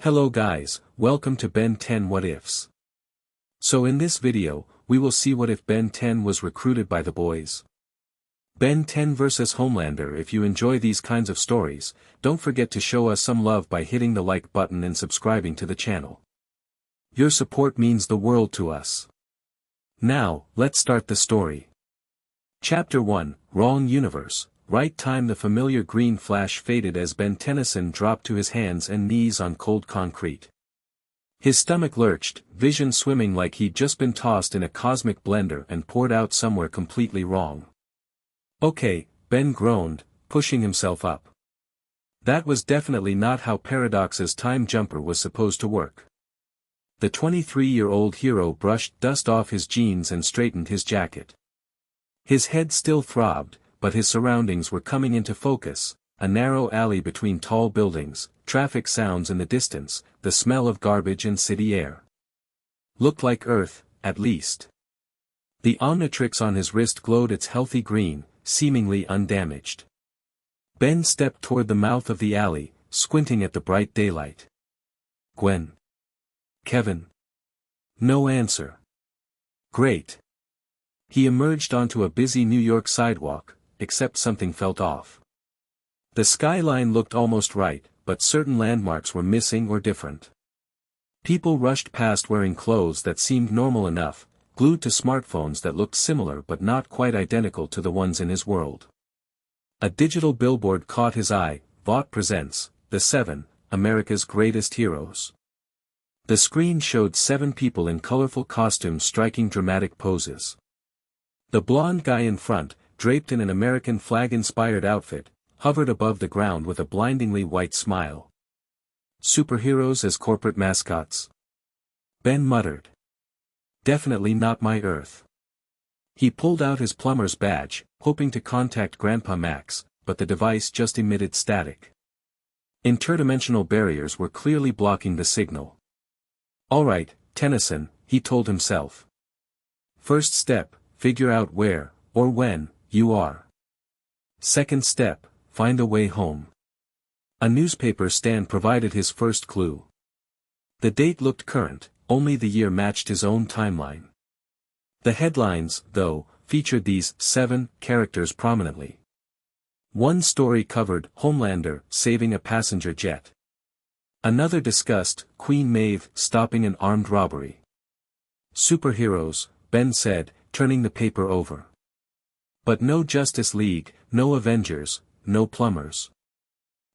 Hello guys, welcome to Ben 10 What Ifs. So in this video, we will see what if Ben 10 was recruited by the boys. Ben 10 vs Homelander. If you enjoy these kinds of stories, don't forget to show us some love by hitting the like button and subscribing to the channel. Your support means the world to us. Now, let's start the story. Chapter 1, Wrong Universe. Right time. The familiar green flash faded as Ben Tennyson dropped to his hands and knees on cold concrete. His stomach lurched, vision swimming like he'd just been tossed in a cosmic blender and poured out somewhere completely wrong. Okay, Ben groaned, pushing himself up. That was definitely not how Paradox's time jumper was supposed to work. The 23-year-old hero brushed dust off his jeans and straightened his jacket. His head still throbbed, but his surroundings were coming into focus: a narrow alley between tall buildings, traffic sounds in the distance, the smell of garbage and city air. Looked like Earth, at least. The Omnitrix on his wrist glowed its healthy green, seemingly undamaged. Ben stepped toward the mouth of the alley, squinting at the bright daylight. Gwen. Kevin. No answer. Great. He emerged onto a busy New York sidewalk, except something felt off. The skyline looked almost right, but certain landmarks were missing or different. People rushed past wearing clothes that seemed normal enough, glued to smartphones that looked similar but not quite identical to the ones in his world. A digital billboard caught his eye: Vought presents, The 7, America's Greatest Heroes. The screen showed 7 people in colorful costumes striking dramatic poses. The blonde guy in front, draped in an American flag-inspired outfit, hovered above the ground with a blindingly white smile. Superheroes as corporate mascots? Ben muttered. Definitely not my Earth. He pulled out his plumber's badge, hoping to contact Grandpa Max, but the device just emitted static. Interdimensional barriers were clearly blocking the signal. All right, Tennyson, he told himself. First step, figure out where, or when, you are. Second step, find a way home. A newspaper stand provided his first clue. The date looked current, only the year matched his own timeline. The headlines, though, featured these 7 characters prominently. One story covered Homelander saving a passenger jet. Another discussed Queen Maeve stopping an armed robbery. Superheroes, Ben said, turning the paper over. But no Justice League, no Avengers, no plumbers.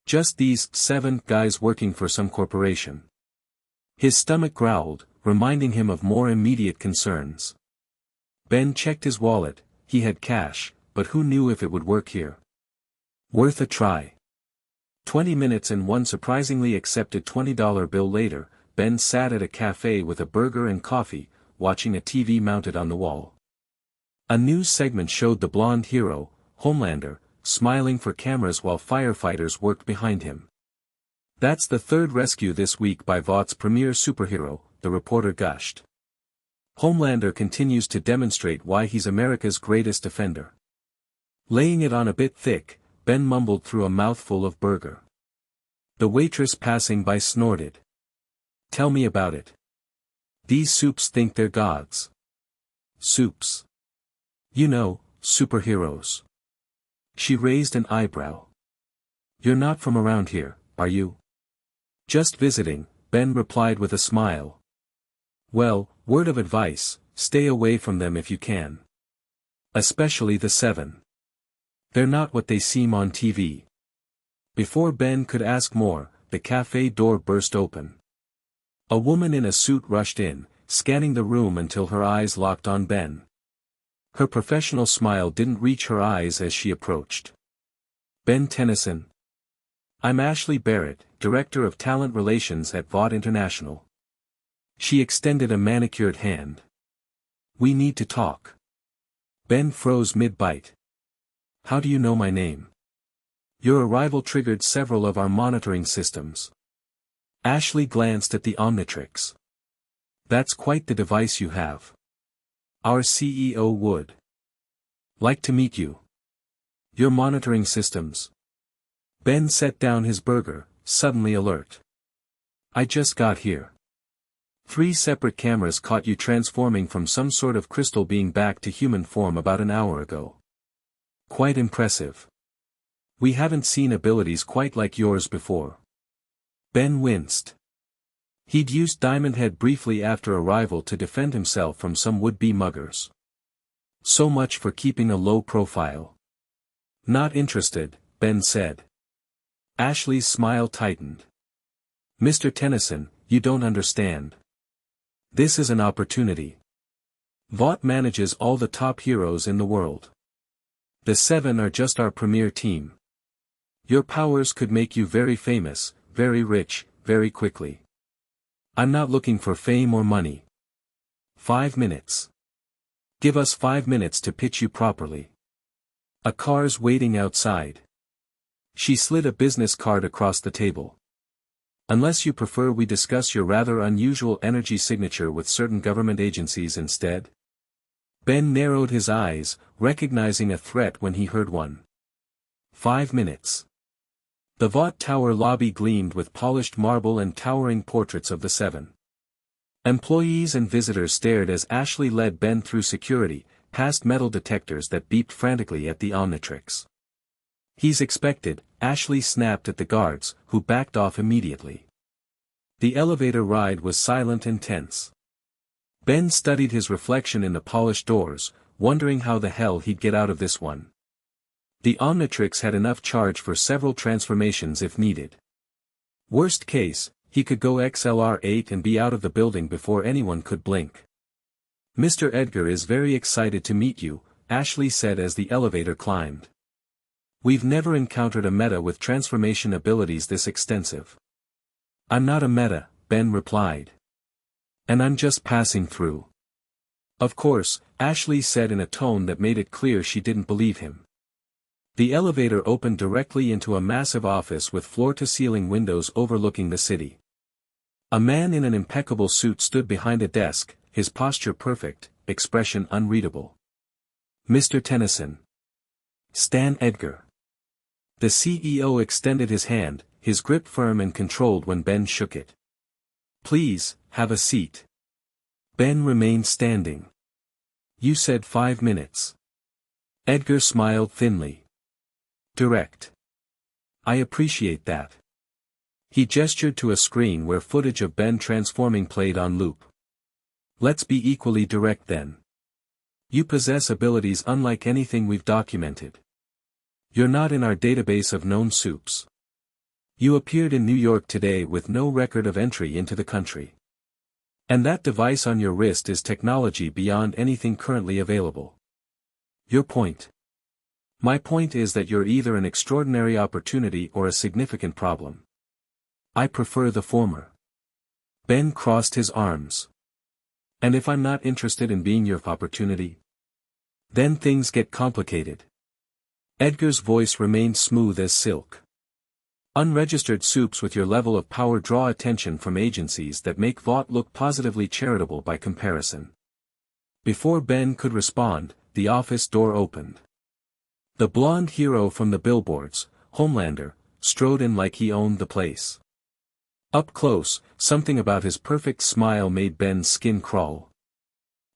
Just these 7 guys working for some corporation. His stomach growled, reminding him of more immediate concerns. Ben checked his wallet. He had cash, but who knew if it would work here? Worth a try. 20 minutes and one surprisingly accepted $20 bill later, Ben sat at a cafe with a burger and coffee, watching a TV mounted on the wall. A news segment showed the blonde hero, Homelander, smiling for cameras while firefighters worked behind him. That's the 3rd rescue this week by Vought's premier superhero, the reporter gushed. Homelander continues to demonstrate why he's America's greatest defender. Laying it on a bit thick, Ben mumbled through a mouthful of burger. The waitress passing by snorted. Tell me about it. These soups think they're gods. Soups. You know, superheroes. She raised an eyebrow. You're not from around here, are you? Just visiting, Ben replied with a smile. Well, word of advice, stay away from them if you can. Especially the 7. They're not what they seem on TV. Before Ben could ask more, the cafe door burst open. A woman in a suit rushed in, scanning the room until her eyes locked on Ben. Her professional smile didn't reach her eyes as she approached. Ben Tennyson. I'm Ashley Barrett, Director of Talent Relations at Vought International. She extended a manicured hand. We need to talk. Ben froze mid-bite. How do you know my name? Your arrival triggered several of our monitoring systems. Ashley glanced at the Omnitrix. That's quite the device you have. Our CEO would like to meet you. Your monitoring systems. Ben set down his burger, suddenly alert. I just got here. 3 separate cameras caught you transforming from some sort of crystal being back to human form about an hour ago. Quite impressive. We haven't seen abilities quite like yours before. Ben winced. He'd used Diamond Head briefly after arrival to defend himself from some would-be muggers. So much for keeping a low profile. Not interested, Ben said. Ashley's smile tightened. Mr. Tennyson, you don't understand. This is an opportunity. Vought manages all the top heroes in the world. The 7 are just our premier team. Your powers could make you very famous, very rich, very quickly. I'm not looking for fame or money. 5 minutes. Give us 5 minutes to pitch you properly. A car's waiting outside. She slid a business card across the table. Unless you prefer we discuss your rather unusual energy signature with certain government agencies instead? Ben narrowed his eyes, recognizing a threat when he heard one. 5 minutes. The Vought Tower lobby gleamed with polished marble and towering portraits of the 7. Employees and visitors stared as Ashley led Ben through security, past metal detectors that beeped frantically at the Omnitrix. He's expected, Ashley snapped at the guards, who backed off immediately. The elevator ride was silent and tense. Ben studied his reflection in the polished doors, wondering how the hell he'd get out of this one. The Omnitrix had enough charge for several transformations if needed. Worst case, he could go XLR8 and be out of the building before anyone could blink. Mr. Edgar is very excited to meet you, Ashley said as the elevator climbed. We've never encountered a meta with transformation abilities this extensive. I'm not a meta, Ben replied. And I'm just passing through. Of course, Ashley said in a tone that made it clear she didn't believe him. The elevator opened directly into a massive office with floor-to-ceiling windows overlooking the city. A man in an impeccable suit stood behind a desk, his posture perfect, expression unreadable. Mr. Tennyson. Stan Edgar. The CEO extended his hand, his grip firm and controlled when Ben shook it. Please, have a seat. Ben remained standing. You said 5 minutes. Edgar smiled thinly. Direct. I appreciate that. He gestured to a screen where footage of Ben transforming played on loop. Let's be equally direct then. You possess abilities unlike anything we've documented. You're not in our database of known soups. You appeared in New York today with no record of entry into the country. And that device on your wrist is technology beyond anything currently available. Your point. My point is that you're either an extraordinary opportunity or a significant problem. I prefer the former. Ben crossed his arms. And if I'm not interested in being your opportunity? Then things get complicated. Edgar's voice remained smooth as silk. Unregistered soups with your level of power draw attention from agencies that make Vought look positively charitable by comparison. Before Ben could respond, the office door opened. The blonde hero from the billboards, Homelander, strode in like he owned the place. Up close, something about his perfect smile made Ben's skin crawl.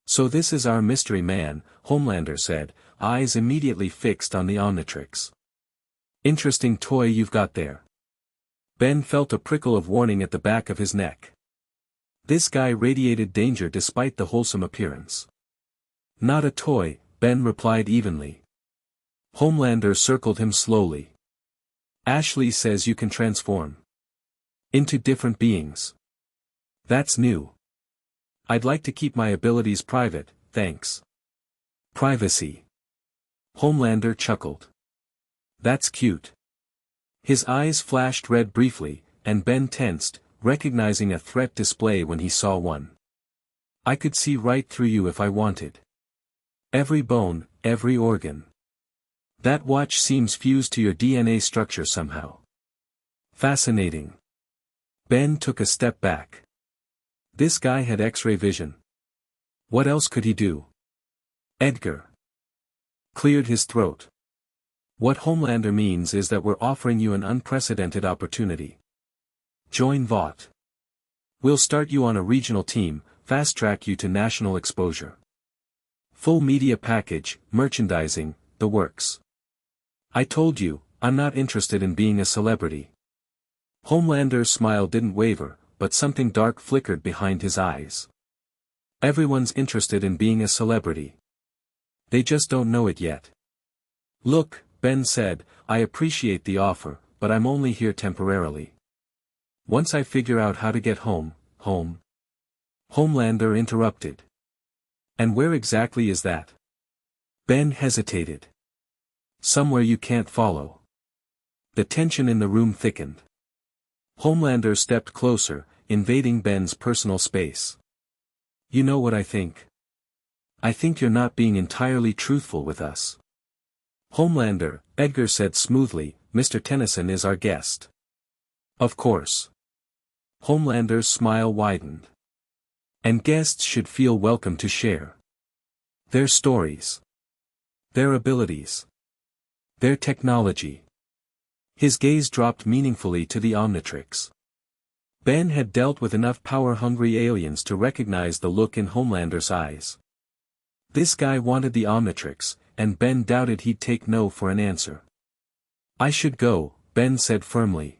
So this is our mystery man, Homelander said, eyes immediately fixed on the Omnitrix. Interesting toy you've got there. Ben felt a prickle of warning at the back of his neck. This guy radiated danger despite the wholesome appearance. Not a toy, Ben replied evenly. Homelander circled him slowly. Ashley says you can transform. Into different beings. That's new. I'd like to keep my abilities private, thanks. Privacy. Homelander chuckled. That's cute. His eyes flashed red briefly, and Ben tensed, recognizing a threat display when he saw one. I could see right through you if I wanted. Every bone, every organ. That watch seems fused to your DNA structure somehow. Fascinating. Ben took a step back. This guy had X-ray vision. What else could he do? Edgar cleared his throat. What Homelander means is that we're offering you an unprecedented opportunity. Join Vought. We'll start you on a regional team, fast-track you to national exposure. Full media package, merchandising, the works. I told you, I'm not interested in being a celebrity. Homelander's smile didn't waver, but something dark flickered behind his eyes. Everyone's interested in being a celebrity. They just don't know it yet. Look, Ben said, I appreciate the offer, but I'm only here temporarily. Once I figure out how to get home. Homelander interrupted. And where exactly is that? Ben hesitated. Somewhere you can't follow. The tension in the room thickened. Homelander stepped closer, invading Ben's personal space. You know what I think? I think you're not being entirely truthful with us. Homelander, Edgar said smoothly, Mr. Tennyson is our guest. Of course. Homelander's smile widened. And guests should feel welcome to share their stories, their abilities, their technology. His gaze dropped meaningfully to the Omnitrix. Ben had dealt with enough power-hungry aliens to recognize the look in Homelander's eyes. This guy wanted the Omnitrix, and Ben doubted he'd take no for an answer. I should go, Ben said firmly.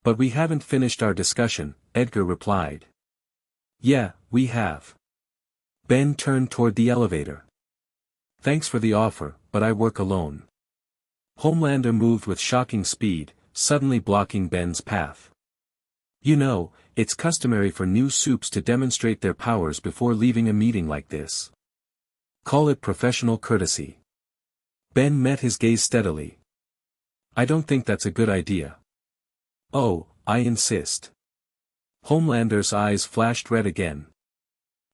But we haven't finished our discussion, Edgar replied. Yeah, we have. Ben turned toward the elevator. Thanks for the offer, but I work alone. Homelander moved with shocking speed, suddenly blocking Ben's path. You know, it's customary for new soups to demonstrate their powers before leaving a meeting like this. Call it professional courtesy. Ben met his gaze steadily. I don't think that's a good idea. Oh, I insist. Homelander's eyes flashed red again.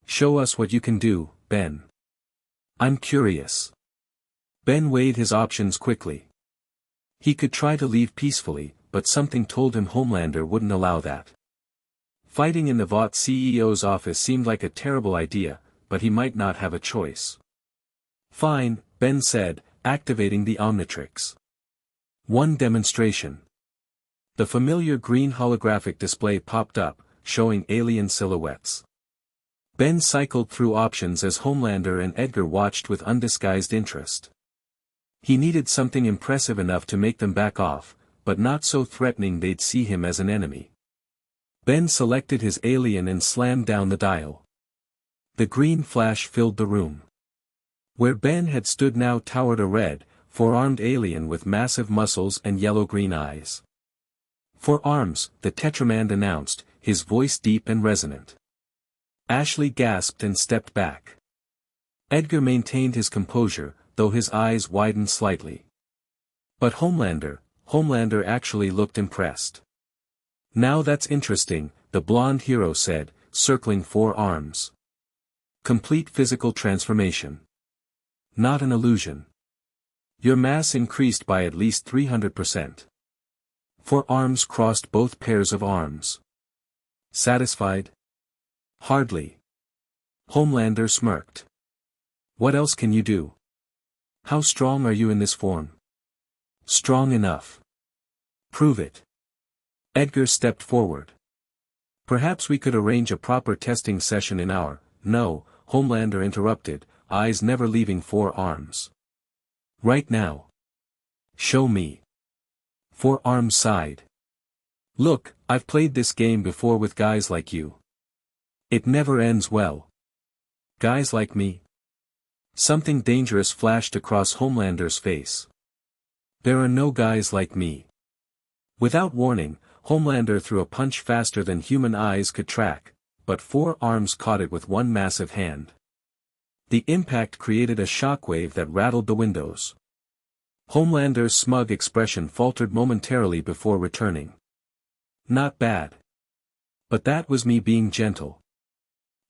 Show us what you can do, Ben. I'm curious. Ben weighed his options quickly. He could try to leave peacefully, but something told him Homelander wouldn't allow that. Fighting in the Vought CEO's office seemed like a terrible idea, but he might not have a choice. Fine, Ben said, activating the Omnitrix. One demonstration. The familiar green holographic display popped up, showing alien silhouettes. Ben cycled through options as Homelander and Edgar watched with undisguised interest. He needed something impressive enough to make them back off, but not so threatening they'd see him as an enemy. Ben selected his alien and slammed down the dial. The green flash filled the room. Where Ben had stood now towered a red, four-armed alien with massive muscles and yellow-green eyes. For arms, the Tetraman announced, his voice deep and resonant. Ashley gasped and stepped back. Edgar maintained his composure, though his eyes widened slightly. But Homelander actually looked impressed. Now that's interesting, the blonde hero said, circling four arms. Complete physical transformation. Not an illusion. Your mass increased by at least 300%. Four arms crossed both pairs of arms. Satisfied? Hardly. Homelander smirked. What else can you do? How strong are you in this form? Strong enough. Prove it. Edgar stepped forward. Perhaps we could arrange a proper testing session in our— No, Homelander interrupted, eyes never leaving four arms. Right now. Show me. Four arms sighed. Look, I've played this game before with guys like you. It never ends well. Guys like me? Something dangerous flashed across Homelander's face. There are no guys like me. Without warning, Homelander threw a punch faster than human eyes could track, but four arms caught it with one massive hand. The impact created a shockwave that rattled the windows. Homelander's smug expression faltered momentarily before returning. Not bad. But that was me being gentle.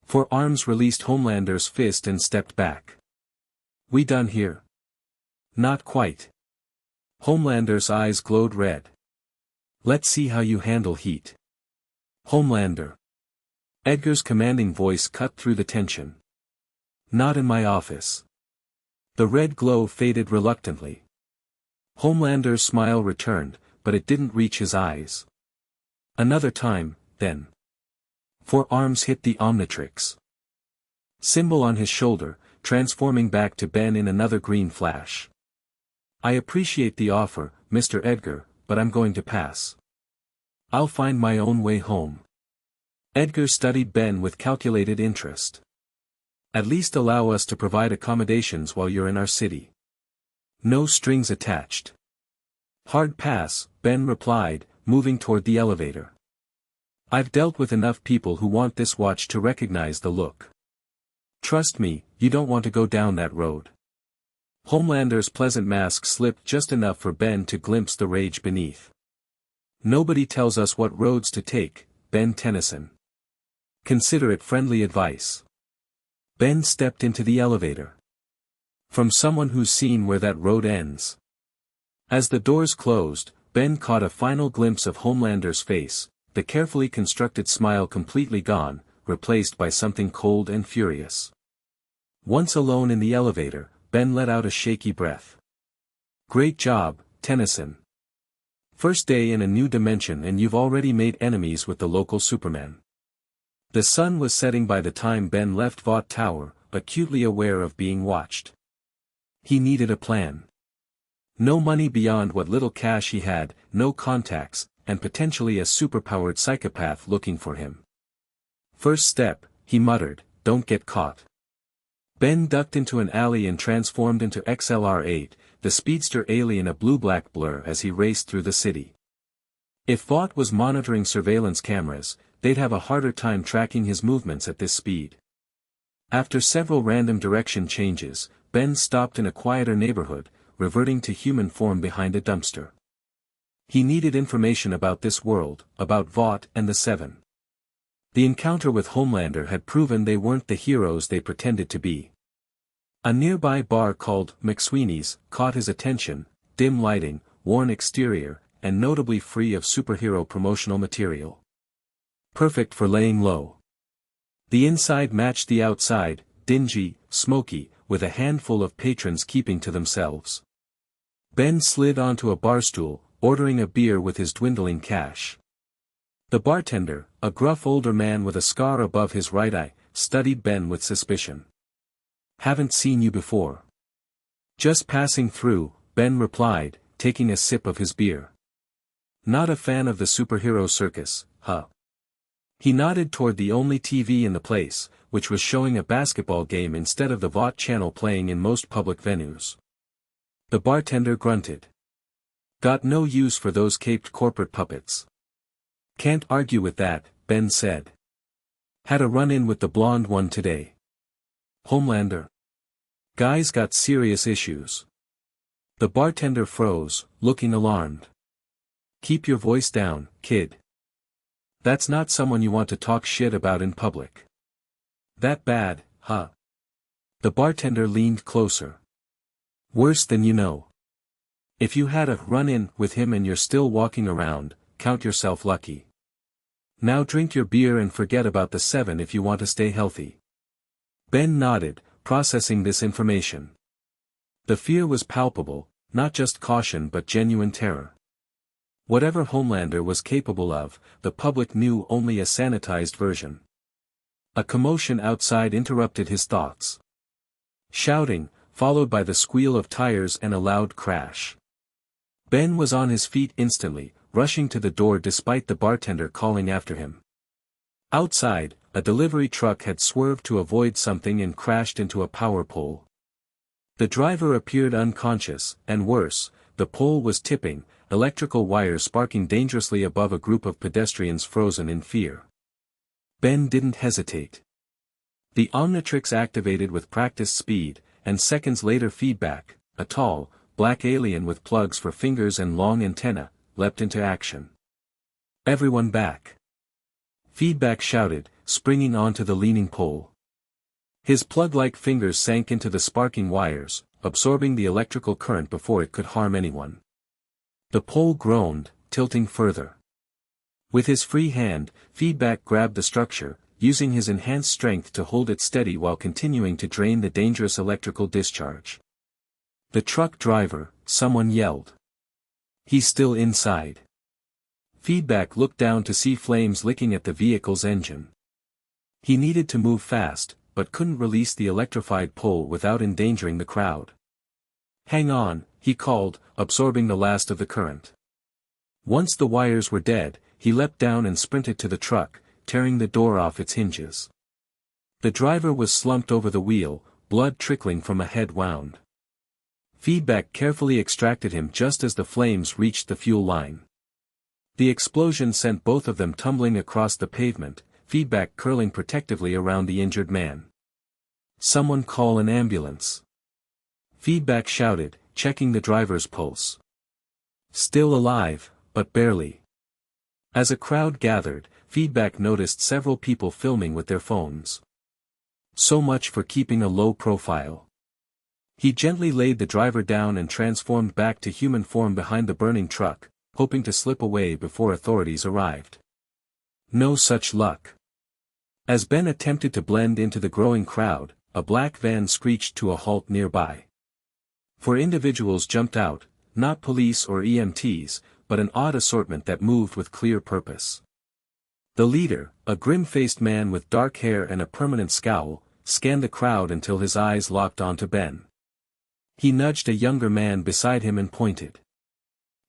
Four arms released Homelander's fist and stepped back. We done here? Not quite. Homelander's eyes glowed red. Let's see how you handle heat. Homelander. Edgar's commanding voice cut through the tension. Not in my office. The red glow faded reluctantly. Homelander's smile returned, but it didn't reach his eyes. Another time, then. 4 arms hit the Omnitrix symbol on his shoulder, transforming back to Ben in another green flash. I appreciate the offer, Mr. Edgar, but I'm going to pass. I'll find my own way home. Edgar studied Ben with calculated interest. At least allow us to provide accommodations while you're in our city. No strings attached. Hard pass, Ben replied, moving toward the elevator. I've dealt with enough people who want this watch to recognize the look. Trust me, you don't want to go down that road. Homelander's pleasant mask slipped just enough for Ben to glimpse the rage beneath. Nobody tells us what roads to take, Ben Tennyson. Consider it friendly advice. Ben stepped into the elevator. From someone who's seen where that road ends. As the doors closed, Ben caught a final glimpse of Homelander's face, the carefully constructed smile completely gone, replaced by something cold and furious. Once alone in the elevator, Ben let out a shaky breath. Great job, Tennyson. First day in a new dimension and you've already made enemies with the local Superman. The sun was setting by the time Ben left Vought Tower, acutely aware of being watched. He needed a plan. No money beyond what little cash he had, no contacts, and potentially a superpowered psychopath looking for him. First step, he muttered, don't get caught. Ben ducked into an alley and transformed into XLR-8, the speedster alien a blue-black blur as he raced through the city. If Vought was monitoring surveillance cameras, they'd have a harder time tracking his movements at this speed. After several random direction changes, Ben stopped in a quieter neighborhood, reverting to human form behind a dumpster. He needed information about this world, about Vought and the Seven. The encounter with Homelander had proven they weren't the heroes they pretended to be. A nearby bar called McSweeney's caught his attention, dim lighting, worn exterior, and notably free of superhero promotional material. Perfect for laying low. The inside matched the outside, dingy, smoky, with a handful of patrons keeping to themselves. Ben slid onto a bar stool, ordering a beer with his dwindling cash. The bartender, a gruff older man with a scar above his right eye, studied Ben with suspicion. Haven't seen you before. Just passing through, Ben replied, taking a sip of his beer. Not a fan of the superhero circus, huh? He nodded toward the only TV in the place, which was showing a basketball game instead of the Vought channel playing in most public venues. The bartender grunted. Got no use for those caped corporate puppets. Can't argue with that, Ben said. Had a run-in with the blonde one today. Homelander. Guy's got serious issues. The bartender froze, looking alarmed. Keep your voice down, kid. That's not someone you want to talk shit about in public. That bad, huh? The bartender leaned closer. Worse than you know. If you had a run-in with him and you're still walking around, count yourself lucky. Now drink your beer and forget about the Seven if you want to stay healthy. Ben nodded, processing this information. The fear was palpable, not just caution but genuine terror. Whatever Homelander was capable of, the public knew only a sanitized version. A commotion outside interrupted his thoughts. Shouting, followed by the squeal of tires and a loud crash. Ben was on his feet instantly, rushing to the door despite the bartender calling after him. Outside, a delivery truck had swerved to avoid something and crashed into a power pole. The driver appeared unconscious, and worse, the pole was tipping, electrical wires sparking dangerously above a group of pedestrians frozen in fear. Ben didn't hesitate. The Omnitrix activated with practiced speed, and seconds later feedback, a tall, black alien with plugs for fingers and long antennae, leapt into action. Everyone back. Feedback shouted, springing onto the leaning pole. His plug-like fingers sank into the sparking wires, absorbing the electrical current before it could harm anyone. The pole groaned, tilting further. With his free hand, Feedback grabbed the structure, using his enhanced strength to hold it steady while continuing to drain the dangerous electrical discharge. The truck driver, someone yelled. He's still inside. Feedback looked down to see flames licking at the vehicle's engine. He needed to move fast, but couldn't release the electrified pole without endangering the crowd. "Hang on," he called, absorbing the last of the current. Once the wires were dead, he leapt down and sprinted to the truck, tearing the door off its hinges. The driver was slumped over the wheel, blood trickling from a head wound. Feedback carefully extracted him just as the flames reached the fuel line. The explosion sent both of them tumbling across the pavement, Feedback curling protectively around the injured man. "Someone call an ambulance." Feedback shouted, checking the driver's pulse. Still alive, but barely. As a crowd gathered, Feedback noticed several people filming with their phones. So much for keeping a low profile. He gently laid the driver down and transformed back to human form behind the burning truck, hoping to slip away before authorities arrived. No such luck. As Ben attempted to blend into the growing crowd, a black van screeched to a halt nearby. Four individuals jumped out, not police or EMTs, but an odd assortment that moved with clear purpose. The leader, a grim-faced man with dark hair and a permanent scowl, scanned the crowd until his eyes locked onto Ben. He nudged a younger man beside him and pointed.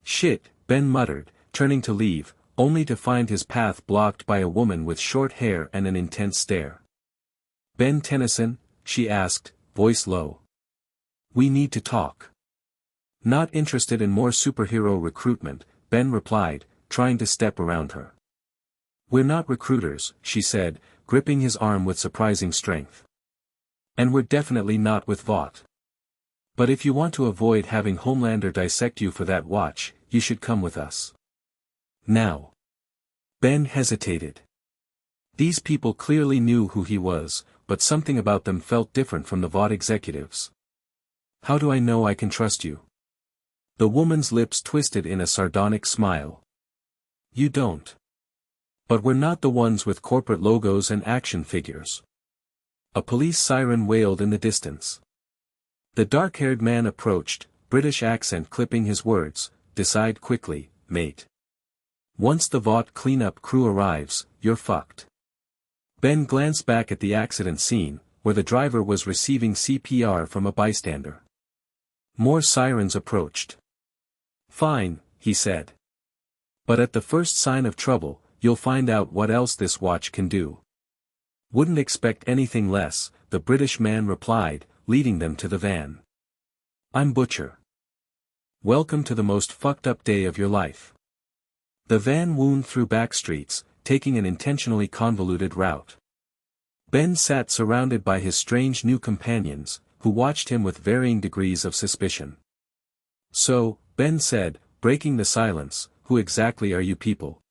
"Shit," Ben muttered, turning to leave, only to find his path blocked by a woman with short hair and an intense stare. "Ben Tennyson?" she asked, voice low. "We need to talk." Not interested in more superhero recruitment, Ben replied, trying to step around her. "We're not recruiters," she said, gripping his arm with surprising strength. "And we're definitely not with Vought. But if you want to avoid having Homelander dissect you for that watch, you should come with us. Now." Ben hesitated. These people clearly knew who he was, but something about them felt different from the Vought executives. "How do I know I can trust you?" The woman's lips twisted in a sardonic smile. "You don't. But we're not the ones with corporate logos and action figures." A police siren wailed in the distance. The dark-haired man approached, British accent clipping his words. "Decide quickly, mate. Once the Vought cleanup crew arrives, you're fucked." Ben glanced back at the accident scene, where the driver was receiving CPR from a bystander. More sirens approached. "Fine," he said. "But at the first sign of trouble, you'll find out what else this watch can do." "Wouldn't expect anything less," the British man replied, leading them to the van. "I'm Butcher. Welcome to the most fucked up day of your life." The van wound through back streets, taking an intentionally convoluted route. Ben sat surrounded by his strange new companions, who watched him with varying degrees of suspicion. "So," Ben said, breaking the silence, "who exactly are you people?"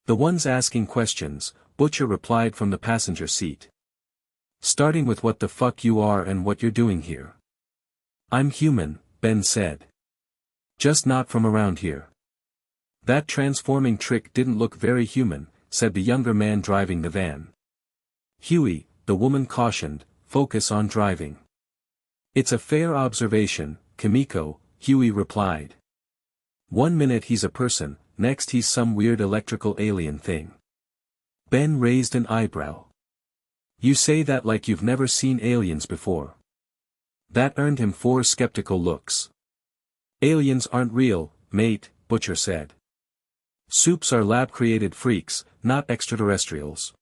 "The ones asking questions," Butcher replied from the passenger seat. "Starting with what the fuck you are and what you're doing here." "I'm human," Ben said. "Just not from around here." "That transforming trick didn't look very human," said the younger man driving the van. "Huey," the woman cautioned, "focus on driving." "It's a fair observation, Kimiko," Huey replied. "One minute he's a person, next he's some weird electrical alien thing." Ben raised an eyebrow. "You say that like you've never seen aliens before." That earned him 4 skeptical looks. "Aliens aren't real, mate," Butcher said. "Supes are lab-created freaks, not extraterrestrials."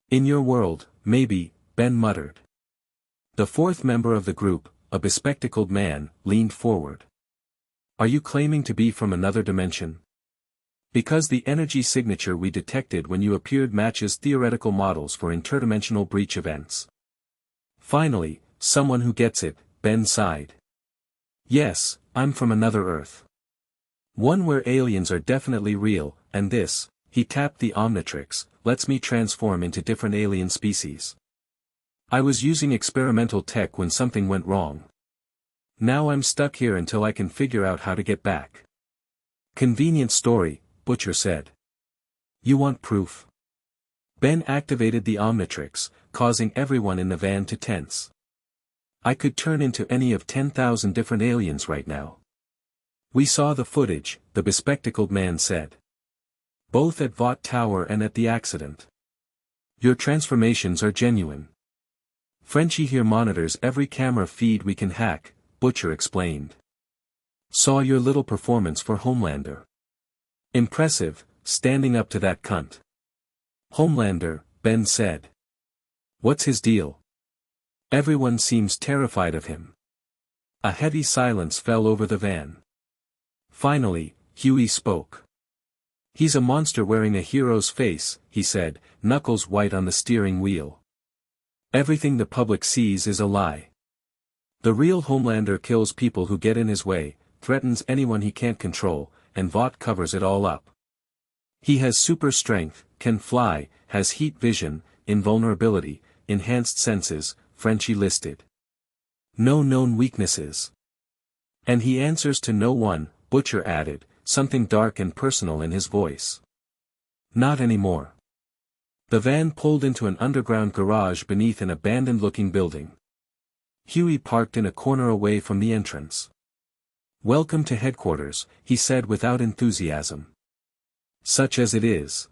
"In your world, maybe," Ben muttered. The fourth member of the group, a bespectacled man, leaned forward. "Are you claiming to be from another dimension?" "Because the energy signature we detected when you appeared matches theoretical models for interdimensional breach events." "Finally, someone who gets it," Ben sighed. "Yes, I'm from another Earth. One where aliens are definitely real, and this," he tapped the Omnitrix, "lets me transform into different alien species. I was using experimental tech when something went wrong. Now I'm stuck here until I can figure out how to get back." "Convenient story," Butcher said. "You want proof?" Ben activated the Omnitrix, causing everyone in the van to tense. "I could turn into any of 10,000 different aliens right now." "We saw the footage," the bespectacled man said. "Both at Vought Tower and at the accident. Your transformations are genuine. Frenchie here monitors every camera feed we can hack, Butcher explained. Saw your little performance for Homelander. Impressive, standing up to that cunt. Homelander, Ben said. What's his deal? Everyone seems terrified of him. A heavy silence fell over the van. Finally, Huey spoke. He's a monster wearing a hero's face, he said, knuckles white on the steering wheel. Everything the public sees is a lie. The real Homelander kills people who get in his way, threatens anyone he can't control, and Vought covers it all up. He has super strength, can fly, has heat vision, invulnerability, enhanced senses, Frenchie listed. No known weaknesses. And he answers to no one, Butcher added, something dark and personal in his voice. Not anymore. The van pulled into an underground garage beneath an abandoned-looking building. Huey parked in a corner away from the entrance. Welcome to headquarters, he said without enthusiasm. Such as it is.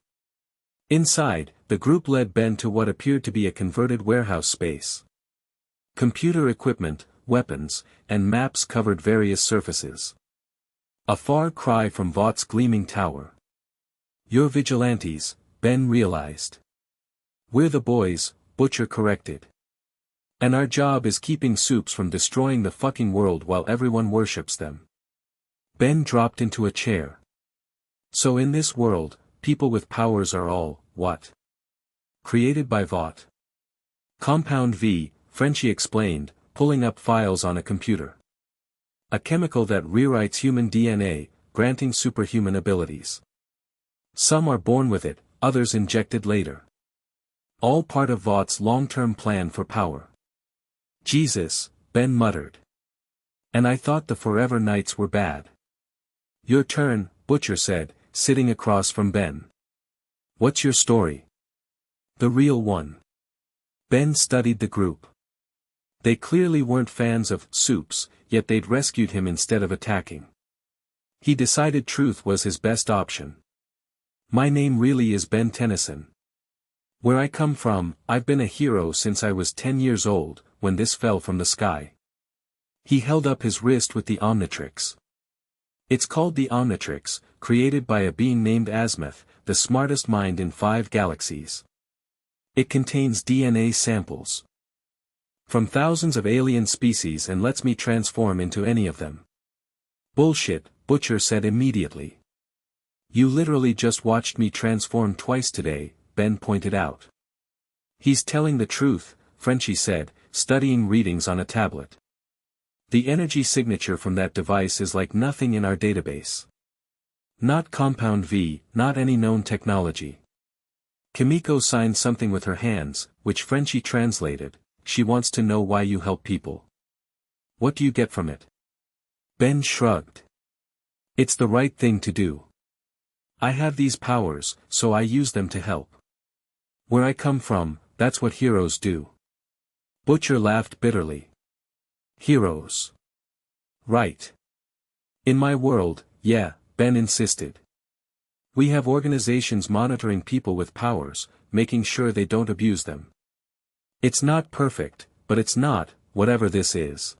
Inside, the group led Ben to what appeared to be a converted warehouse space. Computer equipment, weapons, and maps covered various surfaces. A far cry from Vaught's gleaming tower. You're vigilantes, Ben realized. We're the boys, Butcher corrected. And our job is keeping Soups from destroying the fucking world while everyone worships them. Ben dropped into a chair. So in this world, people with powers are all, what? Created by Vought. Compound V, Frenchie explained, pulling up files on a computer. A chemical that rewrites human DNA, granting superhuman abilities. Some are born with it, others injected later. All part of Vaught's long-term plan for power. Jesus, Ben muttered. And I thought the Forever Knights were bad. Your turn, Butcher said, sitting across from Ben. What's your story? The real one. Ben studied the group. They clearly weren't fans of Soups, yet they'd rescued him instead of attacking. He decided truth was his best option. My name really is Ben Tennyson. Where I come from, I've been a hero since I was 10 years old, when this fell from the sky. He held up his wrist with the Omnitrix. It's called the Omnitrix, created by a being named Azimuth, the smartest mind in 5 galaxies. It contains DNA samples from thousands of alien species and lets me transform into any of them. Bullshit, Butcher said immediately. You literally just watched me transform twice today, Ben pointed out. He's telling the truth, Frenchie said, studying readings on a tablet. The energy signature from that device is like nothing in our database. Not Compound V, not any known technology. Kimiko signed something with her hands, which Frenchie translated. She wants to know why you help people. What do you get from it? Ben shrugged. It's the right thing to do. I have these powers, so I use them to help. Where I come from, that's what heroes do. Butcher laughed bitterly. Heroes. Right. In my world, yeah, Ben insisted. We have organizations monitoring people with powers, making sure they don't abuse them. It's not perfect, but it's not, whatever this is.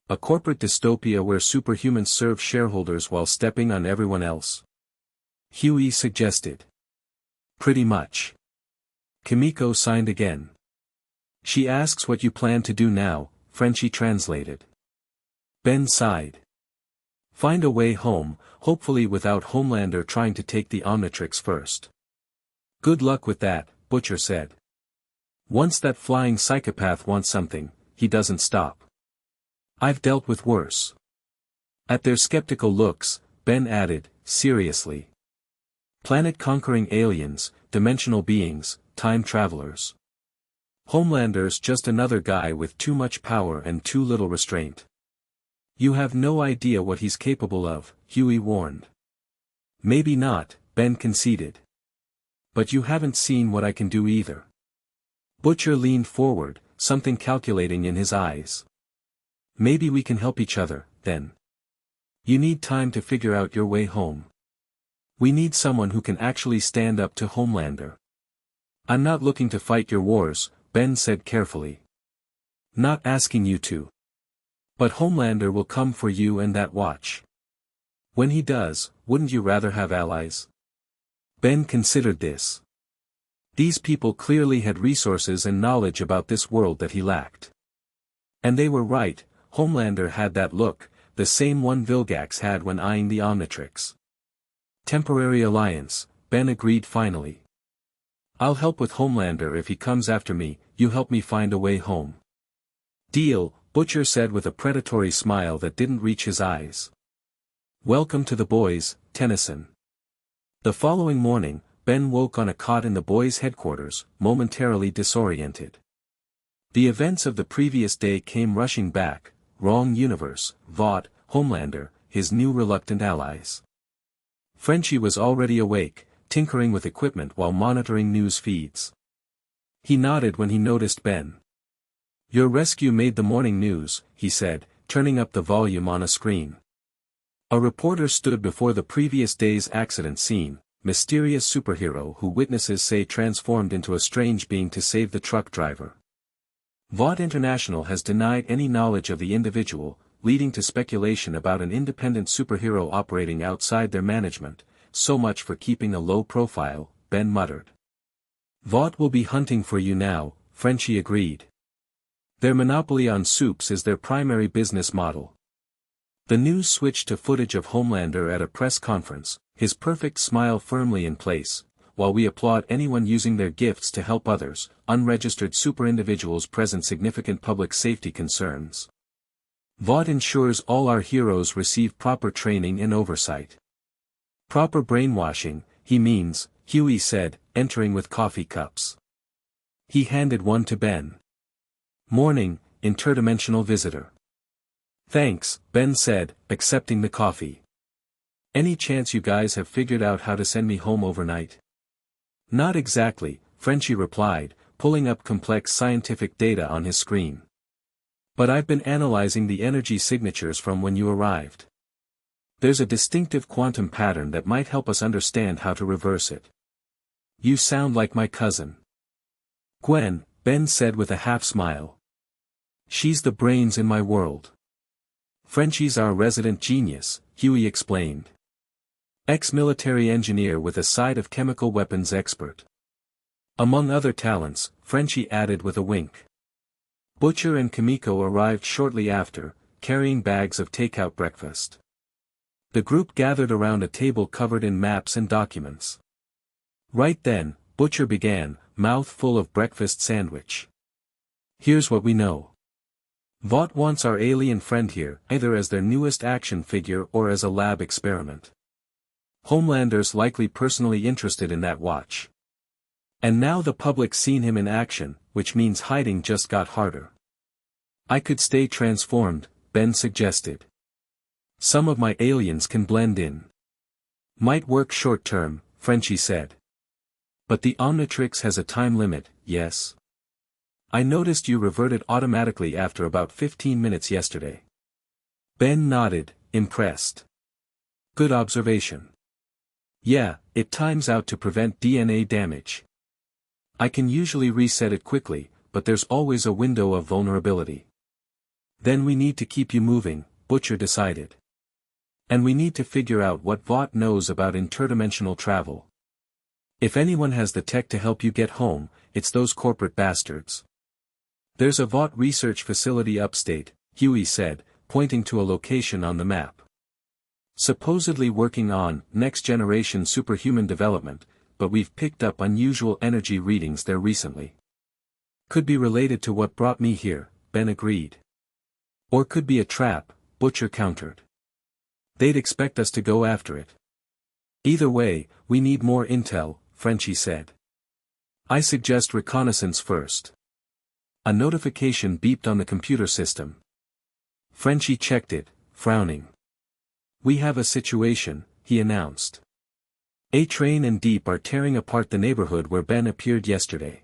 A corporate dystopia where superhumans serve shareholders while stepping on everyone else. Huey suggested. Pretty much. Kimiko signed again. She asks what you plan to do now, Frenchie translated. Ben sighed. Find a way home, hopefully without Homelander trying to take the Omnitrix first. Good luck with that, Butcher said. Once that flying psychopath wants something, he doesn't stop. I've dealt with worse. At their skeptical looks, Ben added, seriously. Planet-conquering aliens, dimensional beings, time travelers. Homelander's just another guy with too much power and too little restraint. You have no idea what he's capable of, Huey warned. Maybe not, Ben conceded. But you haven't seen what I can do either. Butcher leaned forward, something calculating in his eyes. Maybe we can help each other, then. You need time to figure out your way home. We need someone who can actually stand up to Homelander. I'm not looking to fight your wars, Ben said carefully. Not asking you to. But Homelander will come for you and that watch. When he does, wouldn't you rather have allies? Ben considered this. These people clearly had resources and knowledge about this world that he lacked. And they were right, Homelander had that look, the same one Vilgax had when eyeing the Omnitrix. Temporary alliance, Ben agreed finally. I'll help with Homelander if he comes after me, you help me find a way home. Deal, Butcher said with a predatory smile that didn't reach his eyes. Welcome to the boys, Tennyson. The following morning, Ben woke on a cot in the boys' headquarters, momentarily disoriented. The events of the previous day came rushing back, wrong universe, Vought, Homelander, his new reluctant allies. Frenchie was already awake, tinkering with equipment while monitoring news feeds. He nodded when he noticed Ben. Your rescue made the morning news, he said, turning up the volume on a screen. A reporter stood before the previous day's accident scene, mysterious superhero who witnesses say transformed into a strange being to save the truck driver. Vought International has denied any knowledge of the individual, leading to speculation about an independent superhero operating outside their management. So much for keeping a low profile, Ben muttered. Vought will be hunting for you now, Frenchie agreed. Their monopoly on soups is their primary business model. The news switched to footage of Homelander at a press conference, his perfect smile firmly in place. While we applaud anyone using their gifts to help others, unregistered super individuals present significant public safety concerns. Vought ensures all our heroes receive proper training and oversight. Proper brainwashing, he means, Huey said, entering with coffee cups. He handed one to Ben. Morning, interdimensional visitor. Thanks, Ben said, accepting the coffee. Any chance you guys have figured out how to send me home overnight? Not exactly, Frenchie replied, pulling up complex scientific data on his screen. But I've been analyzing the energy signatures from when you arrived. There's a distinctive quantum pattern that might help us understand how to reverse it. You sound like my cousin. Gwen, Ben said with a half smile. She's the brains in my world. Frenchie's our resident genius, Huey explained. Ex-military engineer with a side of chemical weapons expert. Among other talents, Frenchie added with a wink. Butcher and Kimiko arrived shortly after, carrying bags of takeout breakfast. The group gathered around a table covered in maps and documents. Right then, Butcher began, mouth full of breakfast sandwich. Here's what we know. Vought wants our alien friend here, either as their newest action figure or as a lab experiment. Homelander's likely personally interested in that watch. And now the public's seen him in action, which means hiding just got harder. I could stay transformed, Ben suggested. Some of my aliens can blend in. Might work short-term, Frenchie said. But the Omnitrix has a time limit, yes? I noticed you reverted automatically after about 15 minutes yesterday. Ben nodded, impressed. Good observation. Yeah, it times out to prevent DNA damage. I can usually reset it quickly, but there's always a window of vulnerability. Then we need to keep you moving, Butcher decided. And we need to figure out what Vought knows about interdimensional travel. If anyone has the tech to help you get home, it's those corporate bastards. There's a Vought research facility upstate, Huey said, pointing to a location on the map. Supposedly working on next-generation superhuman development, but we've picked up unusual energy readings there recently. Could be related to what brought me here, Ben agreed. Or could be a trap, Butcher countered. They'd expect us to go after it. Either way, we need more intel, Frenchie said. I suggest reconnaissance first. A notification beeped on the computer system. Frenchie checked it, frowning. We have a situation, he announced. A-Train and Deep are tearing apart the neighborhood where Ben appeared yesterday.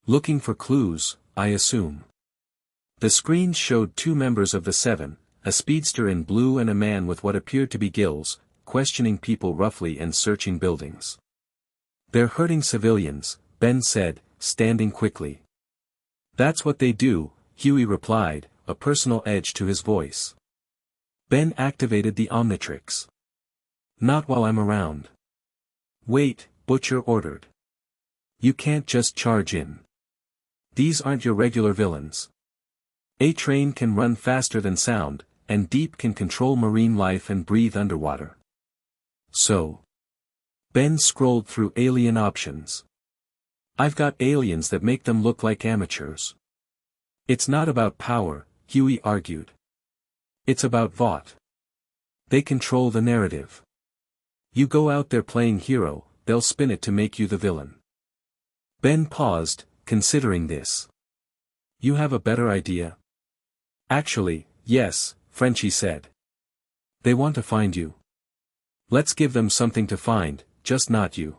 Looking for clues, I assume. The screen showed two members of the Seven, a speedster in blue and a man with what appeared to be gills, questioning people roughly and searching buildings. They're hurting civilians, Ben said, standing quickly. That's what they do, Huey replied, a personal edge to his voice. Ben activated the Omnitrix. Not while I'm around. Wait, Butcher ordered. You can't just charge in. These aren't your regular villains. A-Train can run faster than sound, and Deep can control marine life and breathe underwater. So. Ben scrolled through alien options. I've got aliens that make them look like amateurs. It's not about power, Huey argued. It's about Vought. They control the narrative. You go out there playing hero, they'll spin it to make you the villain. Ben paused, considering this. You have a better idea? Actually, yes, Frenchie said. They want to find you. Let's give them something to find, just not you.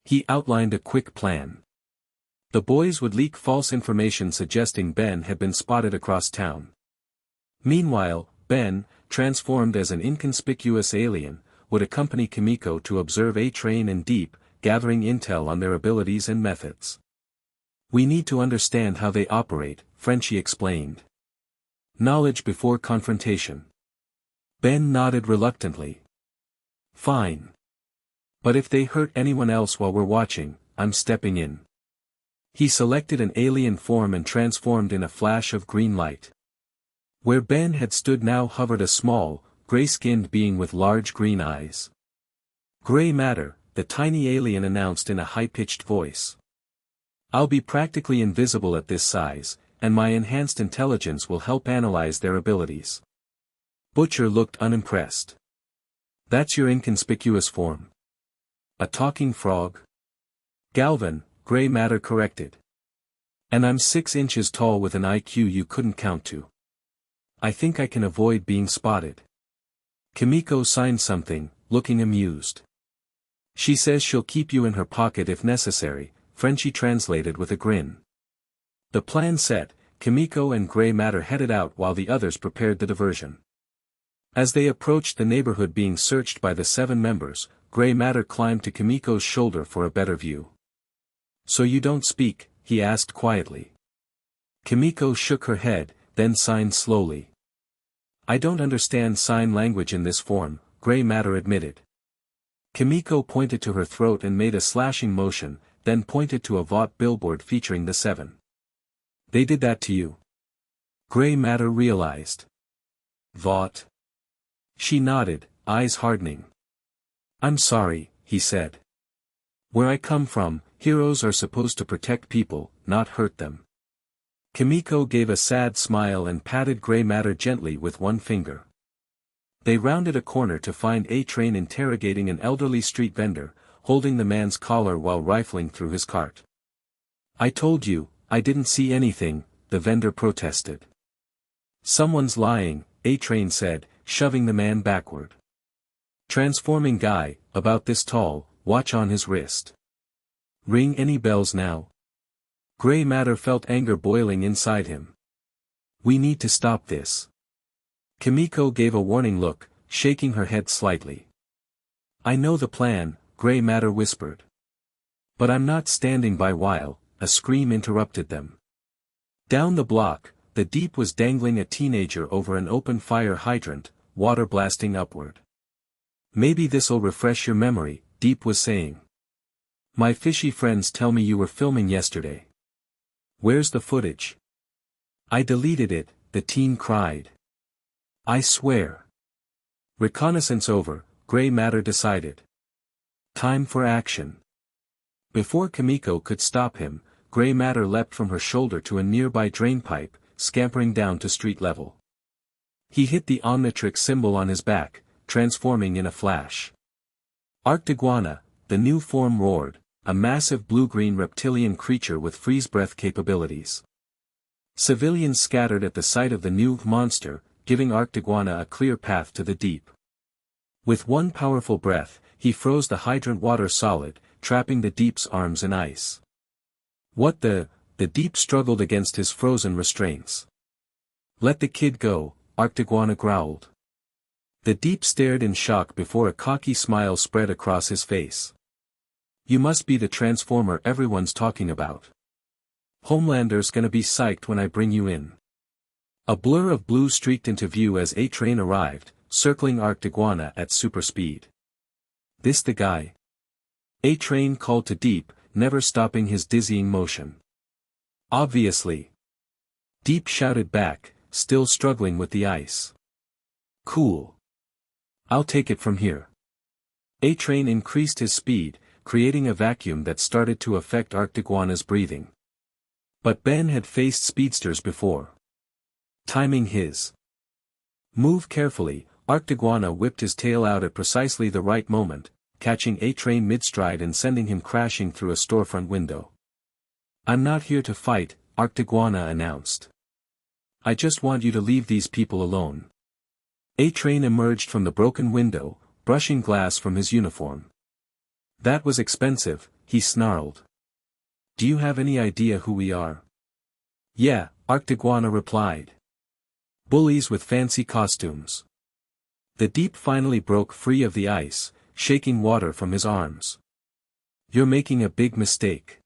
He outlined a quick plan. The boys would leak false information suggesting Ben had been spotted across town. Meanwhile, Ben, transformed as an inconspicuous alien, would accompany Kimiko to observe A-Train and Deep, gathering intel on their abilities and methods. We need to understand how they operate, Frenchie explained. Knowledge before confrontation. Ben nodded reluctantly. Fine. But if they hurt anyone else while we're watching, I'm stepping in. He selected an alien form and transformed in a flash of green light. Where Ben had stood now hovered a small, gray-skinned being with large green eyes. Gray matter, the tiny alien announced in a high-pitched voice. I'll be practically invisible at this size, and my enhanced intelligence will help analyze their abilities. Butcher looked unimpressed. That's your inconspicuous form. A talking frog? Galvan, gray matter corrected. And I'm 6 inches tall with an IQ you couldn't count to. I think I can avoid being spotted. Kimiko signed something, looking amused. She says she'll keep you in her pocket if necessary, Frenchie translated with a grin. The plan set, Kimiko and Gray Matter headed out while the others prepared the diversion. As they approached the neighborhood being searched by the 7 members, Gray Matter climbed to Kimiko's shoulder for a better view. So you don't speak, he asked quietly. Kimiko shook her head, then signed slowly. I don't understand sign language in this form, Gray Matter admitted. Kimiko pointed to her throat and made a slashing motion, then pointed to a Vought billboard featuring the 7. They did that to you? Gray Matter realized. Vought? She nodded, eyes hardening. I'm sorry, he said. Where I come from, heroes are supposed to protect people, not hurt them. Kimiko gave a sad smile and patted Gray Matter gently with one finger. They rounded a corner to find A-Train interrogating an elderly street vendor, holding the man's collar while rifling through his cart. I told you, I didn't see anything, the vendor protested. Someone's lying, A-Train said, shoving the man backward. Transforming guy, about this tall, watch on his wrist. Ring any bells now? Gray Matter felt anger boiling inside him. We need to stop this. Kimiko gave a warning look, shaking her head slightly. I know the plan, Gray Matter whispered. But I'm not standing by while, a scream interrupted them. Down the block, the Deep was dangling a teenager over an open fire hydrant, water blasting upward. Maybe this'll refresh your memory, Deep was saying. My fishy friends tell me you were filming yesterday. Where's the footage? I deleted it, the teen cried. I swear. Reconnaissance over, Gray Matter decided. Time for action. Before Kimiko could stop him, Gray Matter leapt from her shoulder to a nearby drainpipe, scampering down to street level. He hit the Omnitrix symbol on his back, transforming in a flash. Arctiguana, the new form roared, a massive blue-green reptilian creature with freeze-breath capabilities. Civilians scattered at the sight of the new monster, giving Arctiguana a clear path to the Deep. With one powerful breath, he froze the hydrant water solid, trapping the Deep's arms in ice. What the Deep struggled against his frozen restraints. Let the kid go, Arctiguana growled. The Deep stared in shock before a cocky smile spread across his face. You must be the Transformer everyone's talking about. Homelander's gonna be psyched when I bring you in. A blur of blue streaked into view as a train arrived, circling Arctiguana at super speed. This the guy? A train called to Deep, never stopping his dizzying motion. Obviously. Deep shouted back, still struggling with the ice. Cool. I'll take it from here. A train increased his speed, creating a vacuum that started to affect Arctiguana's breathing. But Ben had faced speedsters before. Timing his move carefully, Arctiguana whipped his tail out at precisely the right moment, catching A train mid-stride and sending him crashing through a storefront window. I'm not here to fight, Arctiguana announced. I just want you to leave these people alone. A train emerged from the broken window, brushing glass from his uniform. That was expensive, he snarled. Do you have any idea who we are? Yeah, Arctiguana replied. Bullies with fancy costumes. The Deep finally broke free of the ice, shaking water from his arms. You're making a big mistake.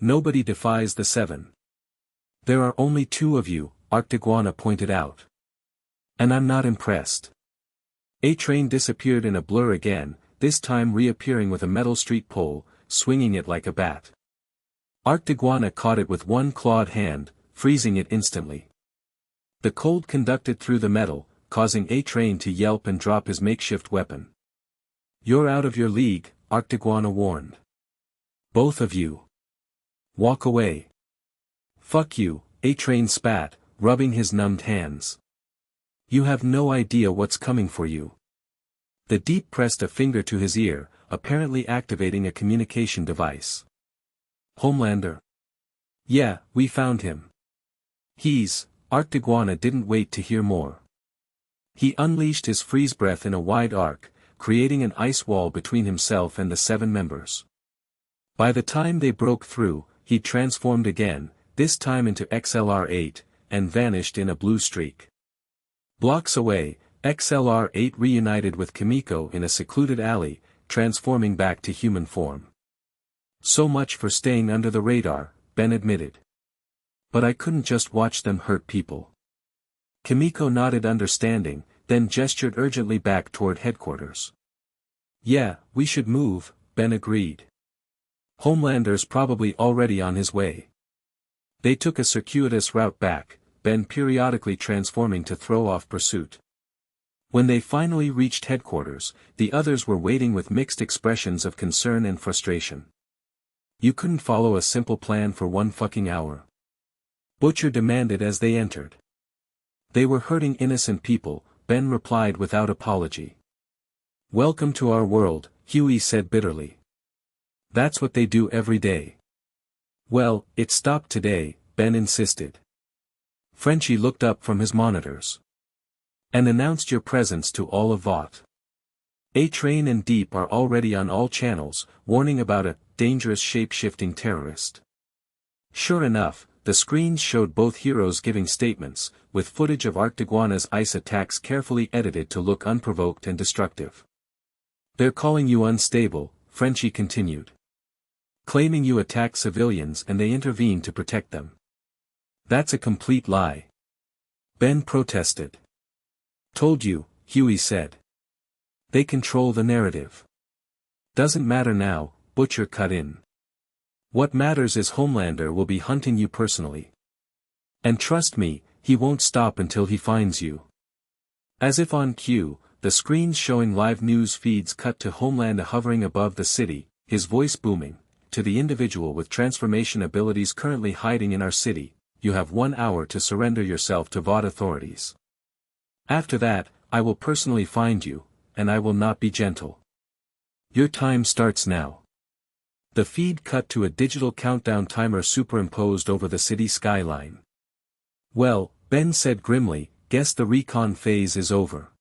Nobody defies the Seven. There are only two of you, Arctiguana pointed out. And I'm not impressed. A train disappeared in a blur again, this time reappearing with a metal street pole, swinging it like a bat. Arctiguana caught it with one clawed hand, freezing it instantly. The cold conducted through the metal, causing A train to yelp and drop his makeshift weapon. You're out of your league, Arctiguana warned. Both of you. Walk away. Fuck you, A train spat, rubbing his numbed hands. You have no idea what's coming for you. The Deep pressed a finger to his ear, apparently activating a communication device. Homelander. Yeah, we found him. Arctiguana didn't wait to hear more. He unleashed his freeze breath in a wide arc, creating an ice wall between himself and the seven members. By the time they broke through, he transformed again, this time into XLR-8, and vanished in a blue streak. Blocks away, XLR-8 reunited with Kimiko in a secluded alley, transforming back to human form. So much for staying under the radar, Ben admitted. But I couldn't just watch them hurt people. Kimiko nodded understanding, then gestured urgently back toward headquarters. Yeah, we should move, Ben agreed. Homelander's probably already on his way. They took a circuitous route back, Ben periodically transforming to throw off pursuit. When they finally reached headquarters, the others were waiting with mixed expressions of concern and frustration. You couldn't follow a simple plan for 1 fucking hour. Butcher demanded as they entered. They were hurting innocent people, Ben replied without apology. Welcome to our world, Huey said bitterly. That's what they do every day. Well, it stopped today, Ben insisted. Frenchie looked up from his monitors. And announced your presence to all of Vought. A Train and Deep are already on all channels, warning about a dangerous shape-shifting terrorist. Sure enough, the screens showed both heroes giving statements, with footage of Arctiguana's ice attacks carefully edited to look unprovoked and destructive. They're calling you unstable, Frenchie continued. Claiming you attack civilians and they intervene to protect them. That's a complete lie. Ben protested. Told you, Huey said. They control the narrative. Doesn't matter now, Butcher cut in. What matters is Homelander will be hunting you personally. And trust me, he won't stop until he finds you. As if on cue, the screens showing live news feeds cut to Homelander hovering above the city, his voice booming, to the individual with transformation abilities currently hiding in our city, you have 1 hour to surrender yourself to Vought authorities. After that, I will personally find you, and I will not be gentle. Your time starts now. The feed cut to a digital countdown timer superimposed over the city skyline. Well, Ben said grimly, guess the recon phase is over.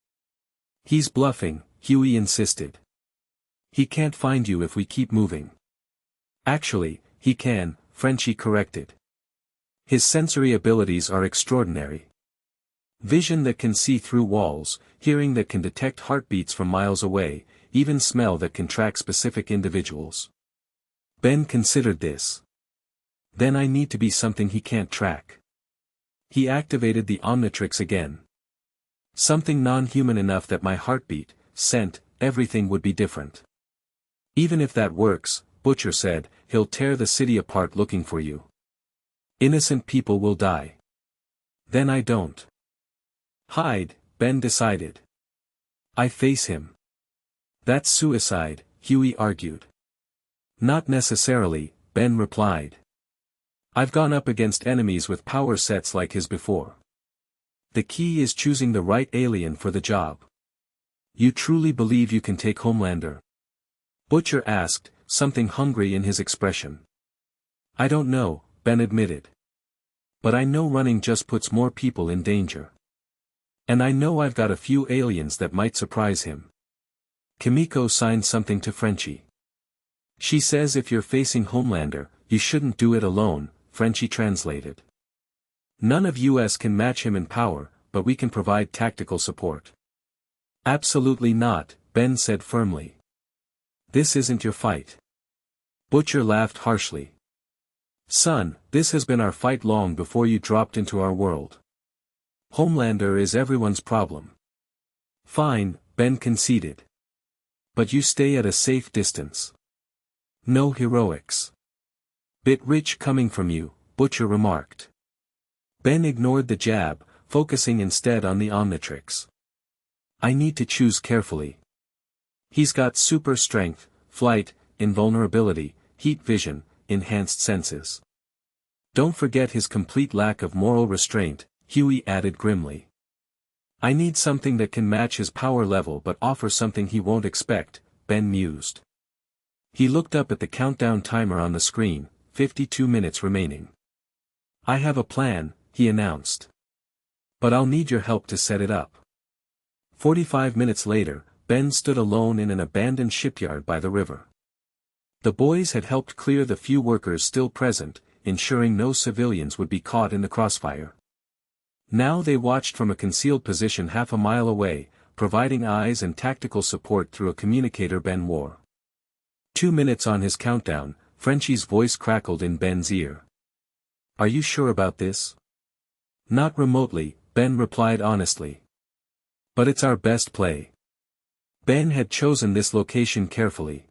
He's bluffing, Huey insisted. He can't find you if we keep moving. Actually, he can, Frenchie corrected. His sensory abilities are extraordinary. Vision that can see through walls, hearing that can detect heartbeats from miles away, even smell that can track specific individuals. Ben considered this. Then I need to be something he can't track. He activated the Omnitrix again. Something non-human enough that my heartbeat, scent, everything would be different. Even if that works, Butcher said, he'll tear the city apart looking for you. Innocent people will die. Then I don't hide, Ben decided. I face him. That's suicide, Huey argued. Not necessarily, Ben replied. I've gone up against enemies with power sets like his before. The key is choosing the right alien for the job. You truly believe you can take Homelander? Butcher asked, something hungry in his expression. I don't know, Ben admitted. But I know running just puts more people in danger. And I know I've got a few aliens that might surprise him. Kimiko signed something to Frenchie. She says if you're facing Homelander, you shouldn't do it alone, Frenchie translated. None of us can match him in power, but we can provide tactical support. Absolutely not, Ben said firmly. This isn't your fight. Butcher laughed harshly. Son, this has been our fight long before you dropped into our world. Homelander is everyone's problem. Fine, Ben conceded. But you stay at a safe distance. No heroics. Bit rich coming from you, Butcher remarked. Ben ignored the jab, focusing instead on the Omnitrix. I need to choose carefully. He's got super strength, flight, invulnerability, heat vision, enhanced senses. Don't forget his complete lack of moral restraint, Huey added grimly. I need something that can match his power level but offer something he won't expect, Ben mused. He looked up at the countdown timer on the screen, 52 minutes remaining. I have a plan, he announced. But I'll need your help to set it up. 45 minutes later, Ben stood alone in an abandoned shipyard by the river. The boys had helped clear the few workers still present, ensuring no civilians would be caught in the crossfire. Now they watched from a concealed position half a mile away, providing eyes and tactical support through a communicator Ben wore. 2 minutes on his countdown, Frenchie's voice crackled in Ben's ear. Are you sure about this? Not remotely, Ben replied honestly. But it's our best play. Ben had chosen this location carefully.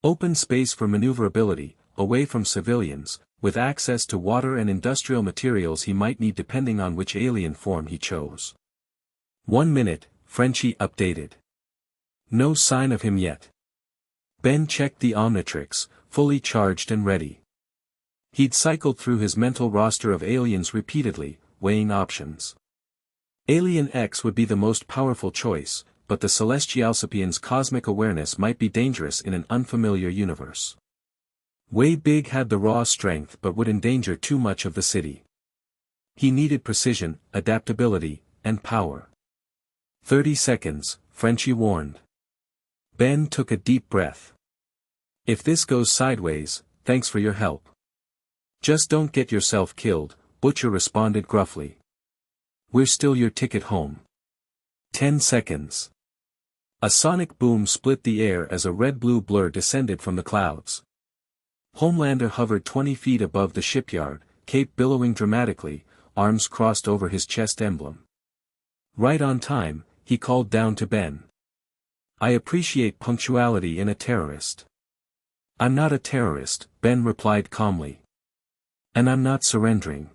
Open space for maneuverability, away from civilians, with access to water and industrial materials he might need depending on which alien form he chose. 1 minute, Frenchie updated. No sign of him yet. Ben checked the Omnitrix, fully charged and ready. He'd cycled through his mental roster of aliens repeatedly, weighing options. Alien X would be the most powerful choice, but the Celestialsapien's cosmic awareness might be dangerous in an unfamiliar universe. Way Big had the raw strength but would endanger too much of the city. He needed precision, adaptability, and power. 30 seconds, Frenchie warned. Ben took a deep breath. If this goes sideways, thanks for your help. Just don't get yourself killed, Butcher responded gruffly. We're still your ticket home. 10 seconds. A sonic boom split the air as a red-blue blur descended from the clouds. Homelander hovered 20 feet above the shipyard, cape billowing dramatically, arms crossed over his chest emblem. Right on time, he called down to Ben. I appreciate punctuality in a terrorist. I'm not a terrorist, Ben replied calmly. And I'm not surrendering.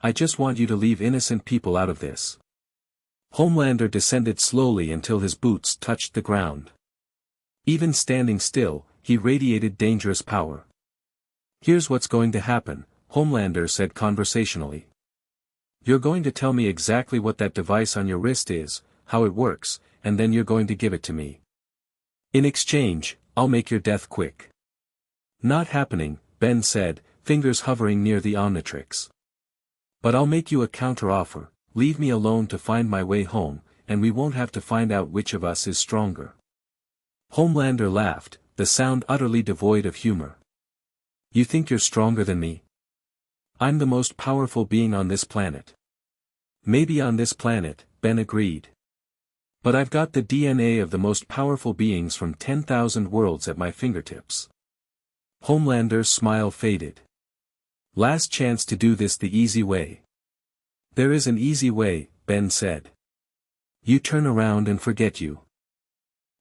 I just want you to leave innocent people out of this. Homelander descended slowly until his boots touched the ground. Even standing still, he radiated dangerous power. Here's what's going to happen, Homelander said conversationally. You're going to tell me exactly what that device on your wrist is, how it works, and then you're going to give it to me. In exchange, I'll make your death quick. Not happening, Ben said, fingers hovering near the Omnitrix. But I'll make you a counter-offer, leave me alone to find my way home, and we won't have to find out which of us is stronger. Homelander laughed, the sound utterly devoid of humor. You think you're stronger than me? I'm the most powerful being on this planet. Maybe on this planet, Ben agreed. But I've got the DNA of the most powerful beings from 10,000 worlds at my fingertips. Homelander's smile faded. Last chance to do this the easy way. There is an easy way, Ben said. You turn around and forget you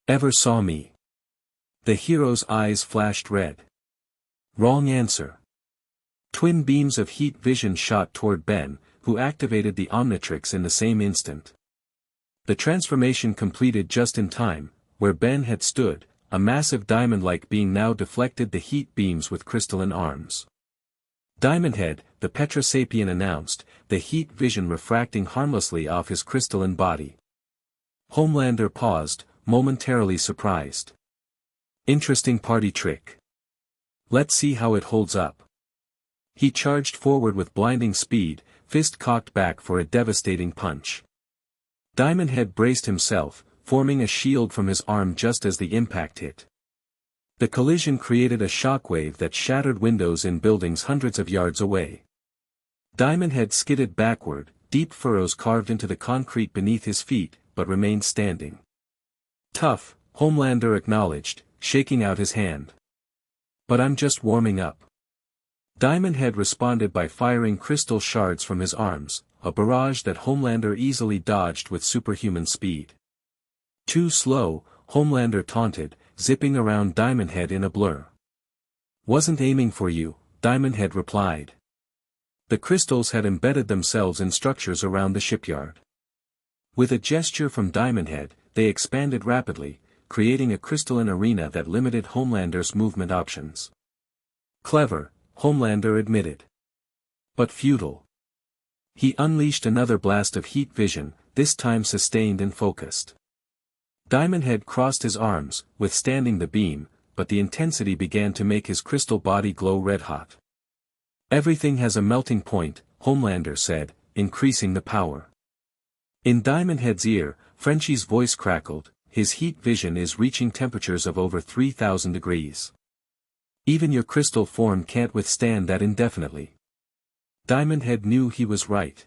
ever saw me. The hero's eyes flashed red. Wrong answer. Twin beams of heat vision shot toward Ben, who activated the Omnitrix in the same instant. The transformation completed just in time. Where Ben had stood, a massive diamond-like being now deflected the heat beams with crystalline arms. Diamondhead, the Petrosapien announced, the heat vision refracting harmlessly off his crystalline body. Homelander paused, momentarily surprised. Interesting party trick. Let's see how it holds up. He charged forward with blinding speed, fist cocked back for a devastating punch. Diamondhead braced himself, forming a shield from his arm just as the impact hit. The collision created a shockwave that shattered windows in buildings hundreds of yards away. Diamondhead skidded backward, deep furrows carved into the concrete beneath his feet, but remained standing. Tough, Homelander acknowledged, shaking out his hand. But I'm just warming up. Diamondhead responded by firing crystal shards from his arms, a barrage that Homelander easily dodged with superhuman speed. Too slow, Homelander taunted, zipping around Diamondhead in a blur. Wasn't aiming for you, Diamondhead replied. The crystals had embedded themselves in structures around the shipyard. With a gesture from Diamondhead, they expanded rapidly, creating a crystalline arena that limited Homelander's movement options. Clever, Homelander admitted. But futile. He unleashed another blast of heat vision, this time sustained and focused. Diamondhead crossed his arms, withstanding the beam, but the intensity began to make his crystal body glow red-hot. Everything has a melting point, Homelander said, increasing the power. In Diamondhead's ear, Frenchie's voice crackled, his heat vision is reaching temperatures of over 3,000 degrees. Even your crystal form can't withstand that indefinitely. Diamondhead knew he was right.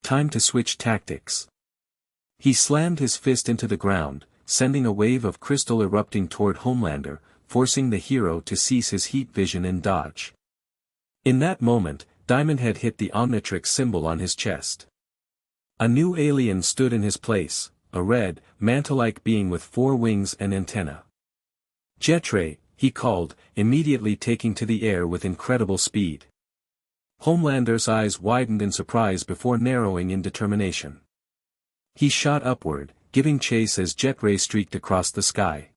Time to switch tactics. He slammed his fist into the ground, sending a wave of crystal erupting toward Homelander, forcing the hero to cease his heat vision and dodge. In that moment, Diamondhead hit the Omnitrix symbol on his chest. A new alien stood in his place, a red, mantle-like being with 4 wings and antennae. Jetray, he called, immediately taking to the air with incredible speed. Homelander's eyes widened in surprise before narrowing in determination. He shot upward, giving chase as Jetray streaked across the sky.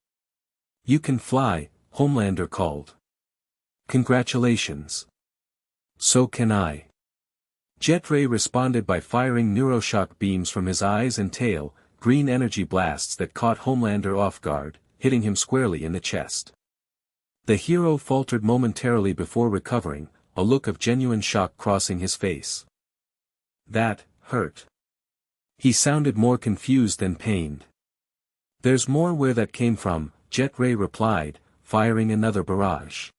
You can fly, Homelander called. Congratulations. So can I. Jetray responded by firing neuroshock beams from his eyes and tail, green energy blasts that caught Homelander off guard, hitting him squarely in the chest. The hero faltered momentarily before recovering, a look of genuine shock crossing his face. That hurt. He sounded more confused than pained. There's more where that came from, Jetray replied, firing another barrage.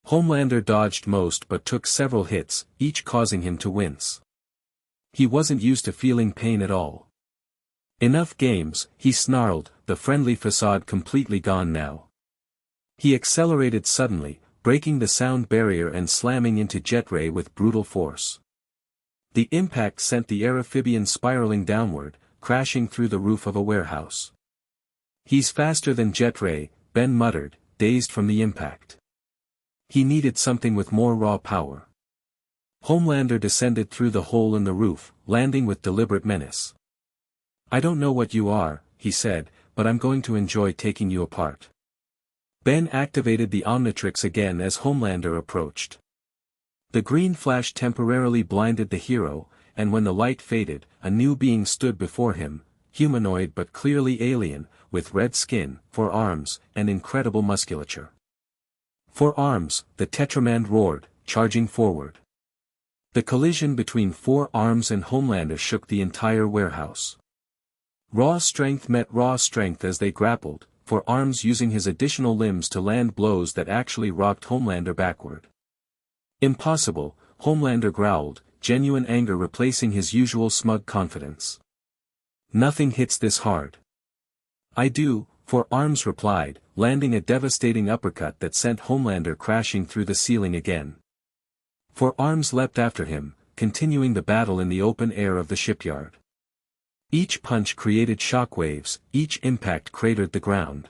Homelander dodged most but took several hits, each causing him to wince. He wasn't used to feeling pain at all. Enough games, he snarled, the friendly facade completely gone now. He accelerated suddenly, breaking the sound barrier and slamming into Jetray with brutal force. The impact sent the amphibian spiraling downward, crashing through the roof of a warehouse. He's faster than Jetray, Ben muttered, dazed from the impact. He needed something with more raw power. Homelander descended through the hole in the roof, landing with deliberate menace. I don't know what you are, he said, but I'm going to enjoy taking you apart. Ben activated the Omnitrix again as Homelander approached. The green flash temporarily blinded the hero, and when the light faded, a new being stood before him, humanoid but clearly alien, with red skin, 4 arms, and incredible musculature. 4 arms, the Tetraman roared, charging forward. The collision between 4 arms and Homelander shook the entire warehouse. Raw strength met raw strength as they grappled, 4 arms using his additional limbs to land blows that actually rocked Homelander backward. Impossible, Homelander growled, genuine anger replacing his usual smug confidence. Nothing hits this hard. I do, For Arms replied, landing a devastating uppercut that sent Homelander crashing through the ceiling again. For Arms leapt after him, continuing the battle in the open air of the shipyard. Each punch created shockwaves, each impact cratered the ground.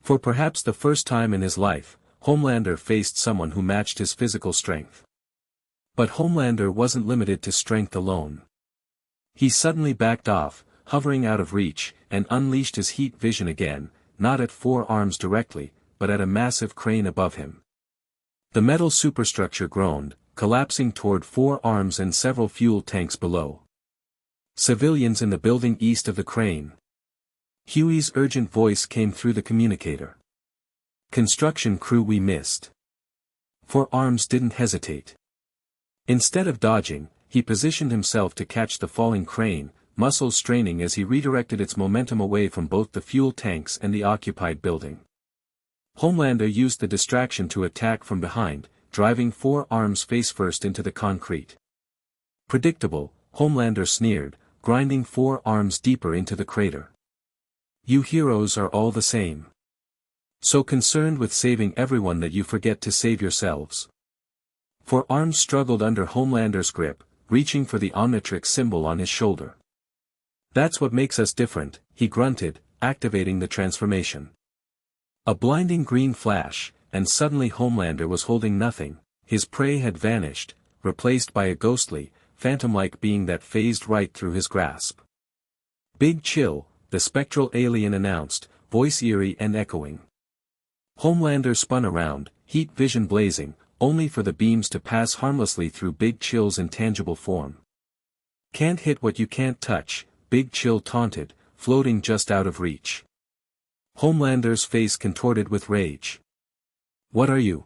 For perhaps the first time in his life, Homelander faced someone who matched his physical strength. But Homelander wasn't limited to strength alone. He suddenly backed off, hovering out of reach, and unleashed his heat vision again, not at For Arms directly, but at a massive crane above him. The metal superstructure groaned, collapsing toward For Arms and several fuel tanks below. Civilians in the building east of the crane. Huey's urgent voice came through the communicator. Construction crew we missed. For Arms didn't hesitate. Instead of dodging, he positioned himself to catch the falling crane, muscles straining as he redirected its momentum away from both the fuel tanks and the occupied building. Homelander used the distraction to attack from behind, driving For Arms face-first into the concrete. Predictable, Homelander sneered, grinding For Arms deeper into the crater. You heroes are all the same. So concerned with saving everyone that you forget to save yourselves. For Arms struggled under Homelander's grip, reaching for the Omnitrix symbol on his shoulder. That's what makes us different, he grunted, activating the transformation. A blinding green flash, and suddenly Homelander was holding nothing, his prey had vanished, replaced by a ghostly, phantom-like being that phased right through his grasp. Big Chill, the spectral alien announced, voice eerie and echoing. Homelander spun around, heat vision blazing, only for the beams to pass harmlessly through Big Chill's intangible form. Can't hit what you can't touch, Big Chill taunted, floating just out of reach. Homelander's face contorted with rage. What are you?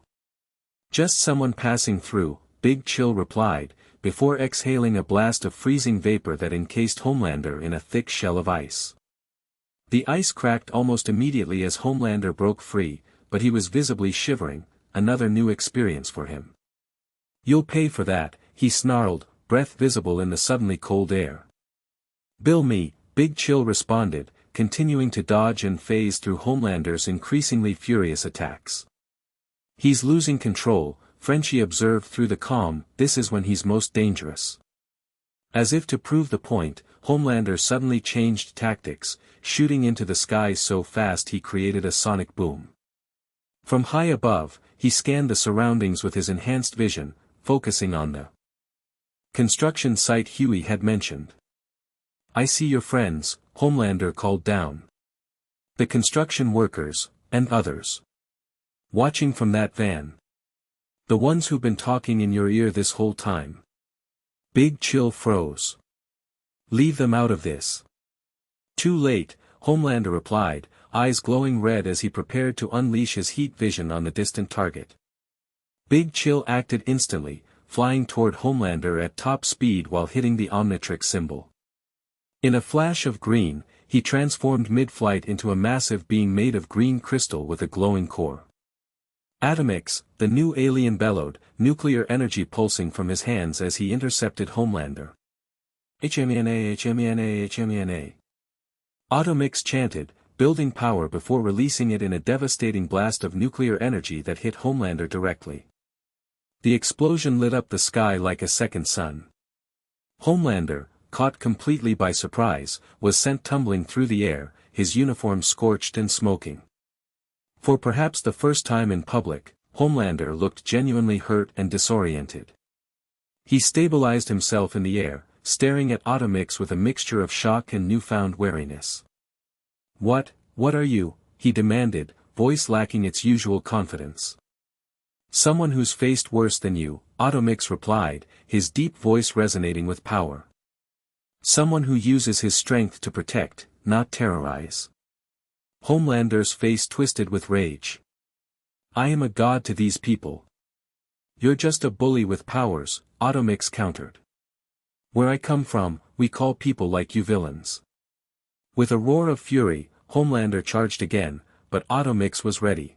Just someone passing through, Big Chill replied, before exhaling a blast of freezing vapor that encased Homelander in a thick shell of ice. The ice cracked almost immediately as Homelander broke free, but he was visibly shivering, another new experience for him. You'll pay for that, he snarled, breath visible in the suddenly cold air. Bill me, Big Chill responded, continuing to dodge and phase through Homelander's increasingly furious attacks. He's losing control, Frenchie observed through the calm, this is when he's most dangerous. As if to prove the point, Homelander suddenly changed tactics, shooting into the skies so fast he created a sonic boom. From high above, he scanned the surroundings with his enhanced vision, focusing on the construction site Huey had mentioned. I see your friends, Homelander called down. The construction workers, and others. Watching from that van. The ones who've been talking in your ear this whole time. Big Chill froze. Leave them out of this. Too late, Homelander replied, eyes glowing red as he prepared to unleash his heat vision on the distant target. Big Chill acted instantly, flying toward Homelander at top speed while hitting the Omnitrix symbol. In a flash of green, he transformed mid-flight into a massive being made of green crystal with a glowing core. Atomix, the new alien bellowed, nuclear energy pulsing from his hands as he intercepted Homelander. HMENA HMENA HMENA. Atomix chanted, building power before releasing it in a devastating blast of nuclear energy that hit Homelander directly. The explosion lit up the sky like a second sun. Homelander, caught completely by surprise, was sent tumbling through the air, his uniform scorched and smoking. For perhaps the first time in public, Homelander looked genuinely hurt and disoriented. He stabilized himself in the air, staring at Atomix with a mixture of shock and newfound wariness. What are you? He demanded, voice lacking its usual confidence. Someone who's faced worse than you, Atomix replied, his deep voice resonating with power. Someone who uses his strength to protect, not terrorize. Homelander's face twisted with rage. I am a god to these people. You're just a bully with powers, Atomix countered. Where I come from, we call people like you villains. With a roar of fury, Homelander charged again, but Atomix was ready.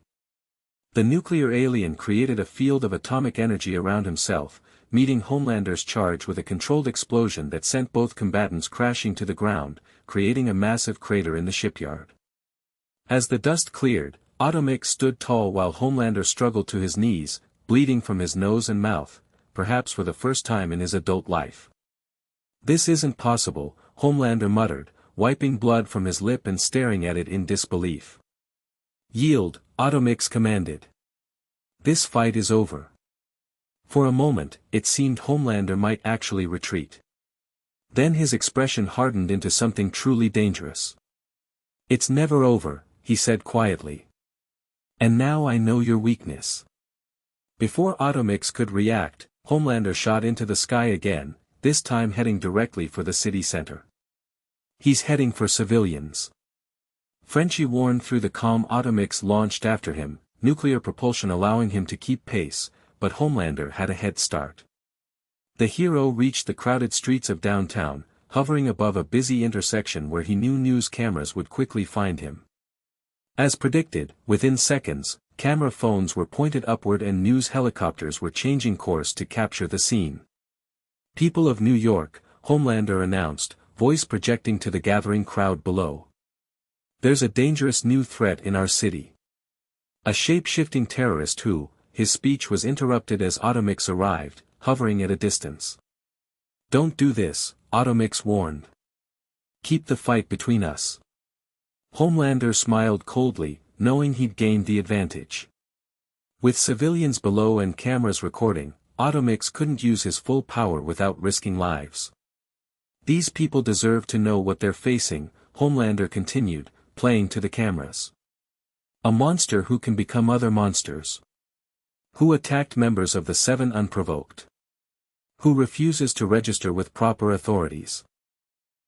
The nuclear alien created a field of atomic energy around himself, meeting Homelander's charge with a controlled explosion that sent both combatants crashing to the ground, creating a massive crater in the shipyard. As the dust cleared, Automix stood tall while Homelander struggled to his knees, bleeding from his nose and mouth, perhaps for the first time in his adult life. "This isn't possible," Homelander muttered, wiping blood from his lip and staring at it in disbelief. "Yield," Automix commanded. "This fight is over." For a moment, it seemed Homelander might actually retreat. Then his expression hardened into something truly dangerous. "It's never over," he said quietly. "And now I know your weakness." Before Automix could react, Homelander shot into the sky again, this time heading directly for the city center. "He's heading for civilians." Frenchie warned through the comm. Automix launched after him, nuclear propulsion allowing him to keep pace, but Homelander had a head start. The hero reached the crowded streets of downtown, hovering above a busy intersection where he knew news cameras would quickly find him. As predicted, within seconds, camera phones were pointed upward and news helicopters were changing course to capture the scene. "People of New York," Homelander announced, voice projecting to the gathering crowd below. "There's a dangerous new threat in our city. A shape-shifting terrorist who," his speech was interrupted as Automix arrived, hovering at a distance. "Don't do this," Automix warned. "Keep the fight between us." Homelander smiled coldly, knowing he'd gained the advantage. With civilians below and cameras recording, Automix couldn't use his full power without risking lives. "These people deserve to know what they're facing," Homelander continued, playing to the cameras. "A monster who can become other monsters. Who attacked members of the Seven unprovoked. Who refuses to register with proper authorities."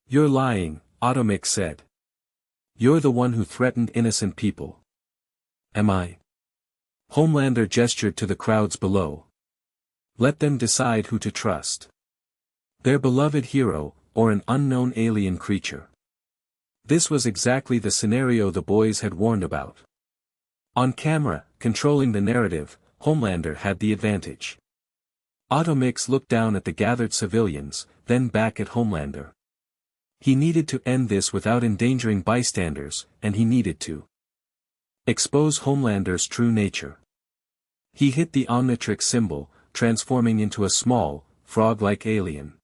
"You're lying," Automix said. "You're the one who threatened innocent people." "Am I?" Homelander gestured to the crowds below. "Let them decide who to trust. Their beloved hero, or an unknown alien creature." This was exactly the scenario the boys had warned about. On camera, controlling the narrative, Homelander had the advantage. Automix looked down at the gathered civilians, then back at Homelander. He needed to end this without endangering bystanders, and he needed to expose Homelander's true nature. He hit the Omnitrix symbol, transforming into a small, frog-like alien.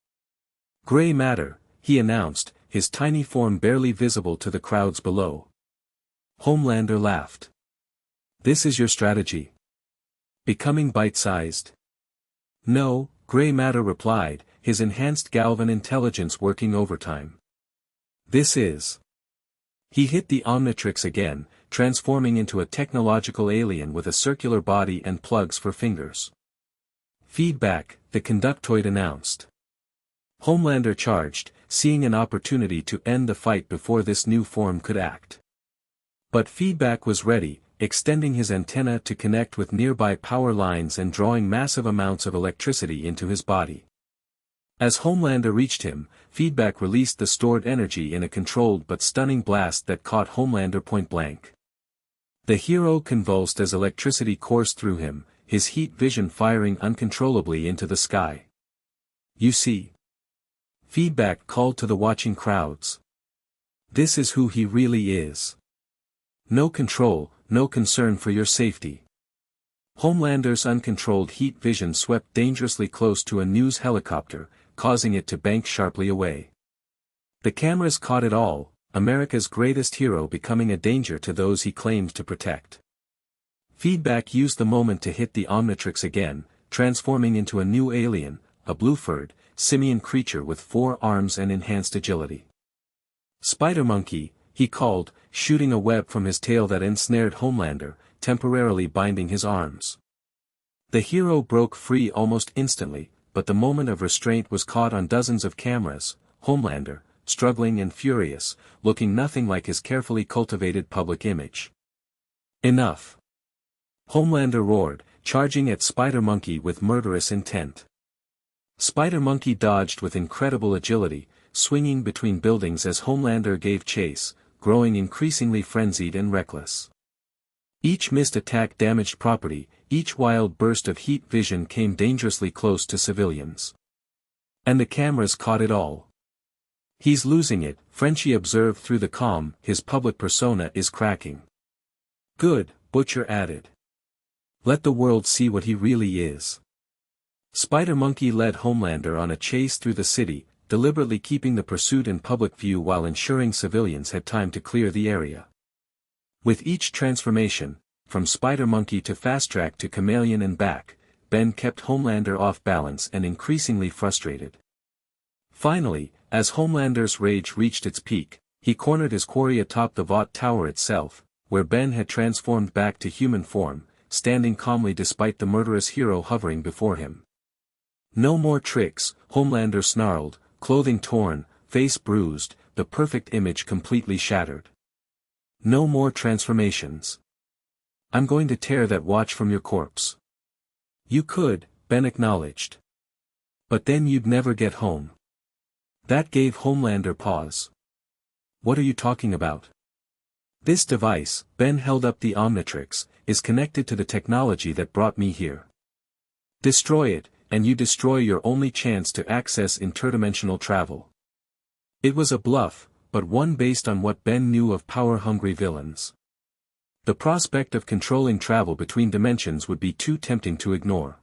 "Gray matter," he announced, his tiny form barely visible to the crowds below. Homelander laughed. "This is your strategy? Becoming bite-sized?" "No," Gray Matter replied, his enhanced Galvan intelligence working overtime. "This is..." He hit the Omnitrix again, transforming into a technological alien with a circular body and plugs for fingers. "Feedback," the conductoid announced. Homelander charged, seeing an opportunity to end the fight before this new form could act. But Feedback was ready, extending his antenna to connect with nearby power lines and drawing massive amounts of electricity into his body. As Homelander reached him, Feedback released the stored energy in a controlled but stunning blast that caught Homelander point-blank. The hero convulsed as electricity coursed through him, his heat vision firing uncontrollably into the sky. "You see?" Feedback called to the watching crowds. "This is who he really is. No control, no concern for your safety." Homelander's uncontrolled heat vision swept dangerously close to a news helicopter, causing it to bank sharply away. The cameras caught it all, America's greatest hero becoming a danger to those he claimed to protect. Feedback used the moment to hit the Omnitrix again, transforming into a new alien, a blue-furred, simian creature with 4 arms and enhanced agility. "Spider Monkey," he called, shooting a web from his tail that ensnared Homelander, temporarily binding his arms. The hero broke free almost instantly, but the moment of restraint was caught on dozens of cameras. Homelander, struggling and furious, looking nothing like his carefully cultivated public image. "Enough!" Homelander roared, charging at Spider Monkey with murderous intent. Spider Monkey dodged with incredible agility, swinging between buildings as Homelander gave chase, growing increasingly frenzied and reckless. Each missed attack damaged property, each wild burst of heat vision came dangerously close to civilians. And the cameras caught it all. He's losing it, Frenchie observed through the calm, his public persona is cracking. Good, Butcher added. Let the world see what he really is. Spider-Monkey led Homelander on a chase through the city, deliberately keeping the pursuit in public view while ensuring civilians had time to clear the area. With each transformation, from Spider-Monkey to Fast Track to Chameleon and back, Ben kept Homelander off balance and increasingly frustrated. Finally, as Homelander's rage reached its peak, he cornered his quarry atop the Vought Tower itself, where Ben had transformed back to human form, standing calmly despite the murderous hero hovering before him. No more tricks, Homelander snarled, clothing torn, face bruised, the perfect image completely shattered. No more transformations. I'm going to tear that watch from your corpse. You could, Ben acknowledged. But then you'd never get home. That gave Homelander pause. What are you talking about? This device, Ben held up the Omnitrix, is connected to the technology that brought me here. Destroy it, and you destroy your only chance to access interdimensional travel. It was a bluff, but one based on what Ben knew of power-hungry villains. The prospect of controlling travel between dimensions would be too tempting to ignore.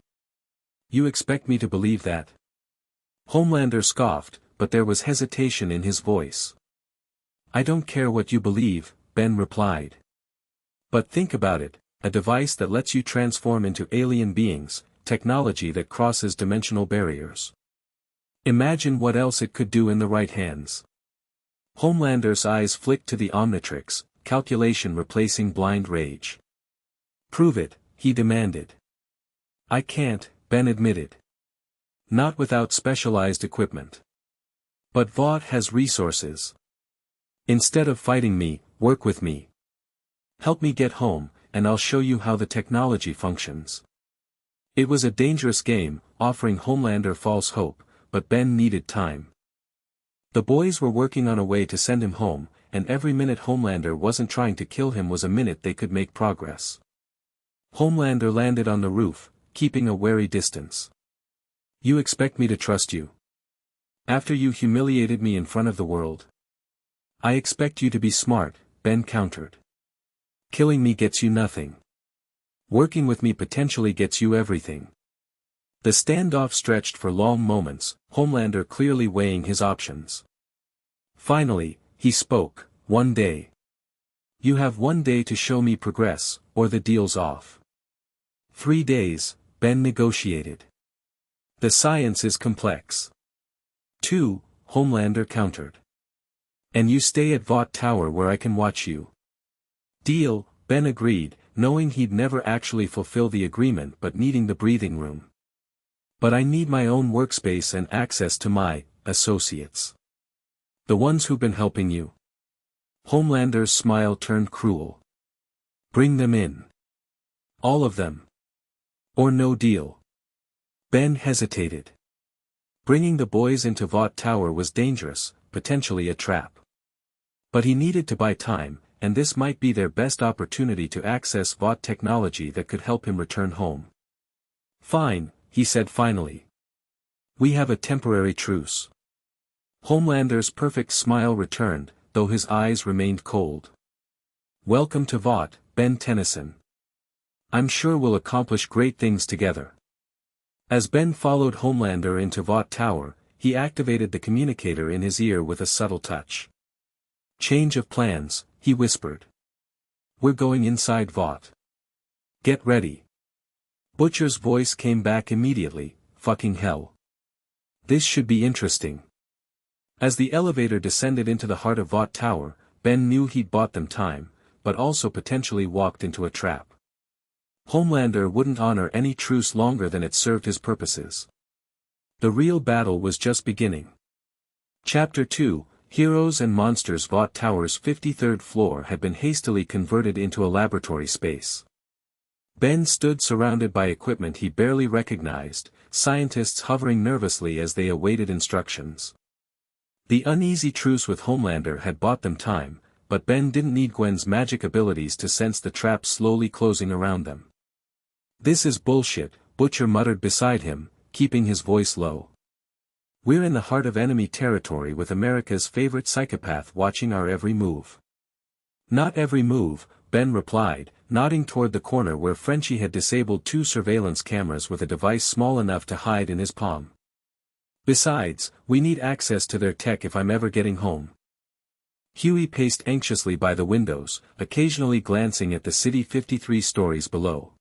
You expect me to believe that? Homelander scoffed, but there was hesitation in his voice. I don't care what you believe, Ben replied. But think about it, a device that lets you transform into alien beings, technology that crosses dimensional barriers. Imagine what else it could do in the right hands. Homelander's eyes flicked to the Omnitrix, calculation replacing blind rage. Prove it, he demanded. I can't, Ben admitted. Not without specialized equipment. But Vought has resources. Instead of fighting me, work with me. Help me get home, and I'll show you how the technology functions. It was a dangerous game, offering Homelander false hope, but Ben needed time. The boys were working on a way to send him home, and every minute Homelander wasn't trying to kill him was a minute they could make progress. Homelander landed on the roof, keeping a wary distance. You expect me to trust you? After you humiliated me in front of the world? I expect you to be smart, Ben countered. Killing me gets you nothing. Working with me potentially gets you everything. The standoff stretched for long moments, Homelander clearly weighing his options. Finally, he spoke, 1 day. You have 1 day to show me progress, or the deal's off. 3 days, Ben negotiated. The science is complex. 2, Homelander countered. And you stay at Vought Tower where I can watch you. Deal, Ben agreed, knowing he'd never actually fulfill the agreement but needing the breathing room. But I need my own workspace and access to my associates. The ones who've been helping you. Homelander's smile turned cruel. Bring them in. All of them. Or no deal. Ben hesitated. Bringing the boys into Vought Tower was dangerous, potentially a trap. But he needed to buy time, and this might be their best opportunity to access Vought technology that could help him return home. Fine, he said finally. We have a temporary truce. Homelander's perfect smile returned, though his eyes remained cold. Welcome to Vought, Ben Tennyson. I'm sure we'll accomplish great things together. As Ben followed Homelander into Vought Tower, he activated the communicator in his ear with a subtle touch. Change of plans, he whispered. We're going inside Vought. Get ready. Butcher's voice came back immediately, fucking hell. This should be interesting. As the elevator descended into the heart of Vought Tower, Ben knew he'd bought them time, but also potentially walked into a trap. Homelander wouldn't honor any truce longer than it served his purposes. The real battle was just beginning. Chapter 2, Heroes and Monsters. Vought Tower's 53rd floor had been hastily converted into a laboratory space. Ben stood surrounded by equipment he barely recognized, scientists hovering nervously as they awaited instructions. The uneasy truce with Homelander had bought them time, but Ben didn't need Gwen's magic abilities to sense the trap slowly closing around them. This is bullshit, Butcher muttered beside him, keeping his voice low. We're in the heart of enemy territory with America's favorite psychopath watching our every move. Not every move, Ben replied, nodding toward the corner where Frenchie had disabled 2 surveillance cameras with a device small enough to hide in his palm. Besides, we need access to their tech if I'm ever getting home. Huey paced anxiously by the windows, occasionally glancing at the city 53 stories below.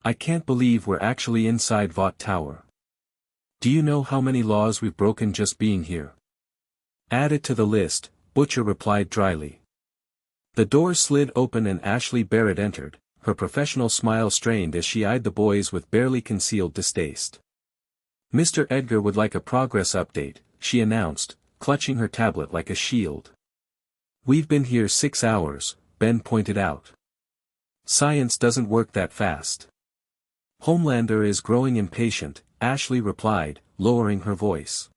I can't believe we're actually inside Vought Tower. Do you know how many laws we've broken just being here? Add it to the list, Butcher replied dryly. The door slid open and Ashley Barrett entered, her professional smile strained as she eyed the boys with barely concealed distaste. Mr. Edgar would like a progress update, she announced, clutching her tablet like a shield. We've been here 6 hours, Ben pointed out. Science doesn't work that fast. Homelander is growing impatient, Ashley replied, lowering her voice.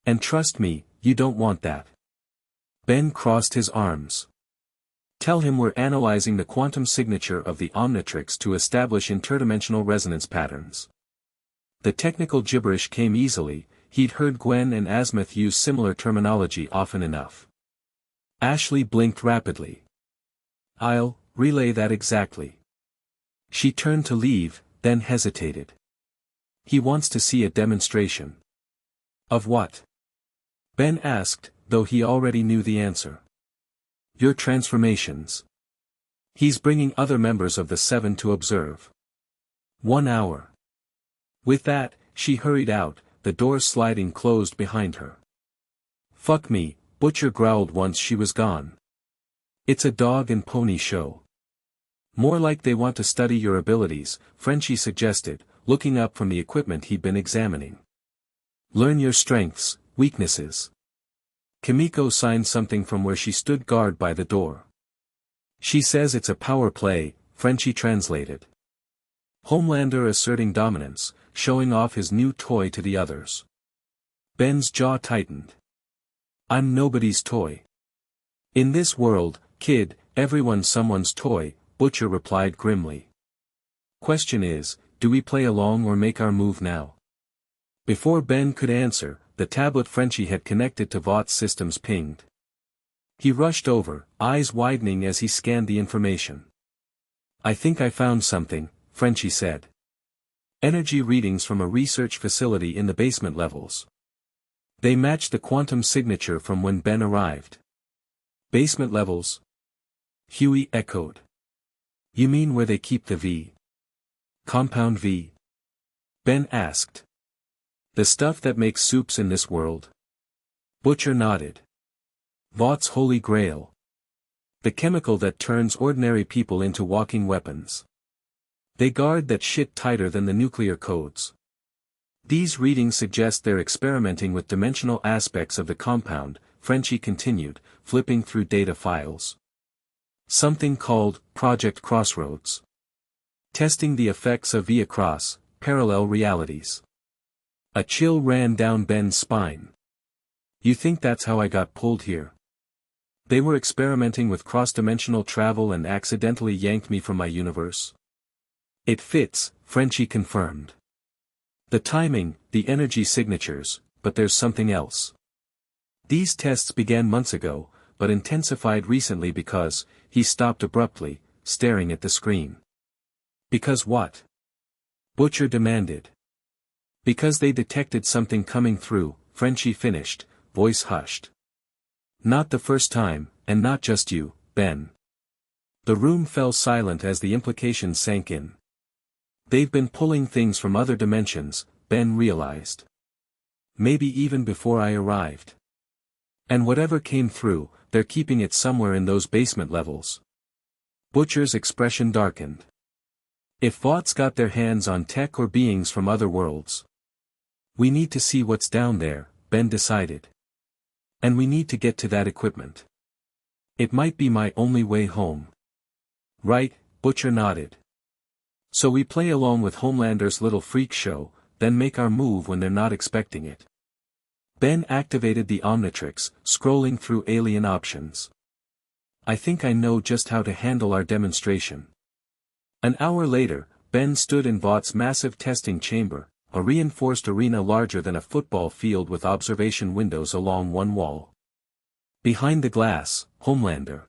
And trust me, you don't want that. Ben crossed his arms. Tell him we're analyzing the quantum signature of the Omnitrix to establish interdimensional resonance patterns. The technical gibberish came easily, he'd heard Gwen and Azimuth use similar terminology often enough. Ashley blinked rapidly. I'll relay that exactly. She turned to leave, then hesitated. He wants to see a demonstration. Of what? Ben asked, though he already knew the answer. Your transformations. He's bringing other members of the 7 to observe. 1 hour. With that, she hurried out, the door sliding closed behind her. Fuck me, Butcher growled once she was gone. It's a dog and pony show. More like they want to study your abilities, Frenchie suggested, looking up from the equipment he'd been examining. Learn your strengths, weaknesses. Kimiko signed something from where she stood guard by the door. She says it's a power play, Frenchie translated. Homelander asserting dominance, showing off his new toy to the others. Ben's jaw tightened. I'm nobody's toy. In this world, kid, everyone's someone's toy, Butcher replied grimly. Question is, do we play along or make our move now? Before Ben could answer, the tablet Frenchie had connected to Vaught's systems pinged. He rushed over, eyes widening as he scanned the information. I think I found something, Frenchie said. Energy readings from a research facility in the basement levels. They matched the quantum signature from when Ben arrived. Basement levels? Huey echoed. You mean where they keep the V? Compound V? Ben asked. The stuff that makes soups in this world? Butcher nodded. Vaught's holy grail. The chemical that turns ordinary people into walking weapons. They guard that shit tighter than the nuclear codes. These readings suggest they're experimenting with dimensional aspects of the compound, Frenchie continued, flipping through data files. Something called Project Crossroads. Testing the effects of V across parallel realities. A chill ran down Ben's spine. You think that's how I got pulled here? They were experimenting with cross-dimensional travel and accidentally yanked me from my universe. It fits, Frenchie confirmed. The timing, the energy signatures, but there's something else. These tests began months ago, but intensified recently because, he stopped abruptly, staring at the screen. Because what? Butcher demanded. Because they detected something coming through, Frenchie finished, voice hushed. Not the first time, and not just you, Ben. The room fell silent as the implications sank in. They've been pulling things from other dimensions, Ben realized. Maybe even before I arrived. And whatever came through, they're keeping it somewhere in those basement levels. Butcher's expression darkened. If Vaught's got their hands on tech or beings from other worlds. We need to see what's down there, Ben decided. And we need to get to that equipment. It might be my only way home. Right, Butcher nodded. So we play along with Homelander's little freak show, then make our move when they're not expecting it. Ben activated the Omnitrix, scrolling through alien options. I think I know just how to handle our demonstration. An hour later, Ben stood in Vaught's massive testing chamber, a reinforced arena larger than a football field with observation windows along one wall. Behind the glass, Homelander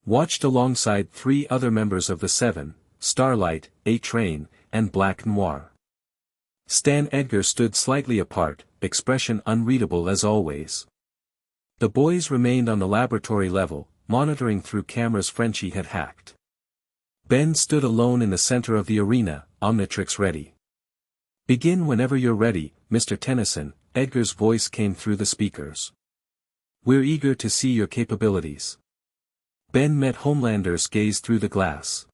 watched alongside 3 other members of the Seven, Starlight, A-Train, and Black Noir. Stan Edgar stood slightly apart, expression unreadable as always. The boys remained on the laboratory level, monitoring through cameras Frenchie had hacked. Ben stood alone in the center of the arena, Omnitrix ready. "Begin whenever you're ready, Mr. Tennyson," Edgar's voice came through the speakers. "We're eager to see your capabilities." Ben met Homelander's gaze through the glass.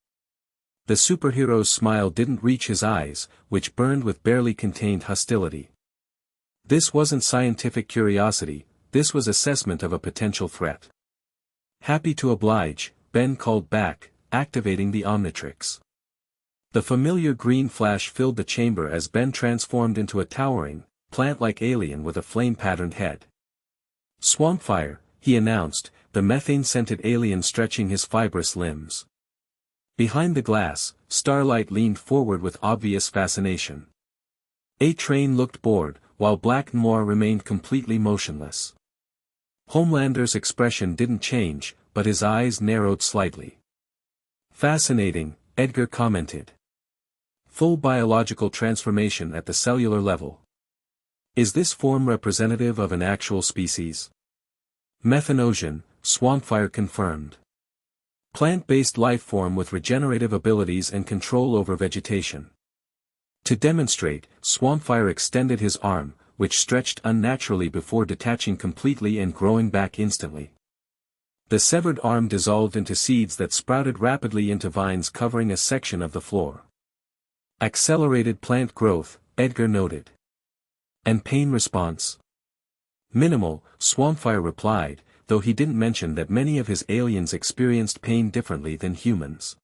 The superhero's smile didn't reach his eyes, which burned with barely contained hostility. This wasn't scientific curiosity, this was assessment of a potential threat. "Happy to oblige," Ben called back, activating the Omnitrix. The familiar green flash filled the chamber as Ben transformed into a towering, plant-like alien with a flame-patterned head. "Swampfire," he announced, the methane-scented alien stretching his fibrous limbs. Behind the glass, Starlight leaned forward with obvious fascination. A-Train looked bored, while Black Noir remained completely motionless. Homelander's expression didn't change, but his eyes narrowed slightly. "Fascinating," Edgar commented. "Full biological transformation at the cellular level. Is this form representative of an actual species?" "Methanosian," Swampfire confirmed. "Plant-based life form with regenerative abilities and control over vegetation." To demonstrate, Swampfire extended his arm, which stretched unnaturally before detaching completely and growing back instantly. The severed arm dissolved into seeds that sprouted rapidly into vines covering a section of the floor. "Accelerated plant growth," Edgar noted. "And pain response?" "Minimal," Swampfire replied, though he didn't mention that many of his aliens experienced pain differently than humans.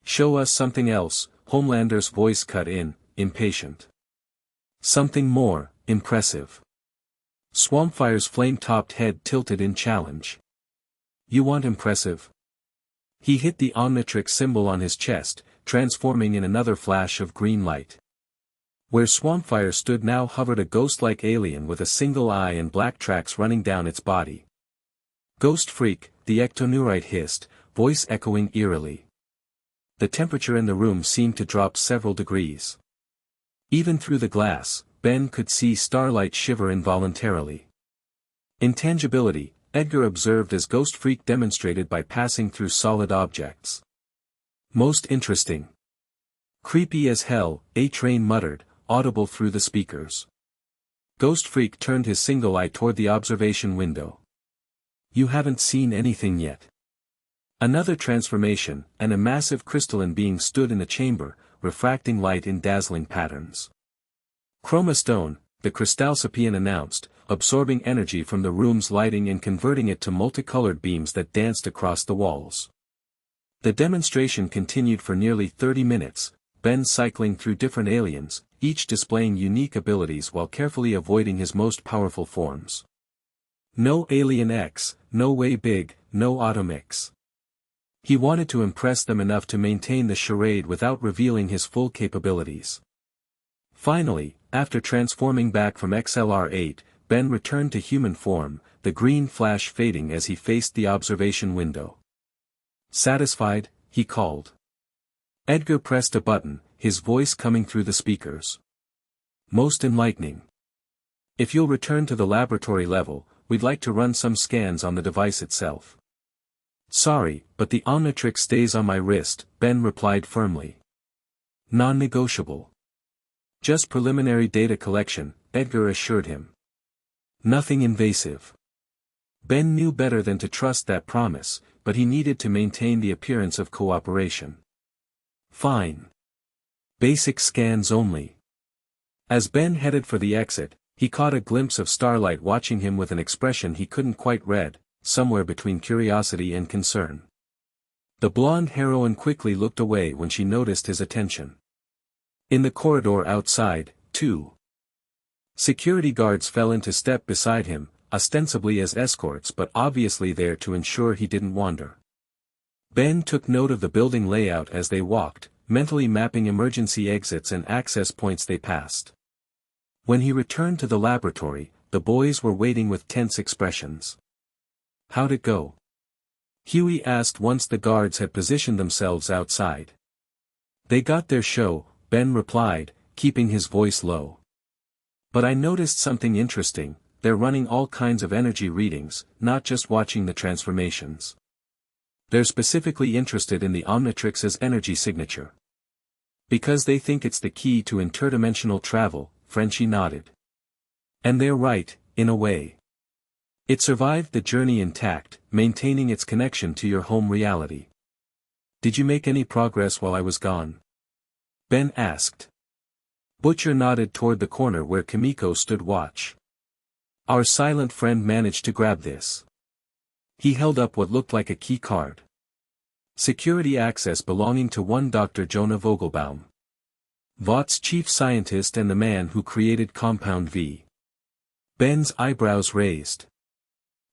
"Show us something else," Homelander's voice cut in, impatient. "Something more impressive." Swampfire's flame-topped head tilted in challenge. "You want impressive?" He hit the Omnitrix symbol on his chest, transforming in another flash of green light. Where Swampfire stood now hovered a ghost-like alien with a single eye and black tracks running down its body. "Ghost freak," the ectoneurite hissed, voice echoing eerily. The temperature in the room seemed to drop several degrees. Even through the glass, Ben could see Starlight shiver involuntarily. Intangibility, Edgar observed as Ghost Freak demonstrated by passing through solid objects. "Most interesting." "Creepy as hell," A-Train muttered, audible through the speakers. Ghost Freak turned his single eye toward the observation window. "You haven't seen anything yet." Another transformation, and a massive crystalline being stood in the chamber, refracting light in dazzling patterns. "Chroma stone," the Crystalcipian announced, absorbing energy from the room's lighting and converting it to multicolored beams that danced across the walls. The demonstration continued for nearly 30 minutes, Ben cycling through different aliens, each displaying unique abilities while carefully avoiding his most powerful forms. No Alien X, no Way Big, no Automix. He wanted to impress them enough to maintain the charade without revealing his full capabilities. Finally, after transforming back from XLR-8, Ben returned to human form, the green flash fading as he faced the observation window. "Satisfied?" he called. Edgar pressed a button, his voice coming through the speakers. "Most enlightening. If you'll return to the laboratory level, we'd like to run some scans on the device itself." "Sorry, but the Omnitrix stays on my wrist," Ben replied firmly. "Non-negotiable." "Just preliminary data collection," Edgar assured him. "Nothing invasive." Ben knew better than to trust that promise, but he needed to maintain the appearance of cooperation. "Fine. Basic scans only." As Ben headed for the exit, he caught a glimpse of Starlight watching him with an expression he couldn't quite read, somewhere between curiosity and concern. The blonde heroine quickly looked away when she noticed his attention. In the corridor outside, too, security guards fell into step beside him, ostensibly as escorts but obviously there to ensure he didn't wander. Ben took note of the building layout as they walked, mentally mapping emergency exits and access points they passed. When he returned to the laboratory, the boys were waiting with tense expressions. "How'd it go?" Huey asked once the guards had positioned themselves outside. "They got their show," Ben replied, keeping his voice low. "But I noticed something interesting, they're running all kinds of energy readings, not just watching the transformations. They're specifically interested in the Omnitrix's energy signature. Because they think it's the key to interdimensional travel," Frenchie nodded. "And they're right, in a way. It survived the journey intact, maintaining its connection to your home reality." "Did you make any progress while I was gone?" Ben asked. Butcher nodded toward the corner where Kimiko stood watch. "Our silent friend managed to grab this." He held up what looked like a key card. "Security access belonging to one Dr. Jonah Vogelbaum. Vought's chief scientist and the man who created Compound V." Ben's eyebrows raised.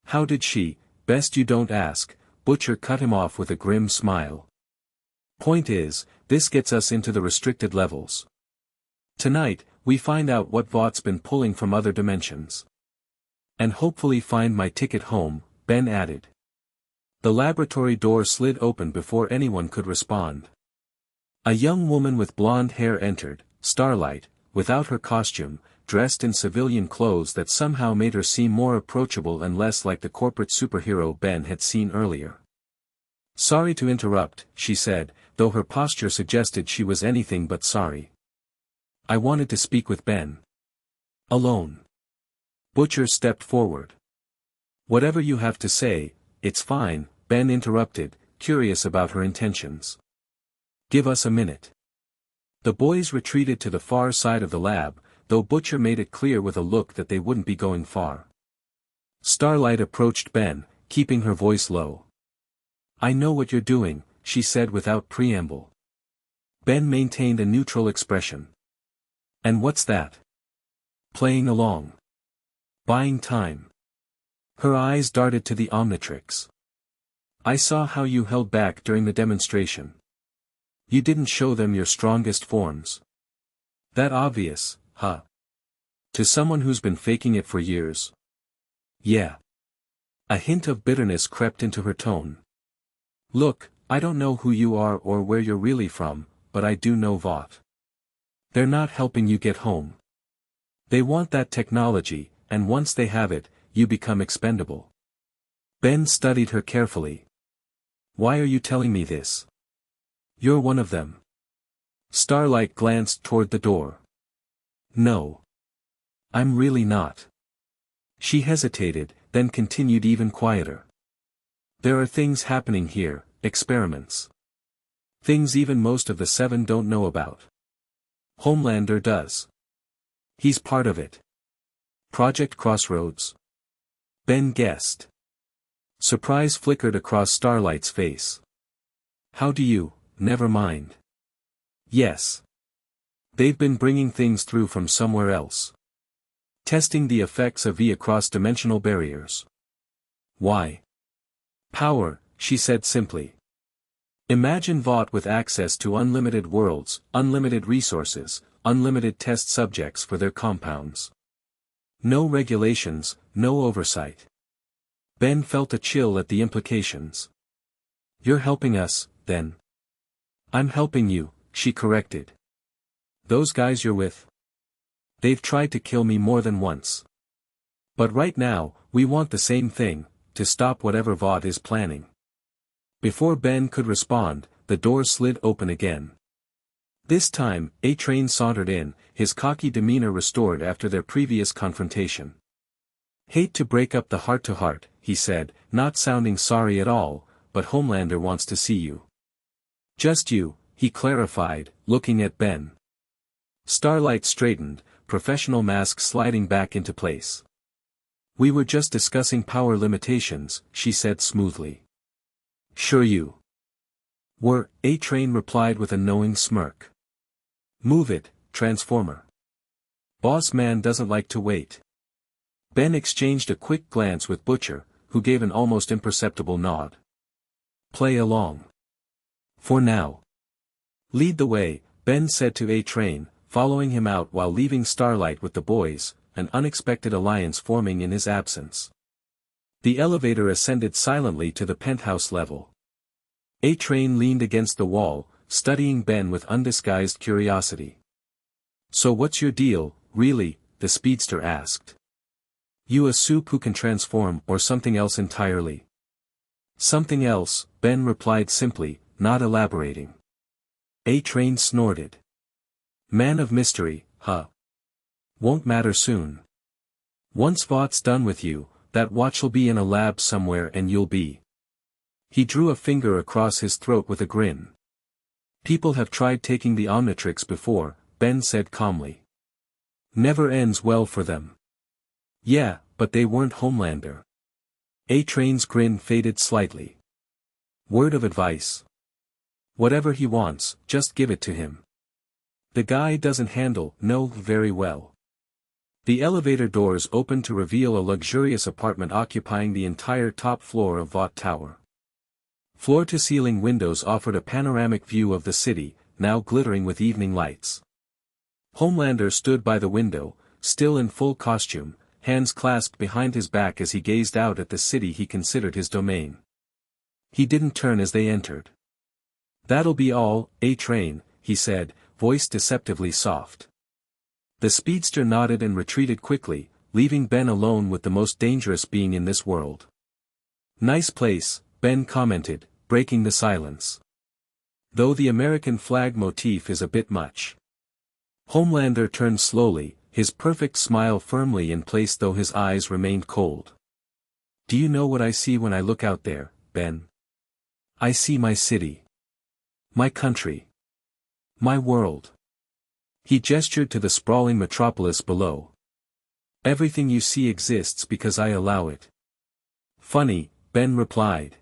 "How did she? Best you don't ask," Butcher cut him off with a grim smile. "Point is, this gets us into the restricted levels. Tonight, we find out what Vought's been pulling from other dimensions. And hopefully find my ticket home," Ben added. The laboratory door slid open before anyone could respond. A young woman with blonde hair entered, Starlight, without her costume, dressed in civilian clothes that somehow made her seem more approachable and less like the corporate superhero Ben had seen earlier. "Sorry to interrupt," she said, though her posture suggested she was anything but sorry. "I wanted to speak with Ben. Alone." Butcher stepped forward. "Whatever you have to say, it's fine," Ben interrupted, curious about her intentions. "Give us a minute." The boys retreated to the far side of the lab, though Butcher made it clear with a look that they wouldn't be going far. Starlight approached Ben, keeping her voice low. "I know what you're doing," she said without preamble. Ben maintained a neutral expression. "And what's that?" "Playing along. Buying time." Her eyes darted to the Omnitrix. "I saw how you held back during the demonstration. You didn't show them your strongest forms. That obvious, huh? To someone who's been faking it for years." "Yeah." A hint of bitterness crept into her tone. "Look, I don't know who you are or where you're really from, but I do know Vought. They're not helping you get home. They want that technology, and once they have it, you become expendable." Ben studied her carefully. "Why are you telling me this? You're one of them." Starlight glanced toward the door. "No. I'm really not." She hesitated, then continued even quieter. "There are things happening here, experiments. Things even most of the Seven don't know about. Homelander does. He's part of it. Project Crossroads." Ben guessed. Surprise flickered across Starlight's face. "How do you, never mind." "Yes. They've been bringing things through from somewhere else. Testing the effects of V across dimensional barriers." "Why?" "Power," she said simply. "Imagine Vought with access to unlimited worlds, unlimited resources, unlimited test subjects for their compounds. No regulations, no oversight." Ben felt a chill at the implications. "You're helping us, then." "I'm helping you," she corrected. "Those guys you're with? They've tried to kill me more than once. But right now, we want the same thing, to stop whatever Vought is planning." Before Ben could respond, the door slid open again. This time, A-Train sauntered in, his cocky demeanor restored after their previous confrontation. "Hate to break up the heart-to-heart," he said, not sounding sorry at all, "but Homelander wants to see you." "Just you," he clarified, looking at Ben. Starlight straightened, professional mask sliding back into place. "We were just discussing power limitations," she said smoothly. "Sure you were," A-Train replied with a knowing smirk. "Move it, Transformer. Boss man doesn't like to wait." Ben exchanged a quick glance with Butcher, who gave an almost imperceptible nod. "Play along. For now." Lead the way, Ben said to A-Train, following him out while leaving Starlight with the boys, an unexpected alliance forming in his absence. The elevator ascended silently to the penthouse level. A-Train leaned against the wall, studying Ben with undisguised curiosity. "So what's your deal, really?" the speedster asked. "You a soup who can transform or something else entirely?" "Something else," Ben replied simply, not elaborating. A-Train snorted. "Man of mystery, huh? Won't matter soon. Once Vaught's done with you, that watch'll be in a lab somewhere and you'll be." He drew a finger across his throat with a grin. "People have tried taking the Omnitrix before," Ben said calmly. "Never ends well for them." "Yeah, but they weren't Homelander." A-Train's grin faded slightly. "Word of advice. Whatever he wants, just give it to him. The guy doesn't handle no very well." The elevator doors opened to reveal a luxurious apartment occupying the entire top floor of Vought Tower. Floor-to-ceiling windows offered a panoramic view of the city, now glittering with evening lights. Homelander stood by the window, still in full costume, hands clasped behind his back as he gazed out at the city he considered his domain. He didn't turn as they entered. "That'll be all, A-Train," he said, voice deceptively soft. The speedster nodded and retreated quickly, leaving Ben alone with the most dangerous being in this world. "Nice place," Ben commented, breaking the silence. "Though the American flag motif is a bit much." Homelander turned slowly, his perfect smile firmly in place though his eyes remained cold. "Do you know what I see when I look out there, Ben? I see my city. My country. My world." He gestured to the sprawling metropolis below. "Everything you see exists because I allow it." "Funny," Ben replied.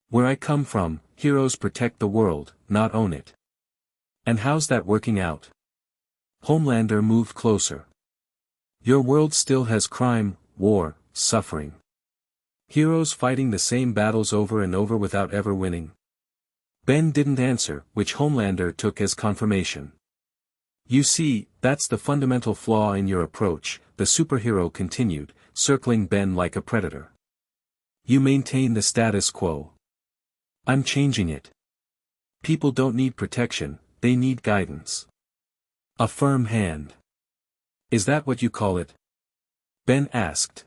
"Where I come from, heroes protect the world, not own it." "And how's that working out?" Homelander moved closer. "Your world still has crime, war, suffering. Heroes fighting the same battles over and over without ever winning." Ben didn't answer, which Homelander took as confirmation. "You see, that's the fundamental flaw in your approach," the superhero continued, circling Ben like a predator. "You maintain the status quo. I'm changing it. People don't need protection, they need guidance. A firm hand." "Is that what you call it?" Ben asked.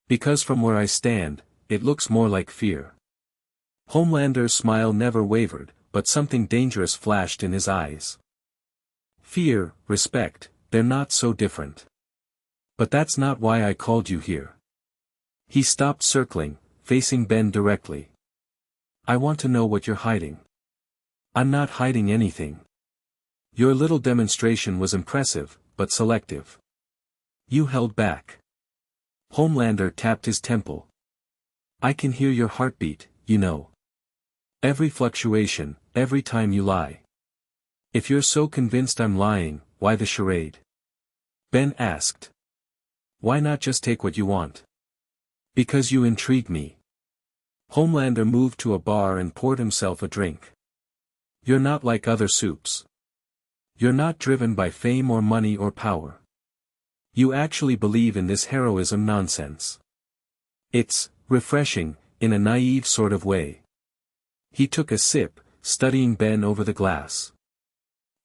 "Because from where I stand, it looks more like fear." Homelander's smile never wavered, but something dangerous flashed in his eyes. "Fear, respect, they're not so different. But that's not why I called you here." He stopped circling, facing Ben directly. "I want to know what you're hiding." "I'm not hiding anything. Your little demonstration was impressive, but selective. You held back." Homelander tapped his temple. "I can hear your heartbeat, you know. Every fluctuation, every time you lie. If you're so convinced I'm lying, why the charade?" Ben asked. "Why not just take what you want?" "Because you intrigue me." Homelander moved to a bar and poured himself a drink. "You're not like other soups. You're not driven by fame or money or power. You actually believe in this heroism nonsense. It's refreshing, in a naive sort of way." He took a sip, studying Ben over the glass.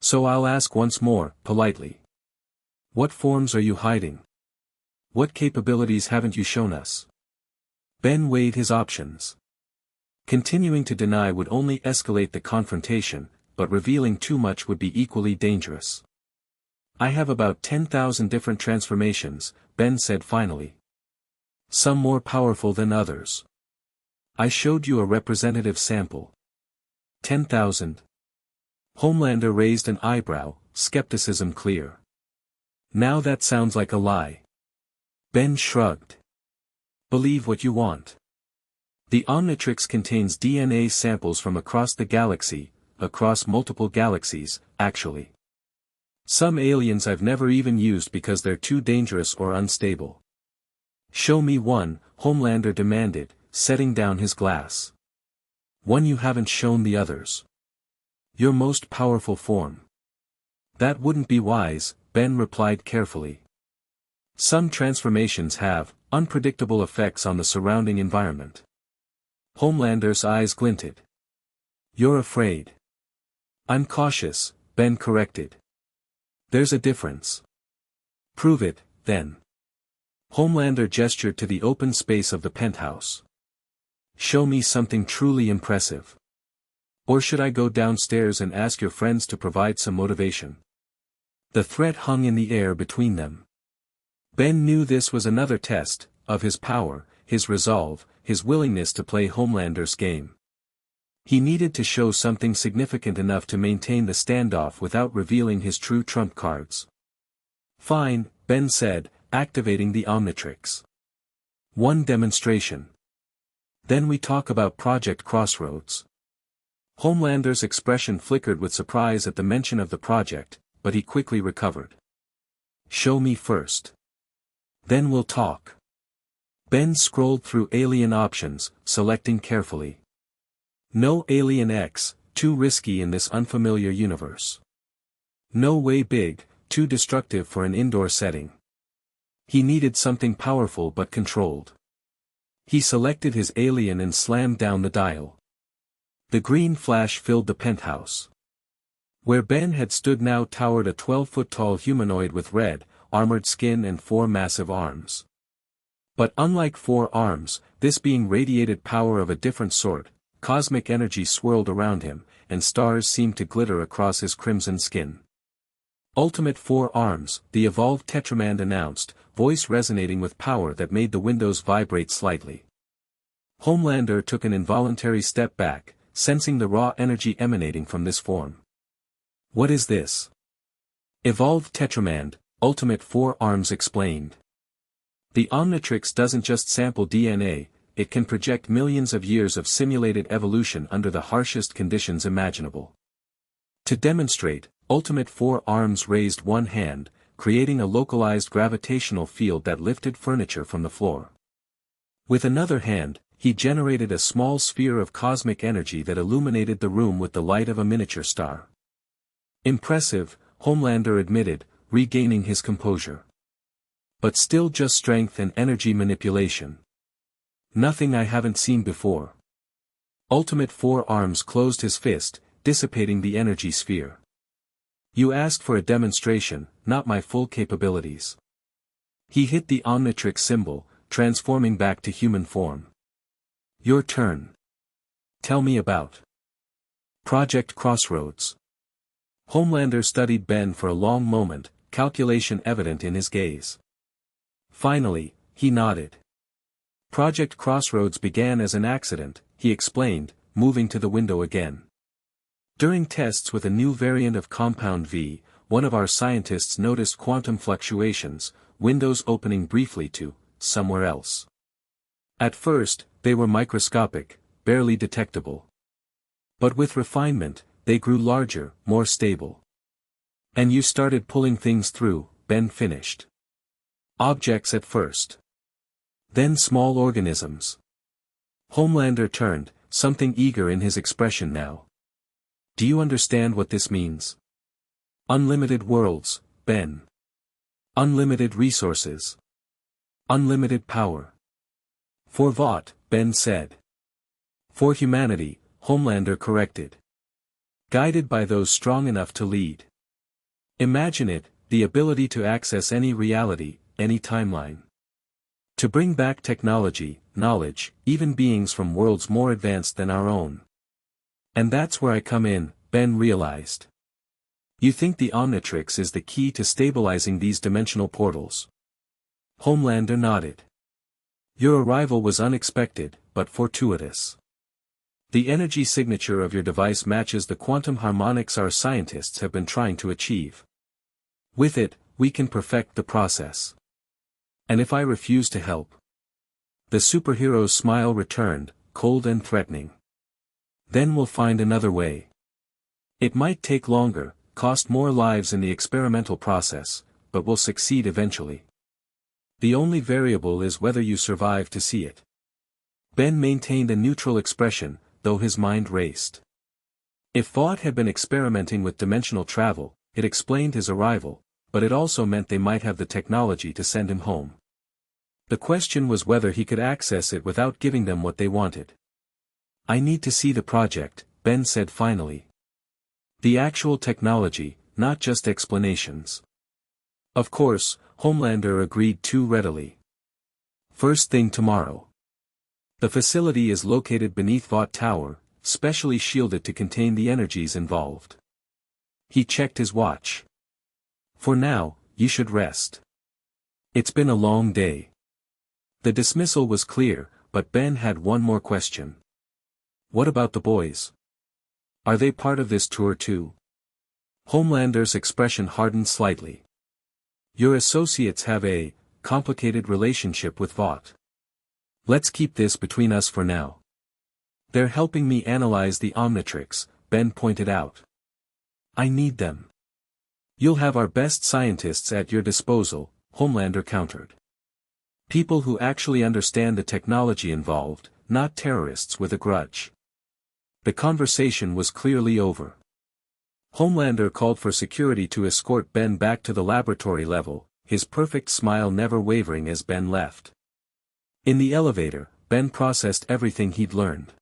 "So I'll ask once more, politely. What forms are you hiding? What capabilities haven't you shown us?" Ben weighed his options. Continuing to deny would only escalate the confrontation, but revealing too much would be equally dangerous. "I have about 10,000 different transformations," Ben said finally. "Some more powerful than others. I showed you a representative sample." 10,000. Homelander raised an eyebrow, skepticism clear. "Now that sounds like a lie." Ben shrugged. "Believe what you want. The Omnitrix contains DNA samples from across the galaxy, across multiple galaxies, actually. Some aliens I've never even used because they're too dangerous or unstable." "Show me one," Homelander demanded, setting down his glass. "One you haven't shown the others." Your most powerful form. That wouldn't be wise, Ben replied carefully. Some transformations have unpredictable effects on the surrounding environment. Homelander's eyes glinted. You're afraid. I'm cautious, Ben corrected. There's a difference. Prove it, then. Homelander gestured to the open space of the penthouse. Show me something truly impressive. Or should I go downstairs and ask your friends to provide some motivation? The threat hung in the air between them. Ben knew this was another test, of his power, his resolve, his willingness to play Homelander's game. He needed to show something significant enough to maintain the standoff without revealing his true trump cards. Fine, Ben said, activating the Omnitrix. One demonstration. Then we talk about Project Crossroads. Homelander's expression flickered with surprise at the mention of the project, but he quickly recovered. Show me first. Then we'll talk. Ben scrolled through alien options, selecting carefully. No Alien X, too risky in this unfamiliar universe. No Way Big, too destructive for an indoor setting. He needed something powerful but controlled. He selected his alien and slammed down the dial. The green flash filled the penthouse. Where Ben had stood now towered a 12-foot-tall humanoid with red, armored skin and 4 massive arms. But unlike 4 arms, this being radiated power of a different sort. Cosmic energy swirled around him, and stars seemed to glitter across his crimson skin. Ultimate 4 arms, the evolved Tetraman announced, voice resonating with power that made the windows vibrate slightly. Homelander took an involuntary step back, sensing the raw energy emanating from this form. What is this? Evolved Tetraman, Ultimate 4 arms explained. The Omnitrix doesn't just sample DNA, it can project millions of years of simulated evolution under the harshest conditions imaginable. To demonstrate, Ultimate 4 arms raised one hand, creating a localized gravitational field that lifted furniture from the floor. With another hand, he generated a small sphere of cosmic energy that illuminated the room with the light of a miniature star. Impressive, Homelander admitted, regaining his composure. But still just strength and energy manipulation. Nothing I haven't seen before. Ultimate 4 arms closed his fist, dissipating the energy sphere. You asked for a demonstration, not my full capabilities. He hit the Omnitrix symbol, transforming back to human form. Your turn. Tell me about Project Crossroads. Homelander studied Ben for a long moment, calculation evident in his gaze. Finally, he nodded. Project Crossroads began as an accident, he explained, moving to the window again. During tests with a new variant of Compound V, one of our scientists noticed quantum fluctuations, windows opening briefly to somewhere else. At first, they were microscopic, barely detectable. But with refinement, they grew larger, more stable. And you started pulling things through, Ben finished. Objects at first. Then small organisms. Homelander turned, something eager in his expression now. Do you understand what this means? Unlimited worlds, Ben. Unlimited resources. Unlimited power. For Vought, Ben said. For humanity, Homelander corrected. Guided by those strong enough to lead. Imagine it, the ability to access any reality, any timeline. To bring back technology, knowledge, even beings from worlds more advanced than our own. And that's where I come in, Ben realized. You think the Omnitrix is the key to stabilizing these dimensional portals? Homelander nodded. Your arrival was unexpected, but fortuitous. The energy signature of your device matches the quantum harmonics our scientists have been trying to achieve. With it, we can perfect the process. And if I refuse to help? The superhero's smile returned, cold and threatening. Then we'll find another way. It might take longer, cost more lives in the experimental process, but we'll succeed eventually. The only variable is whether you survive to see it. Ben maintained a neutral expression, though his mind raced. If Vought had been experimenting with dimensional travel, it explained his arrival, but it also meant they might have the technology to send him home. The question was whether he could access it without giving them what they wanted. "I need to see the project," Ben said finally. "The actual technology, not just explanations." Of course, Homelander agreed too readily. "First thing tomorrow." The facility is located beneath Vought Tower, specially shielded to contain the energies involved. He checked his watch. "For now, you should rest. It's been a long day." The dismissal was clear, but Ben had one more question. "What about the boys? Are they part of this tour too?" Homelander's expression hardened slightly. "Your associates have a complicated relationship with Vought. Let's keep this between us for now. They're helping me analyze the Omnitrix," Ben pointed out. "I need them." "You'll have our best scientists at your disposal," Homelander countered. "People who actually understand the technology involved, not terrorists with a grudge." The conversation was clearly over. Homelander called for security to escort Ben back to the laboratory level, his perfect smile never wavering as Ben left. In the elevator, Ben processed everything he'd learned.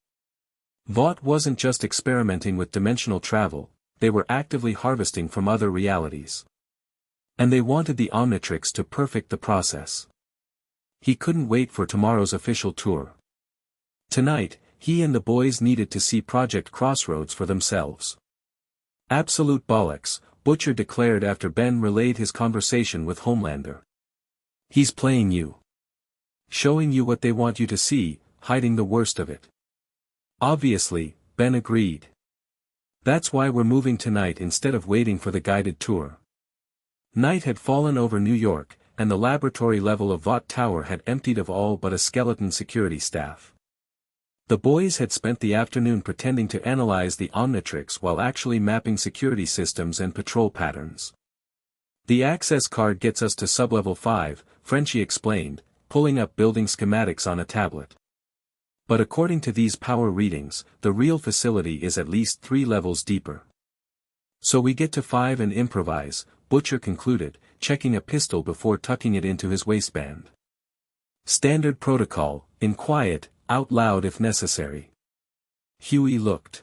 Vought wasn't just experimenting with dimensional travel, they were actively harvesting from other realities. And they wanted the Omnitrix to perfect the process. He couldn't wait for tomorrow's official tour. Tonight, he and the boys needed to see Project Crossroads for themselves. "Absolute bollocks," Butcher declared after Ben relayed his conversation with Homelander. "He's playing you. Showing you what they want you to see, hiding the worst of it." "Obviously," Ben agreed. "That's why we're moving tonight instead of waiting for the guided tour." Night had fallen over New York, and the laboratory level of Vought Tower had emptied of all but a skeleton security staff. The boys had spent the afternoon pretending to analyze the Omnitrix while actually mapping security systems and patrol patterns. "The access card gets us to sublevel 5, Frenchie explained, pulling up building schematics on a tablet. "But according to these power readings, the real facility is at least 3 levels deeper. So we get to 5 and improvise," Butcher concluded, checking a pistol before tucking it into his waistband. "Standard protocol, in quiet, out loud if necessary." Huey looked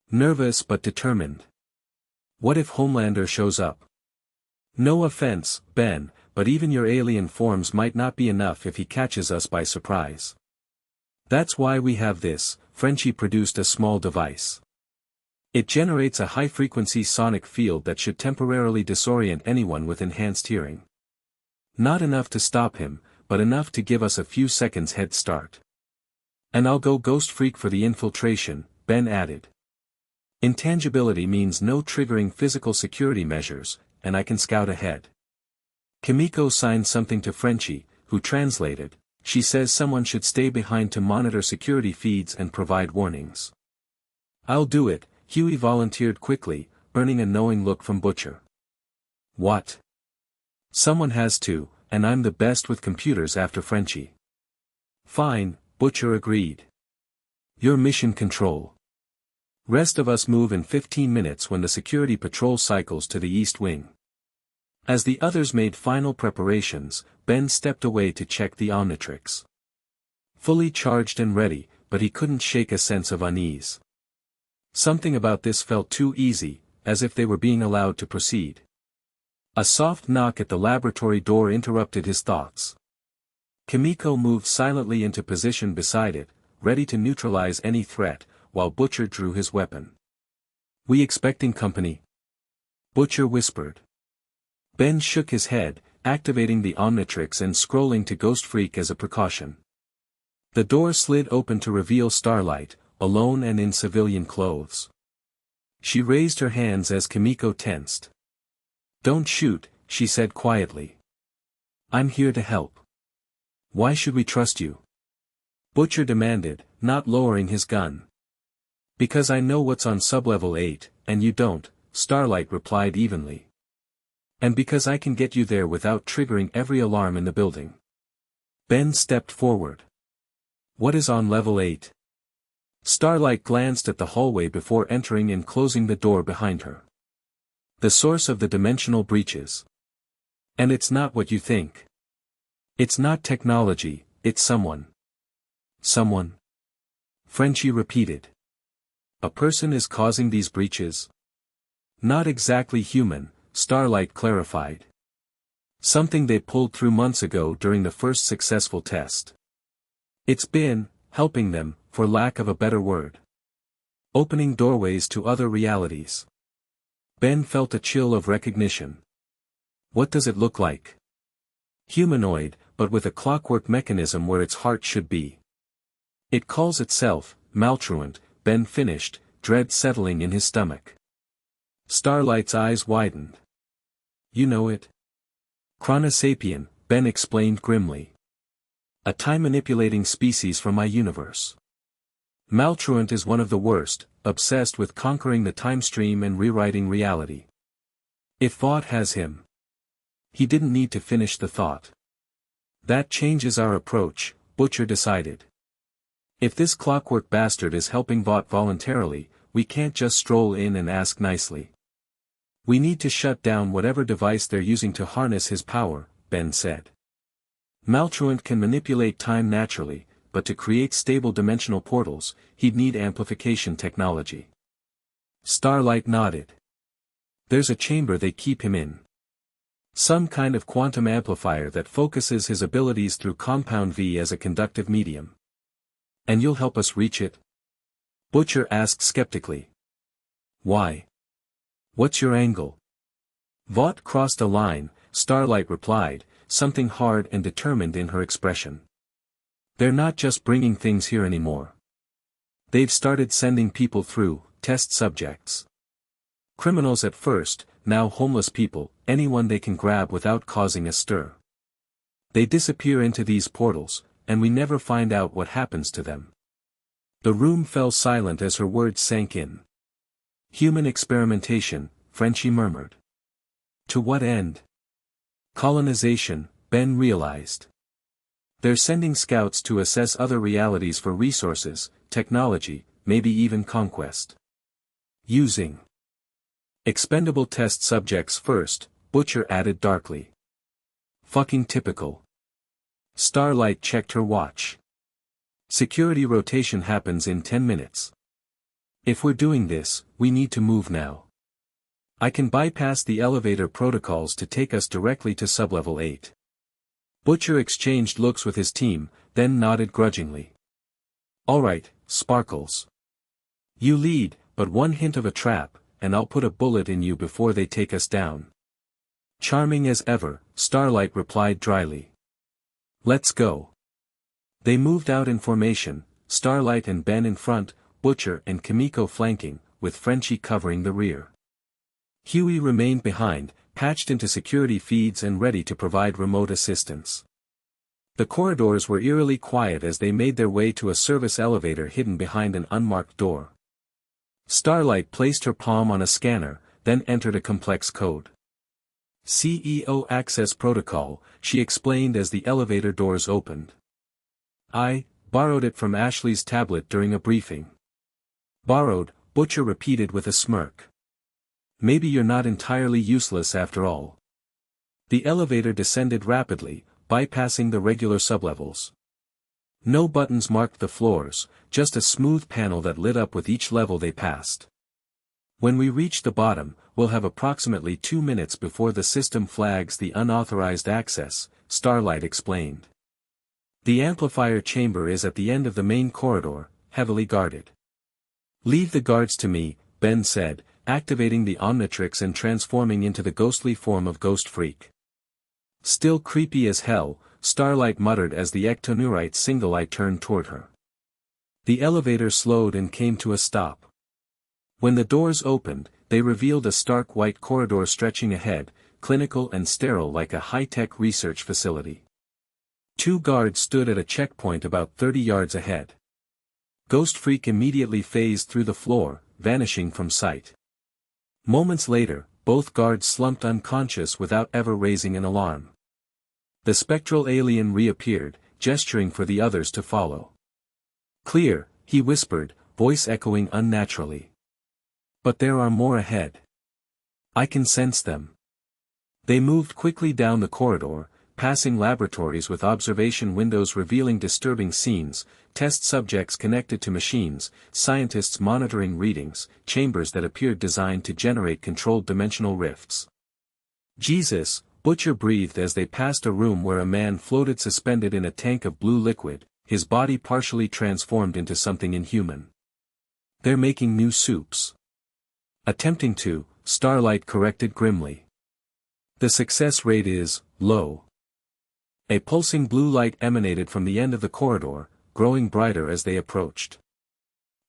nervous but determined. "What if Homelander shows up?" "No offense, Ben, but even your alien forms might not be enough if he catches us by surprise. That's why we have this." Frenchie produced a small device. "It generates a high-frequency sonic field that should temporarily disorient anyone with enhanced hearing. Not enough to stop him, but enough to give us a few seconds head start. And I'll go Ghost Freak for the infiltration," Ben added. "Intangibility means no triggering physical security measures, and I can scout ahead." Kimiko signed something to Frenchie, who translated. "She says someone should stay behind to monitor security feeds and provide warnings." "I'll do it," Huey volunteered quickly, earning a knowing look from Butcher. "What?" "Someone has to, and I'm the best with computers after Frenchie." "Fine," Butcher agreed. "Your mission control. Rest of us move in 15 minutes when the security patrol cycles to the East Wing." As the others made final preparations, Ben stepped away to check the Omnitrix. Fully charged and ready, but he couldn't shake a sense of unease. Something about this felt too easy, as if they were being allowed to proceed. A soft knock at the laboratory door interrupted his thoughts. Kimiko moved silently into position beside it, ready to neutralize any threat, while Butcher drew his weapon. "We expecting company?" Butcher whispered. Ben shook his head, activating the Omnitrix and scrolling to Ghost Freak as a precaution. The door slid open to reveal Starlight, alone and in civilian clothes. She raised her hands as Kimiko tensed. "Don't shoot," she said quietly. "I'm here to help." "Why should we trust you?" Butcher demanded, not lowering his gun. "Because I know what's on sublevel 8, and you don't," Starlight replied evenly. "And because I can get you there without triggering every alarm in the building." Ben stepped forward. "What is on level 8? Starlight glanced at the hallway before entering and closing the door behind her. The source of the dimensional breaches. And it's not what you think. It's not technology, it's someone. Someone? Frenchie repeated. A person is causing these breaches? Not exactly human, Starlight clarified. Something they pulled through months ago during the first successful test. It's been, helping them, for lack of a better word. Opening doorways to other realities. Ben felt a chill of recognition. What does it look like? Humanoid, but with a clockwork mechanism where its heart should be. It calls itself, Maltruant, Ben finished, dread settling in his stomach. Starlight's eyes widened. You know it? Chronosapien, Ben explained grimly. A time-manipulating species from my universe. Maltruant is one of the worst, obsessed with conquering the time stream and rewriting reality. If Vought has him. He didn't need to finish the thought. That changes our approach, Butcher decided. If this clockwork bastard is helping Vought voluntarily, we can't just stroll in and ask nicely. We need to shut down whatever device they're using to harness his power, Ben said. Maltruant can manipulate time naturally, but to create stable dimensional portals, he'd need amplification technology. Starlight nodded. There's a chamber they keep him in. Some kind of quantum amplifier that focuses his abilities through compound V as a conductive medium. And you'll help us reach it? Butcher asked skeptically. Why? What's your angle? Vought crossed a line, Starlight replied, something hard and determined in her expression. They're not just bringing things here anymore. They've started sending people through, test subjects. Criminals at first, now homeless people, anyone they can grab without causing a stir. They disappear into these portals, and we never find out what happens to them. The room fell silent as her words sank in. Human experimentation, Frenchie murmured. To what end? Colonization, Ben realized. They're sending scouts to assess other realities for resources, technology, maybe even conquest. Using expendable test subjects first, Butcher added darkly. Fucking typical. Starlight checked her watch. Security rotation happens in 10 minutes. If we're doing this, we need to move now. I can bypass the elevator protocols to take us directly to sublevel 8. Butcher exchanged looks with his team, then nodded grudgingly. Alright, Sparkles. You lead, but one hint of a trap, and I'll put a bullet in you before they take us down. Charming as ever, Starlight replied dryly. Let's go. They moved out in formation, Starlight and Ben in front, Butcher and Kimiko flanking, with Frenchie covering the rear. Huey remained behind, patched into security feeds and ready to provide remote assistance. The corridors were eerily quiet as they made their way to a service elevator hidden behind an unmarked door. Starlight placed her palm on a scanner, then entered a complex code. CEO Access Protocol, she explained as the elevator doors opened. I borrowed it from Ashley's tablet during a briefing. Borrowed, Butcher repeated with a smirk. Maybe you're not entirely useless after all. The elevator descended rapidly, bypassing the regular sublevels. No buttons marked the floors, just a smooth panel that lit up with each level they passed. When we reach the bottom, we'll have approximately 2 minutes before the system flags the unauthorized access, Starlight explained. The amplifier chamber is at the end of the main corridor, heavily guarded. Leave the guards to me, Ben said, activating the Omnitrix and transforming into the ghostly form of Ghost Freak. Still creepy as hell, Starlight muttered as the ectonurite single-eye turned toward her. The elevator slowed and came to a stop. When the doors opened, they revealed a stark white corridor stretching ahead, clinical and sterile like a high-tech research facility. 2 guards stood at a checkpoint about 30 yards ahead. Ghost Freak immediately phased through the floor, vanishing from sight. Moments later, both guards slumped unconscious without ever raising an alarm. The spectral alien reappeared, gesturing for the others to follow. Clear, he whispered, voice echoing unnaturally. But there are more ahead. I can sense them. They moved quickly down the corridor, passing laboratories with observation windows revealing disturbing scenes, test subjects connected to machines, scientists monitoring readings, chambers that appeared designed to generate controlled dimensional rifts. Jesus, Butcher breathed as they passed a room where a man floated suspended in a tank of blue liquid, his body partially transformed into something inhuman. They're making new soups. Attempting to, Starlight corrected grimly. The success rate is low. A pulsing blue light emanated from the end of the corridor, growing brighter as they approached.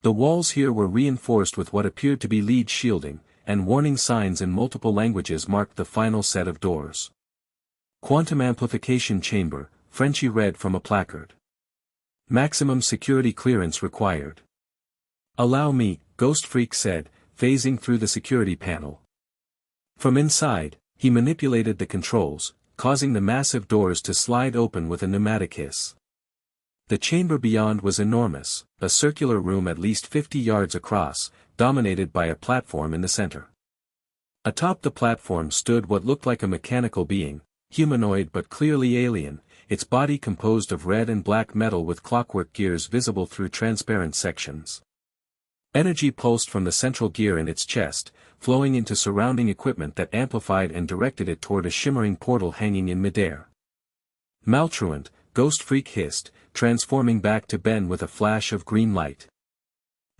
The walls here were reinforced with what appeared to be lead shielding, and warning signs in multiple languages marked the final set of doors. Quantum amplification chamber, Frenchie read from a placard. Maximum security clearance required. Allow me, Ghost Freak said, phasing through the security panel. From inside, he manipulated the controls, causing the massive doors to slide open with a pneumatic hiss. The chamber beyond was enormous, a circular room at least 50 yards across, dominated by a platform in the center. Atop the platform stood what looked like a mechanical being, humanoid but clearly alien, its body composed of red and black metal with clockwork gears visible through transparent sections. Energy pulsed from the central gear in its chest, flowing into surrounding equipment that amplified and directed it toward a shimmering portal hanging in midair. Maltruant, Ghost Freak hissed, transforming back to Ben with a flash of green light.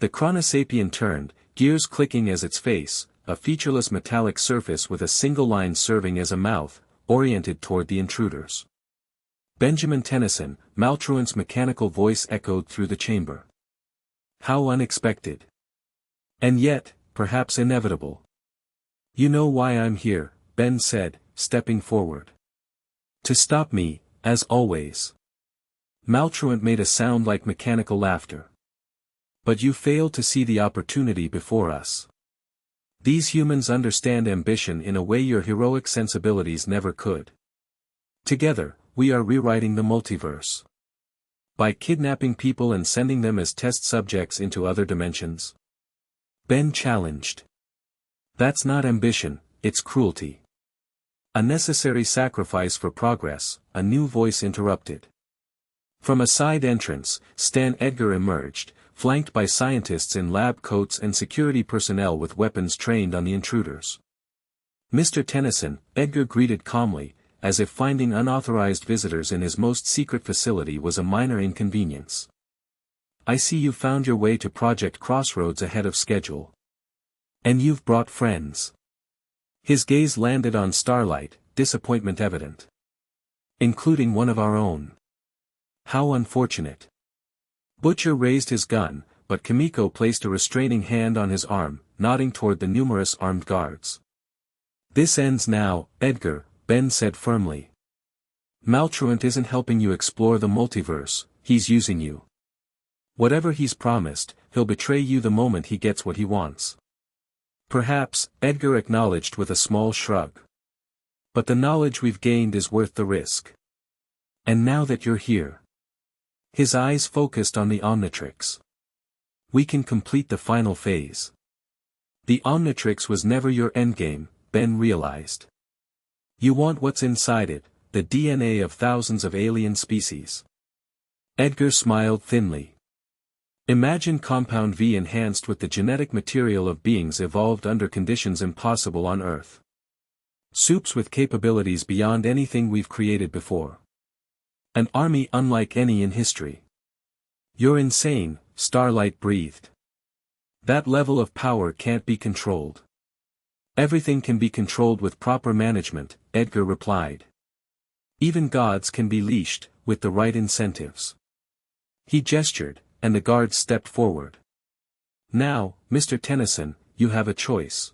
The Chronosapien turned, gears clicking as its face, a featureless metallic surface with a single line serving as a mouth, oriented toward the intruders. Benjamin Tennyson, Maltruant's mechanical voice echoed through the chamber. How unexpected. And yet, perhaps inevitable. You know why I'm here, Ben said, stepping forward. To stop me, as always. Maltruant made a sound like mechanical laughter. But you failed to see the opportunity before us. These humans understand ambition in a way your heroic sensibilities never could. Together, we are rewriting the multiverse. By kidnapping people and sending them as test subjects into other dimensions. Ben challenged. That's not ambition, it's cruelty. A necessary sacrifice for progress, a new voice interrupted. From a side entrance, Stan Edgar emerged, flanked by scientists in lab coats and security personnel with weapons trained on the intruders. Mr. Tennyson, Edgar greeted calmly, as if finding unauthorized visitors in his most secret facility was a minor inconvenience. I see you found your way to Project Crossroads ahead of schedule. And you've brought friends. His gaze landed on Starlight, disappointment evident. Including one of our own. How unfortunate. Butcher raised his gun, but Kimiko placed a restraining hand on his arm, nodding toward the numerous armed guards. This ends now, Edgar, Ben said firmly. Maltruant isn't helping you explore the multiverse, he's using you. Whatever he's promised, he'll betray you the moment he gets what he wants. Perhaps, Edgar acknowledged with a small shrug. But the knowledge we've gained is worth the risk. And now that you're here. His eyes focused on the Omnitrix. We can complete the final phase. The Omnitrix was never your endgame, Ben realized. You want what's inside it, the DNA of thousands of alien species. Edgar smiled thinly. Imagine Compound V enhanced with the genetic material of beings evolved under conditions impossible on Earth. Soups with capabilities beyond anything we've created before. An army unlike any in history. You're insane, Starlight breathed. That level of power can't be controlled. Everything can be controlled with proper management, Edgar replied. Even gods can be leashed, with the right incentives. He gestured, and the guards stepped forward. Now, Mr. Tennyson, you have a choice.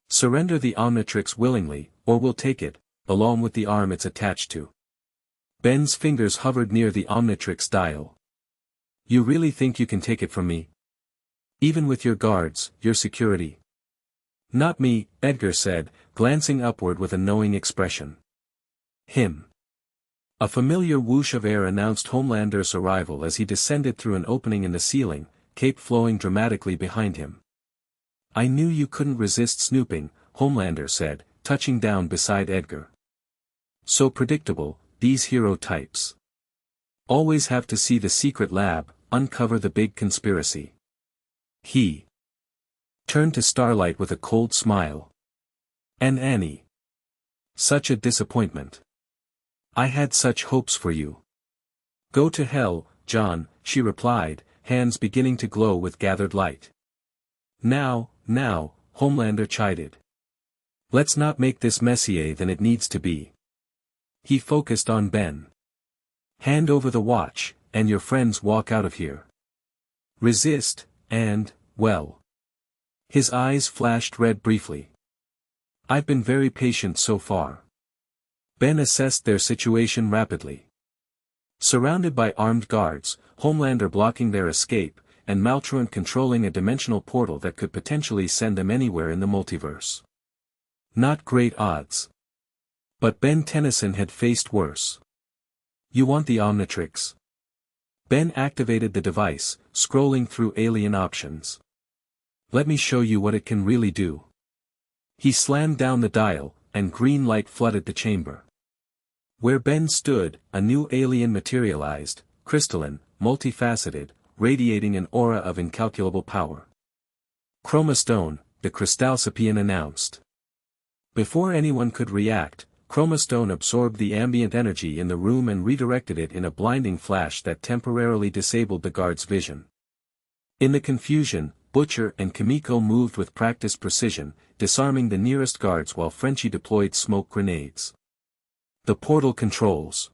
Surrender the Omnitrix willingly, or we'll take it, along with the arm it's attached to. Ben's fingers hovered near the Omnitrix dial. You really think you can take it from me? Even with your guards, your security? Not me, Edgar said, glancing upward with a knowing expression. Him. A familiar whoosh of air announced Homelander's arrival as he descended through an opening in the ceiling, cape flowing dramatically behind him. "I knew you couldn't resist snooping," Homelander said, touching down beside Edgar. "So predictable, these hero types. Always have to see the secret lab, uncover the big conspiracy." He turned to Starlight with a cold smile. "And Annie. Such a disappointment. I had such hopes for you." "Go to hell, John," she replied, hands beginning to glow with gathered light. Now, Homelander chided. "Let's not make this messier than it needs to be." He focused on Ben. "Hand over the watch, and your friends walk out of here. Resist, and, well." His eyes flashed red briefly. "I've been very patient so far." Ben assessed their situation rapidly. Surrounded by armed guards, Homelander blocking their escape, and Maltruant controlling a dimensional portal that could potentially send them anywhere in the multiverse. Not great odds. But Ben Tennyson had faced worse. "You want the Omnitrix?" Ben activated the device, scrolling through alien options. "Let me show you what it can really do." He slammed down the dial, and green light flooded the chamber. Where Ben stood, a new alien materialized, crystalline, multifaceted, radiating an aura of incalculable power. "Chromastone," the Crystalcipian announced. Before anyone could react, Chromastone absorbed the ambient energy in the room and redirected it in a blinding flash that temporarily disabled the guard's vision. In the confusion, Butcher and Kimiko moved with practiced precision, disarming the nearest guards while Frenchie deployed smoke grenades. "The portal controls,"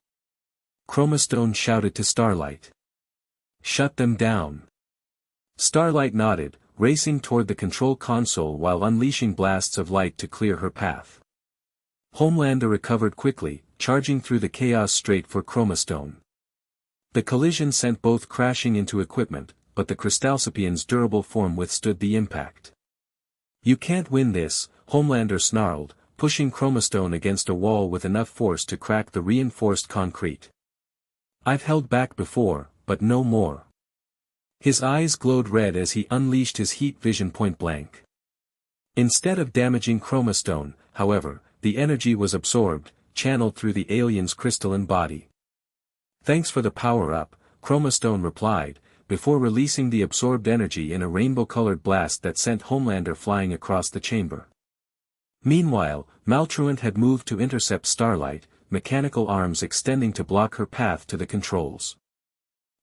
Chromastone shouted to Starlight. "Shut them down." Starlight nodded, racing toward the control console while unleashing blasts of light to clear her path. Homelander recovered quickly, charging through the chaos straight for Chromastone. The collision sent both crashing into equipment, but the Crystalcipian's durable form withstood the impact. "You can't win this," Homelander snarled, pushing Chromastone against a wall with enough force to crack the reinforced concrete. "I've held back before, but no more." His eyes glowed red as he unleashed his heat vision point blank. Instead of damaging Chromastone, however, the energy was absorbed, channeled through the alien's crystalline body. "Thanks for the power-up," Chromastone replied, before releasing the absorbed energy in a rainbow-colored blast that sent Homelander flying across the chamber. Meanwhile, Maltruant had moved to intercept Starlight, mechanical arms extending to block her path to the controls.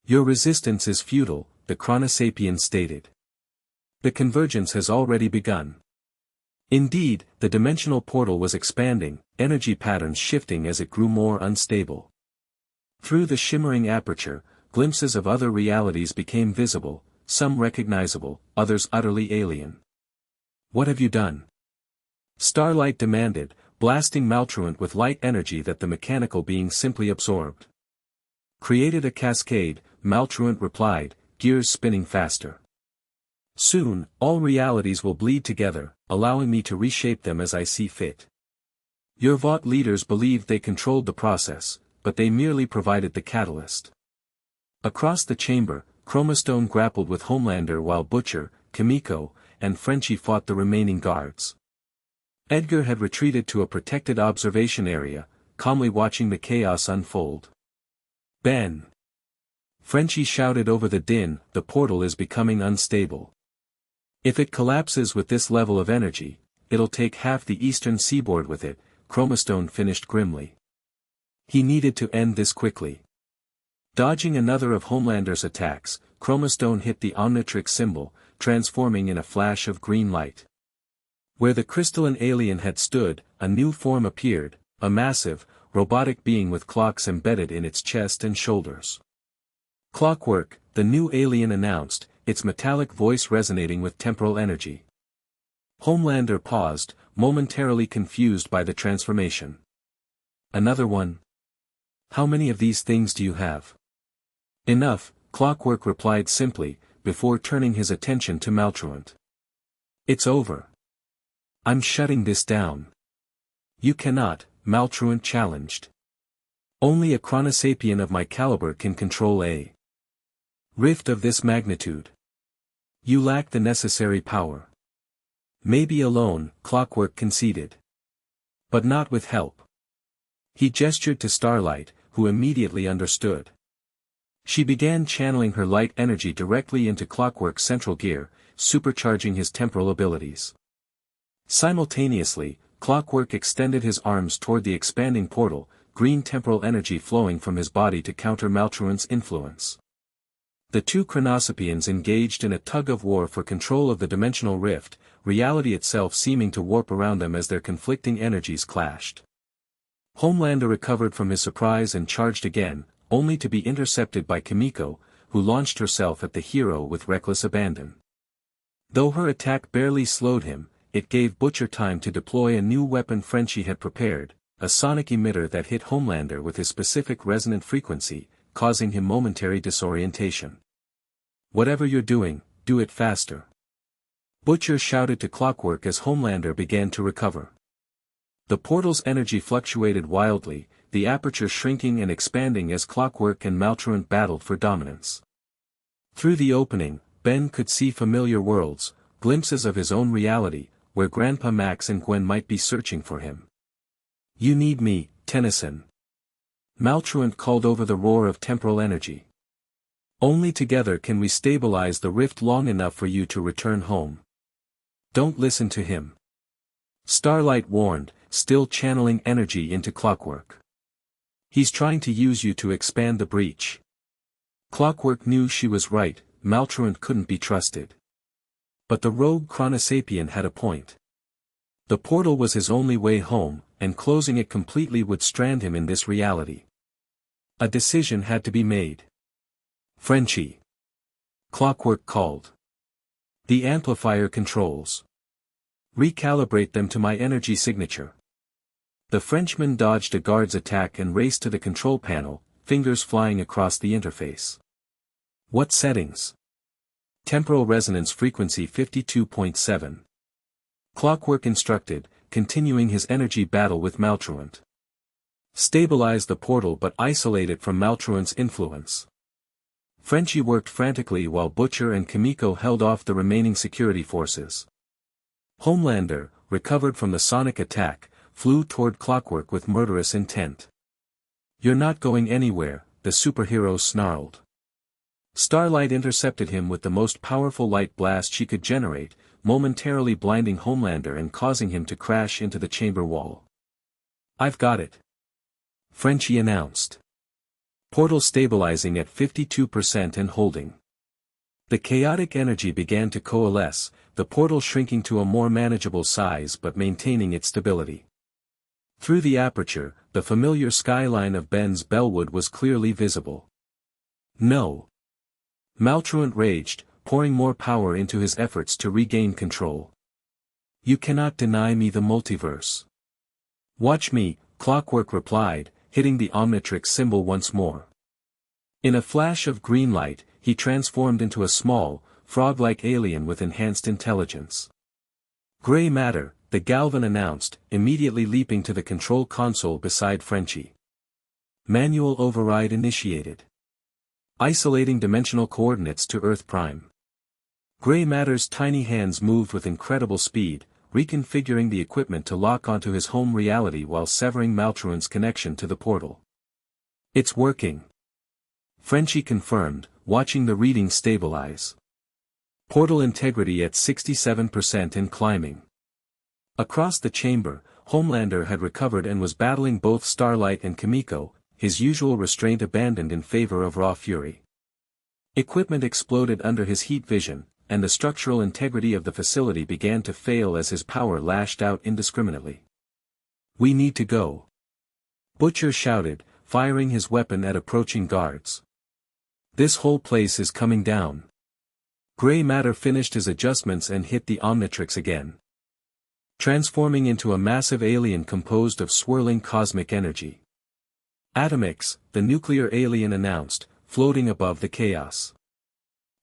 "Your resistance is futile," the Chronosapian stated. "The convergence has already begun." Indeed, the dimensional portal was expanding, energy patterns shifting as it grew more unstable. Through the shimmering aperture, glimpses of other realities became visible, some recognizable, others utterly alien. "What have you done?" Starlight demanded, blasting Maltruant with light energy that the mechanical being simply absorbed. "Created a cascade," Maltruant replied, gears spinning faster. "Soon, all realities will bleed together, allowing me to reshape them as I see fit. Your Vought leaders believed they controlled the process, but they merely provided the catalyst." Across the chamber, Chromastone grappled with Homelander while Butcher, Kimiko, and Frenchie fought the remaining guards. Edgar had retreated to a protected observation area, calmly watching the chaos unfold. "Ben!" Frenchie shouted over the din, "The portal is becoming unstable. If it collapses with this level of energy, it'll take half the eastern seaboard with it," Chromastone finished grimly. He needed to end this quickly. Dodging another of Homelander's attacks, Chromastone hit the Omnitrix symbol, transforming in a flash of green light. Where the crystalline alien had stood, a new form appeared, a massive, robotic being with clocks embedded in its chest and shoulders. "Clockwork," the new alien announced, its metallic voice resonating with temporal energy. Homelander paused, momentarily confused by the transformation. "Another one? How many of these things do you have?" "Enough," Clockwork replied simply, before turning his attention to Maltruant. "It's over. I'm shutting this down." "You cannot," Maltruant challenged. "Only a Chronosapian of my caliber can control a rift of this magnitude." You lack the necessary power. Maybe alone, Clockwork conceded. But not with help. He gestured to Starlight, who immediately understood. She began channeling her light energy directly into Clockwork's central gear, supercharging his temporal abilities. Simultaneously, Clockwork extended his arms toward the expanding portal, green temporal energy flowing from his body to counter Maltruant's influence. The two Chronosopians engaged in a tug-of-war for control of the dimensional rift, reality itself seeming to warp around them as their conflicting energies clashed. Homelander recovered from his surprise and charged again, only to be intercepted by Kimiko, who launched herself at the hero with reckless abandon. Though her attack barely slowed him, it gave Butcher time to deploy a new weapon Frenchie had prepared, a sonic emitter that hit Homelander with his specific resonant frequency, causing him momentary disorientation. "Whatever you're doing, do it faster," Butcher shouted to Clockwork as Homelander began to recover. The portal's energy fluctuated wildly, the aperture shrinking and expanding as Clockwork and Maltruant battled for dominance. Through the opening, Ben could see familiar worlds, glimpses of his own reality, where Grandpa Max and Gwen might be searching for him. "You need me, Tennyson," Maltruant called over the roar of temporal energy. "Only together can we stabilize the rift long enough for you to return home." "Don't listen to him," Starlight warned, still channeling energy into Clockwork. "He's trying to use you to expand the breach." Clockwork knew she was right, Maltruant couldn't be trusted. But the rogue Chronosapien had a point. The portal was his only way home, and closing it completely would strand him in this reality. A decision had to be made. "Frenchie," Clockwork called. "The amplifier controls. Recalibrate them to my energy signature." The Frenchman dodged a guard's attack and raced to the control panel, fingers flying across the interface. "What settings?" "Temporal resonance frequency 52.7. Clockwork instructed, continuing his energy battle with Maltruant. "Stabilize the portal but isolate it from Maltruant's influence." Frenchie worked frantically while Butcher and Kimiko held off the remaining security forces. Homelander, recovered from the sonic attack, flew toward Clockwork with murderous intent. "You're not going anywhere," the superhero snarled. Starlight intercepted him with the most powerful light blast she could generate, momentarily blinding Homelander and causing him to crash into the chamber wall. "I've got it," Frenchie announced. Portal stabilizing at 52% and holding. The chaotic energy began to coalesce, the portal shrinking to a more manageable size but maintaining its stability. Through the aperture, the familiar skyline of Ben's Bellwood was clearly visible. "No!" Maltruant raged, pouring more power into his efforts to regain control. "You cannot deny me the multiverse." "Watch me," Clockwork replied, hitting the Omnitrix symbol once more. In a flash of green light, he transformed into a small, frog-like alien with enhanced intelligence. "Gray matter," the Galvan announced, immediately leaping to the control console beside Frenchie. "Manual override initiated. Isolating dimensional coordinates to Earth Prime." Gray Matter's tiny hands moved with incredible speed, reconfiguring the equipment to lock onto his home reality while severing Maltruant's connection to the portal. "It's working," Frenchie confirmed, watching the reading stabilize. Portal integrity at 67% and climbing. Across the chamber, Homelander had recovered and was battling both Starlight and Kimiko, his usual restraint abandoned in favor of raw fury. Equipment exploded under his heat vision, and the structural integrity of the facility began to fail as his power lashed out indiscriminately. "We need to go," Butcher shouted, firing his weapon at approaching guards. "This whole place is coming down." Gray Matter finished his adjustments and hit the Omnitrix again, transforming into a massive alien composed of swirling cosmic energy. "Atomix," the nuclear alien announced, floating above the chaos.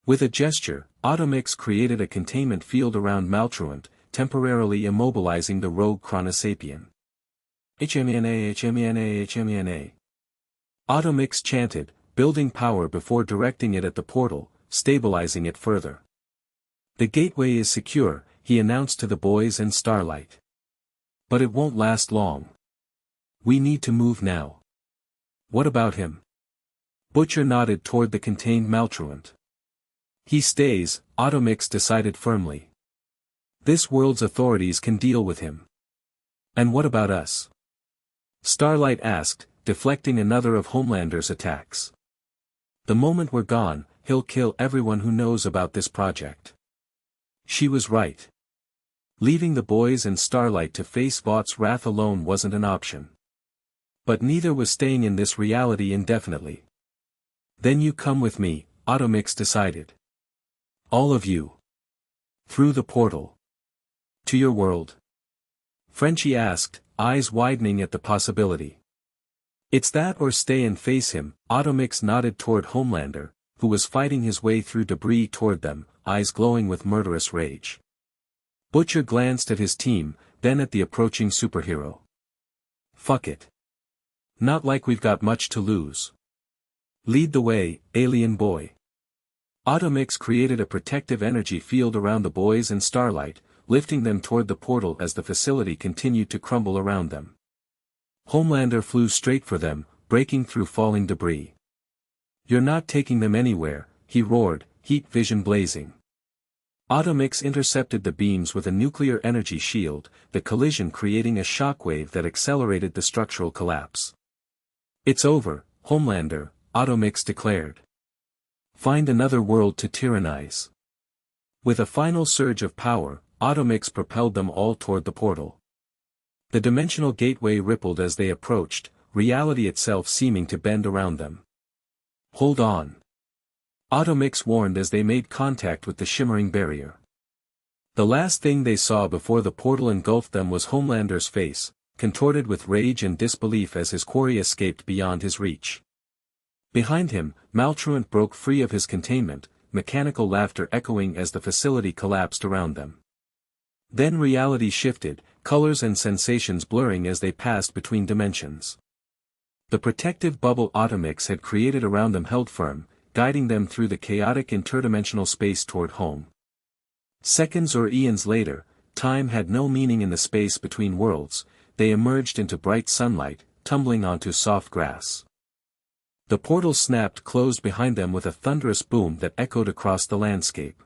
With a gesture, Atomix created a containment field around Maltruant, temporarily immobilizing the rogue Chronosapien. "HMNA HMNA HMNA." Atomix chanted, building power before directing it at the portal, stabilizing it further. The gateway is secure, he announced to the boys and Starlight. But it won't last long. We need to move now. What about him? Butcher nodded toward the contained maltruant. He stays, Automix decided firmly. This world's authorities can deal with him. And what about us? Starlight asked, deflecting another of Homelander's attacks. The moment we're gone, he'll kill everyone who knows about this project. She was right. Leaving the boys and Starlight to face Vaught's wrath alone wasn't an option. But neither was staying in this reality indefinitely. Then you come with me, Automix decided. All of you. Through the portal. To your world. Frenchie asked, eyes widening at the possibility. It's that or stay and face him, Automix nodded toward Homelander, who was fighting his way through debris toward them, eyes glowing with murderous rage. Butcher glanced at his team, then at the approaching superhero. Fuck it. Not like we've got much to lose. Lead the way, alien boy. Automix created a protective energy field around the boys and Starlight, lifting them toward the portal as the facility continued to crumble around them. Homelander flew straight for them, breaking through falling debris. You're not taking them anywhere, he roared, heat vision blazing. Automix intercepted the beams with a nuclear energy shield, the collision creating a shockwave that accelerated the structural collapse. It's over, Homelander, Automix declared. Find another world to tyrannize. With a final surge of power, Automix propelled them all toward the portal. The dimensional gateway rippled as they approached, reality itself seeming to bend around them. Hold on. Automix warned as they made contact with the shimmering barrier. The last thing they saw before the portal engulfed them was Homelander's face, contorted with rage and disbelief as his quarry escaped beyond his reach. Behind him, Maltruant broke free of his containment, mechanical laughter echoing as the facility collapsed around them. Then reality shifted, colors and sensations blurring as they passed between dimensions. The protective bubble Automix had created around them held firm, guiding them through the chaotic interdimensional space toward home. Seconds or eons later, time had no meaning in the space between worlds, they emerged into bright sunlight, tumbling onto soft grass. The portal snapped closed behind them with a thunderous boom that echoed across the landscape.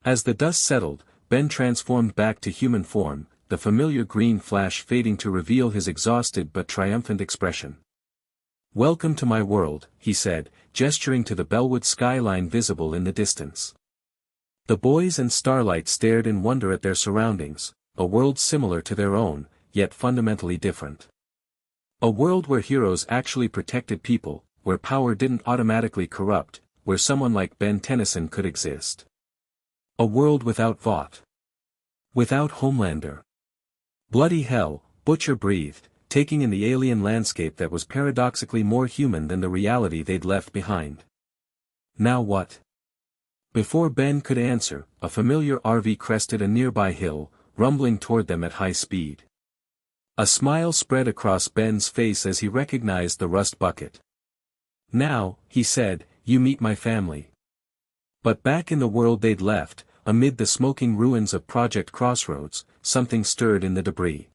As the dust settled, Ben transformed back to human form, the familiar green flash fading to reveal his exhausted but triumphant expression. Welcome to my world, he said, gesturing to the Bellwood skyline visible in the distance. The boys and Starlight stared in wonder at their surroundings, a world similar to their own, yet fundamentally different. A world where heroes actually protected people, where power didn't automatically corrupt, where someone like Ben Tennyson could exist. A world without Vought. Without Homelander. Bloody hell, Butcher breathed, taking in the alien landscape that was paradoxically more human than the reality they'd left behind. Now what? Before Ben could answer, a familiar RV crested a nearby hill, rumbling toward them at high speed. A smile spread across Ben's face as he recognized the rust bucket. Now, he said, you meet my family. But back in the world they'd left, amid the smoking ruins of Project Crossroads, something stirred in the debris.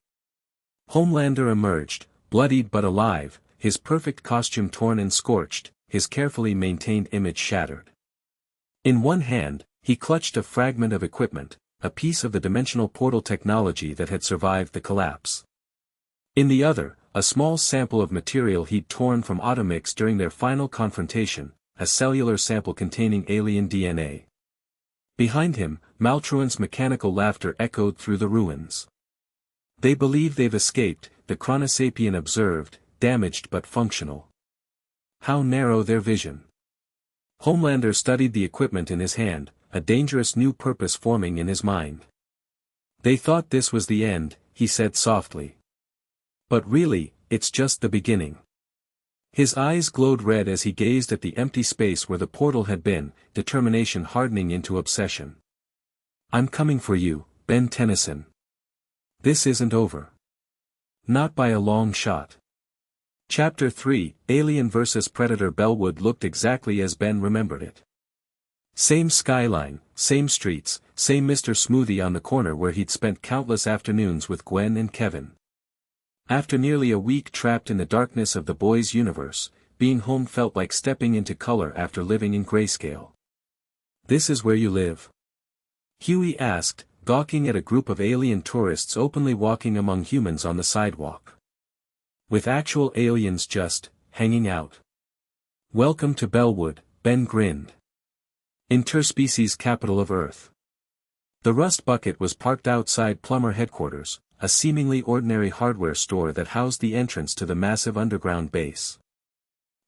Homelander emerged, bloodied but alive, his perfect costume torn and scorched, his carefully maintained image shattered. In one hand, he clutched a fragment of equipment, a piece of the dimensional portal technology that had survived the collapse. In the other, a small sample of material he'd torn from Automix during their final confrontation, a cellular sample containing alien DNA. Behind him, Maltruant's mechanical laughter echoed through the ruins. They believe they've escaped, the Chronosapien observed, damaged but functional. How narrow their vision. Homelander studied the equipment in his hand, a dangerous new purpose forming in his mind. They thought this was the end, he said softly. But really, it's just the beginning. His eyes glowed red as he gazed at the empty space where the portal had been, determination hardening into obsession. I'm coming for you, Ben Tennyson. This isn't over. Not by a long shot. Chapter 3, Alien vs. Predator. Bellwood looked exactly as Ben remembered it. Same skyline, same streets, same Mr. Smoothie on the corner where he'd spent countless afternoons with Gwen and Kevin. After nearly a week trapped in the darkness of the boys' universe, being home felt like stepping into color after living in grayscale. "This is where you live?" Huey asked, gawking at a group of alien tourists openly walking among humans on the sidewalk. With actual aliens just hanging out. "Welcome to Bellwood," Ben grinned. "Interspecies capital of Earth." The Rust Bucket was parked outside Plumber headquarters, a seemingly ordinary hardware store that housed the entrance to the massive underground base.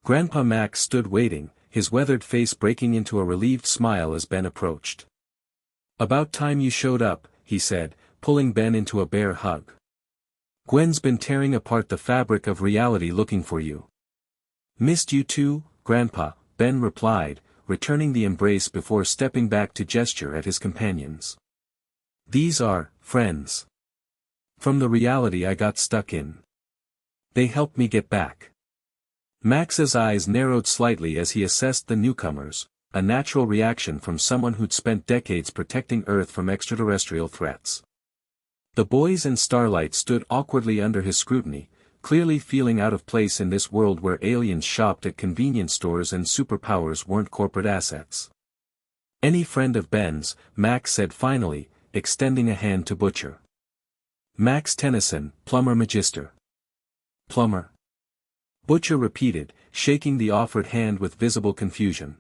Grandpa Max stood waiting, his weathered face breaking into a relieved smile as Ben approached. "About time you showed up," he said, pulling Ben into a bear hug. "Gwen's been tearing apart the fabric of reality looking for you." "Missed you too, Grandpa," Ben replied, returning the embrace before stepping back to gesture at his companions. "These are friends from the reality I got stuck in. They helped me get back." Max's eyes narrowed slightly as he assessed the newcomers, a natural reaction from someone who'd spent decades protecting Earth from extraterrestrial threats. The boys and Starlight stood awkwardly under his scrutiny, clearly feeling out of place in this world where aliens shopped at convenience stores and superpowers weren't corporate assets. "Any friend of Ben's," Max said finally, extending a hand to Butcher. "Max Tennyson, Plumber Magister." "Plumber?" Butcher repeated, shaking the offered hand with visible confusion.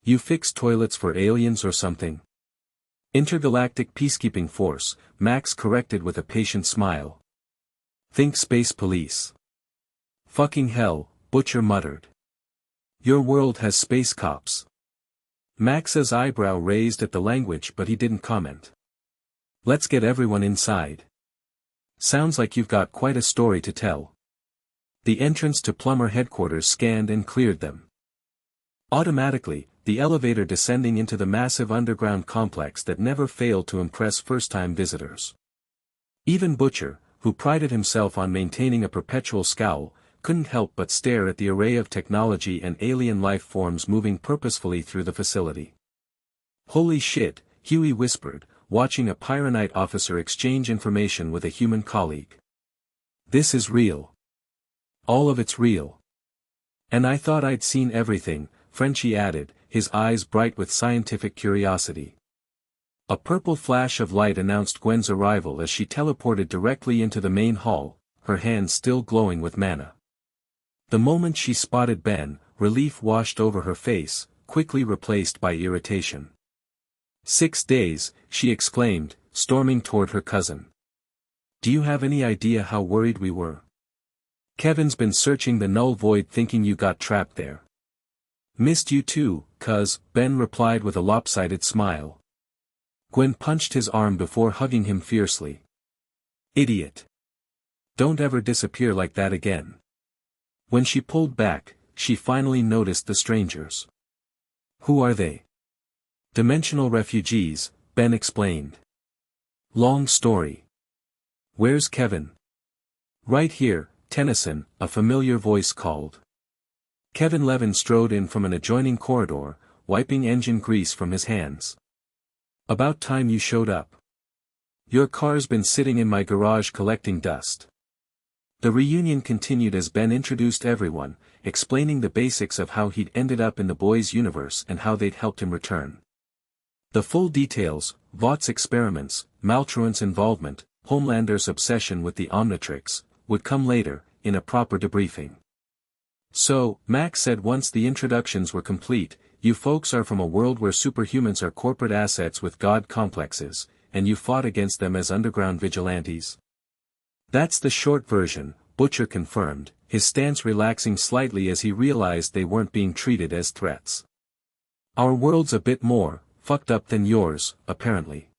"You fix toilets for aliens or something?" "Intergalactic Peacekeeping Force," Max corrected with a patient smile. "Think Space Police." "Fucking hell," Butcher muttered. "Your world has space cops." Max's eyebrow raised at the language but he didn't comment. "Let's get everyone inside. Sounds like you've got quite a story to tell." The entrance to Plumber headquarters scanned and cleared them. Automatically, the elevator descending into the massive underground complex that never failed to impress first-time visitors. Even Butcher, who prided himself on maintaining a perpetual scowl, couldn't help but stare at the array of technology and alien life forms moving purposefully through the facility. "Holy shit," Huey whispered, watching a Pyronite officer exchange information with a human colleague. "This is real. All of it's real. And I thought I'd seen everything," Frenchie added, his eyes bright with scientific curiosity. A purple flash of light announced Gwen's arrival as she teleported directly into the main hall, her hands still glowing with mana. The moment she spotted Ben, relief washed over her face, quickly replaced by irritation. 6 days, she exclaimed, storming toward her cousin. "Do you have any idea how worried we were? Kevin's been searching the null void thinking you got trapped there." "Missed you too, cuz," Ben replied with a lopsided smile. Gwen punched his arm before hugging him fiercely. "Idiot. Don't ever disappear like that again." When she pulled back, she finally noticed the strangers. "Who are they?" "Dimensional refugees," Ben explained. "Long story. Where's Kevin?" "Right here, Tennyson," a familiar voice called. Kevin Levin strode in from an adjoining corridor, wiping engine grease from his hands. "About time you showed up. Your car's been sitting in my garage collecting dust." The reunion continued as Ben introduced everyone, explaining the basics of how he'd ended up in the boys' universe and how they'd helped him return. The full details, Vought's experiments, Maltruant's involvement, Homelander's obsession with the Omnitrix, would come later, in a proper debriefing. "So," Max said once the introductions were complete, "you folks are from a world where superhumans are corporate assets with god complexes, and you fought against them as underground vigilantes?" "That's the short version," Butcher confirmed, his stance relaxing slightly as he realized they weren't being treated as threats. "Our world's a bit more fucked up than yours, apparently.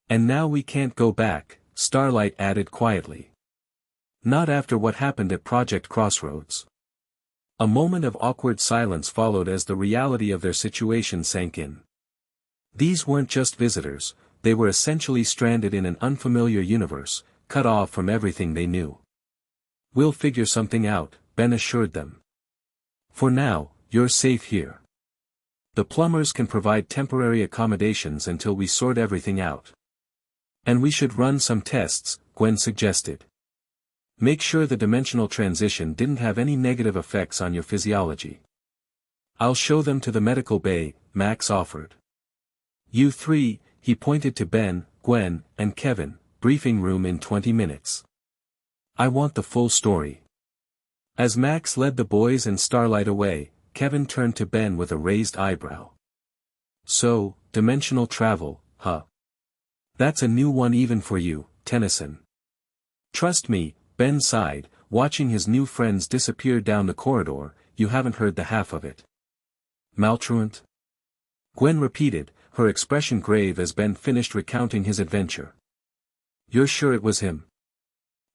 And now we can't go back," Starlight added quietly. "Not after what happened at Project Crossroads." A moment of awkward silence followed as the reality of their situation sank in. These weren't just visitors, they were essentially stranded in an unfamiliar universe, cut off from everything they knew. "We'll figure something out," Ben assured them. "For now, you're safe here." The plumbers can provide temporary accommodations until we sort everything out. And we should run some tests, Gwen suggested. Make sure the dimensional transition didn't have any negative effects on your physiology. I'll show them to the medical bay, Max offered. You three, he pointed to Ben, Gwen, and Kevin, briefing room in 20 minutes. I want the full story. As Max led the boys and Starlight away, Kevin turned to Ben with a raised eyebrow. So, dimensional travel, huh? That's a new one even for you, Tennyson. Trust me, Ben sighed, watching his new friends disappear down the corridor. You haven't heard the half of it. Maltruant? Gwen repeated, her expression grave as Ben finished recounting his adventure. You're sure it was him?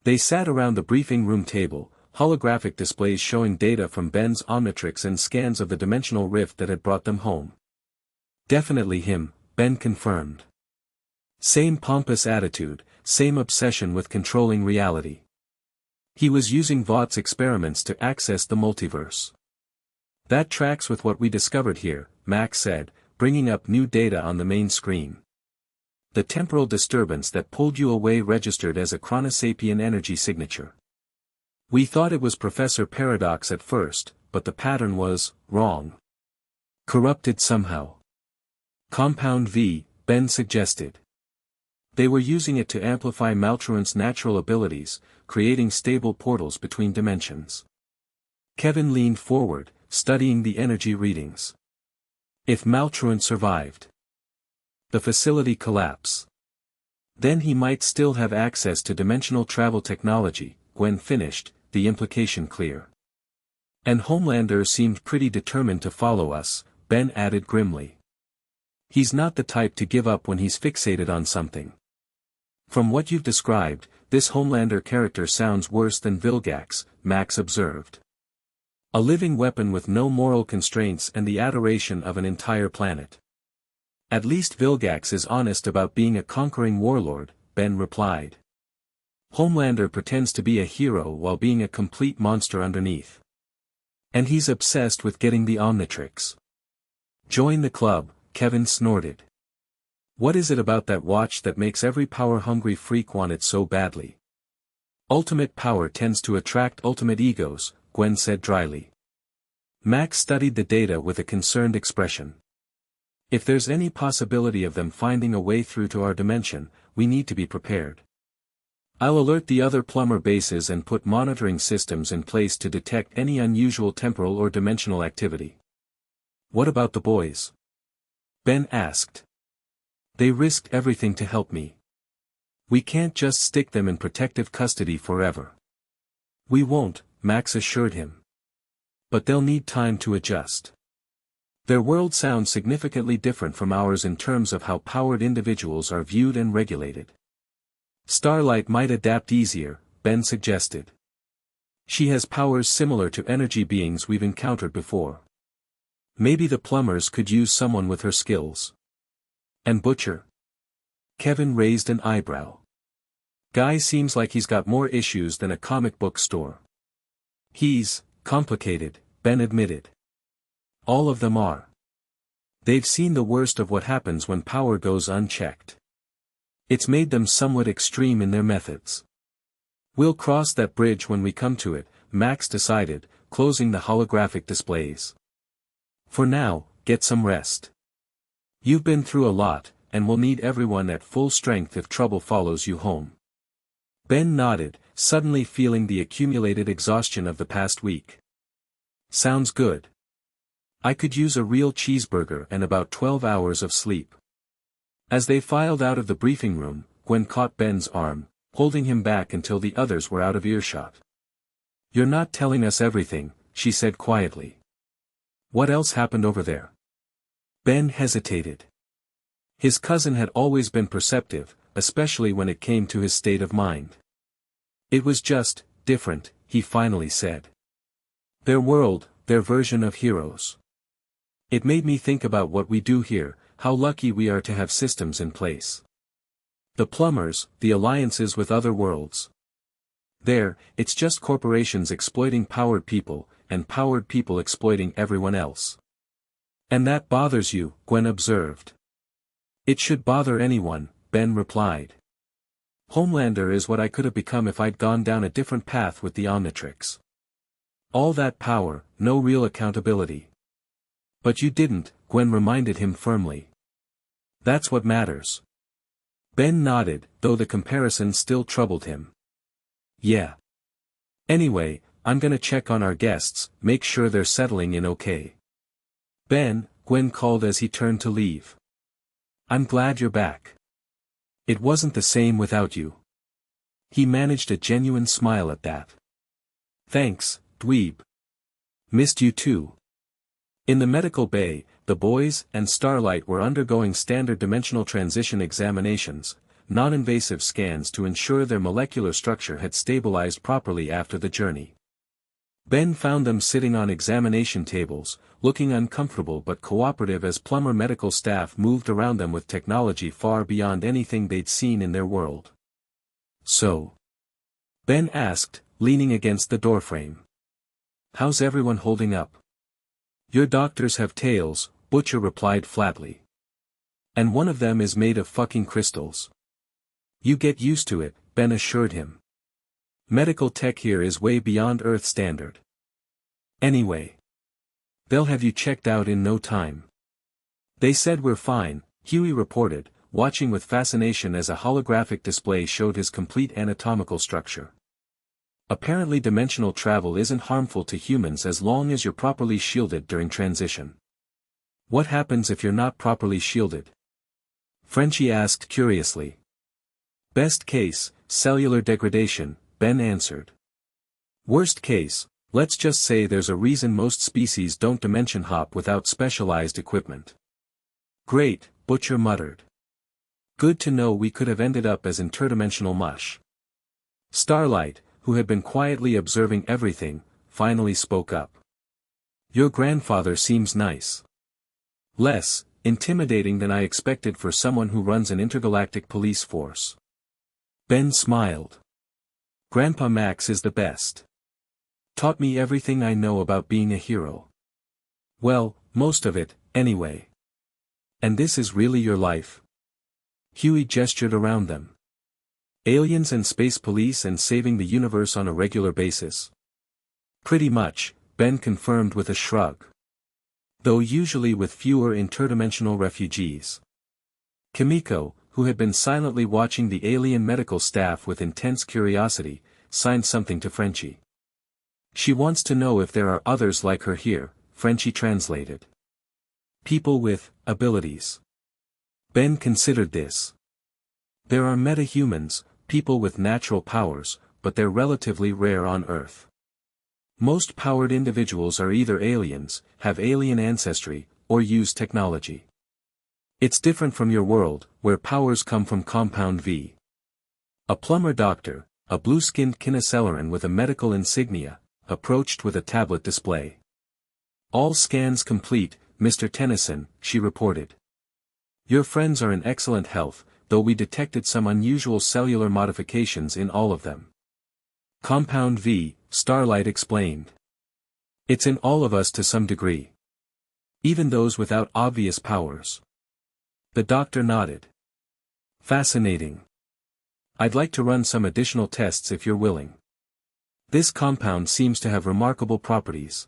They sat around the briefing room table, holographic displays showing data from Ben's Omnitrix and scans of the dimensional rift that had brought them home. Definitely him, Ben confirmed. Same pompous attitude, same obsession with controlling reality. He was using Vought's experiments to access the multiverse. That tracks with what we discovered here, Max said, bringing up new data on the main screen. The temporal disturbance that pulled you away registered as a chronosapien energy signature. We thought it was Professor Paradox at first, but the pattern was wrong. Corrupted somehow. Compound V, Ben suggested. They were using it to amplify Maltruant's natural abilities, creating stable portals between dimensions. Kevin leaned forward, studying the energy readings. If Maltruant survived the facility collapse, then he might still have access to dimensional travel technology, Gwen finished, the implication clear. And Homelander seemed pretty determined to follow us, Ben added grimly. He's not the type to give up when he's fixated on something. From what you've described, this Homelander character sounds worse than Vilgax, Max observed. A living weapon with no moral constraints and the adoration of an entire planet. At least Vilgax is honest about being a conquering warlord, Ben replied. Homelander pretends to be a hero while being a complete monster underneath. And he's obsessed with getting the Omnitrix. Join the club, Kevin snorted. What is it about that watch that makes every power-hungry freak want it so badly? Ultimate power tends to attract ultimate egos, Gwen said dryly. Max studied the data with a concerned expression. If there's any possibility of them finding a way through to our dimension, we need to be prepared. I'll alert the other plumber bases and put monitoring systems in place to detect any unusual temporal or dimensional activity. What about the boys? Ben asked. They risked everything to help me. We can't just stick them in protective custody forever. We won't, Max assured him. But they'll need time to adjust. Their world sounds significantly different from ours in terms of how powered individuals are viewed and regulated. Starlight might adapt easier, Ben suggested. She has powers similar to energy beings we've encountered before. Maybe the plumbers could use someone with her skills. And Butcher? Kevin raised an eyebrow. Guy seems like he's got more issues than a comic book store. He's complicated, Ben admitted. All of them are. They've seen the worst of what happens when power goes unchecked. It's made them somewhat extreme in their methods. We'll cross that bridge when we come to it, Max decided, closing the holographic displays. For now, get some rest. You've been through a lot, and will need everyone at full strength if trouble follows you home. Ben nodded, suddenly feeling the accumulated exhaustion of the past week. Sounds good. I could use a real cheeseburger and about 12 hours of sleep. As they filed out of the briefing room, Gwen caught Ben's arm, holding him back until the others were out of earshot. You're not telling us everything, she said quietly. What else happened over there? Ben hesitated. His cousin had always been perceptive, especially when it came to his state of mind. It was just different, he finally said. Their world, their version of heroes. It made me think about what we do here, how lucky we are to have systems in place. The plumbers, the alliances with other worlds. There, it's just corporations exploiting powered people, and powered people exploiting everyone else. And that bothers you, Gwen observed. It should bother anyone, Ben replied. Homelander is what I could have become if I'd gone down a different path with the Omnitrix. All that power, no real accountability. But you didn't, Gwen reminded him firmly. That's what matters. Ben nodded, though the comparison still troubled him. Yeah. Anyway, I'm gonna check on our guests, make sure they're settling in okay. Ben, Gwen called as he turned to leave. I'm glad you're back. It wasn't the same without you. He managed a genuine smile at that. Thanks, dweeb. Missed you too. In the medical bay, the boys and Starlight were undergoing standard dimensional transition examinations, non-invasive scans to ensure their molecular structure had stabilized properly after the journey. Ben found them sitting on examination tables, looking uncomfortable but cooperative as Plumber medical staff moved around them with technology far beyond anything they'd seen in their world. So? Ben asked, leaning against the doorframe. How's everyone holding up? Your doctors have tails, Butcher replied flatly. And one of them is made of fucking crystals. You get used to it, Ben assured him. Medical tech here is way beyond Earth standard. Anyway. They'll have you checked out in no time. They said we're fine, Huey reported, watching with fascination as a holographic display showed his complete anatomical structure. Apparently dimensional travel isn't harmful to humans as long as you're properly shielded during transition. What happens if you're not properly shielded? Frenchie asked curiously. Best case, cellular degradation, Ben answered. Worst case, let's just say there's a reason most species don't dimension hop without specialized equipment. Great, Butcher muttered. Good to know we could have ended up as interdimensional mush. Starlight, who had been quietly observing everything, finally spoke up. Your grandfather seems nice. Less intimidating than I expected for someone who runs an intergalactic police force. Ben smiled. Grandpa Max is the best. Taught me everything I know about being a hero. Well, most of it, anyway. And this is really your life? Huey gestured around them. Aliens and space police and saving the universe on a regular basis. Pretty much, Ben confirmed with a shrug. Though usually with fewer interdimensional refugees. Kimiko, who had been silently watching the alien medical staff with intense curiosity, signed something to Frenchie. She wants to know if there are others like her here, Frenchie translated. People with abilities. Ben considered this. There are metahumans, people with natural powers, but they're relatively rare on Earth. Most powered individuals are either aliens, have alien ancestry, or use technology. It's different from your world, where powers come from Compound V. A plumber doctor, a blue-skinned Kinesillaran with a medical insignia, approached with a tablet display. All scans complete, Mr. Tennyson, she reported. Your friends are in excellent health, though we detected some unusual cellular modifications in all of them. Compound V, Starlight explained. It's in all of us to some degree. Even those without obvious powers. The doctor nodded. Fascinating. I'd like to run some additional tests if you're willing. This compound seems to have remarkable properties.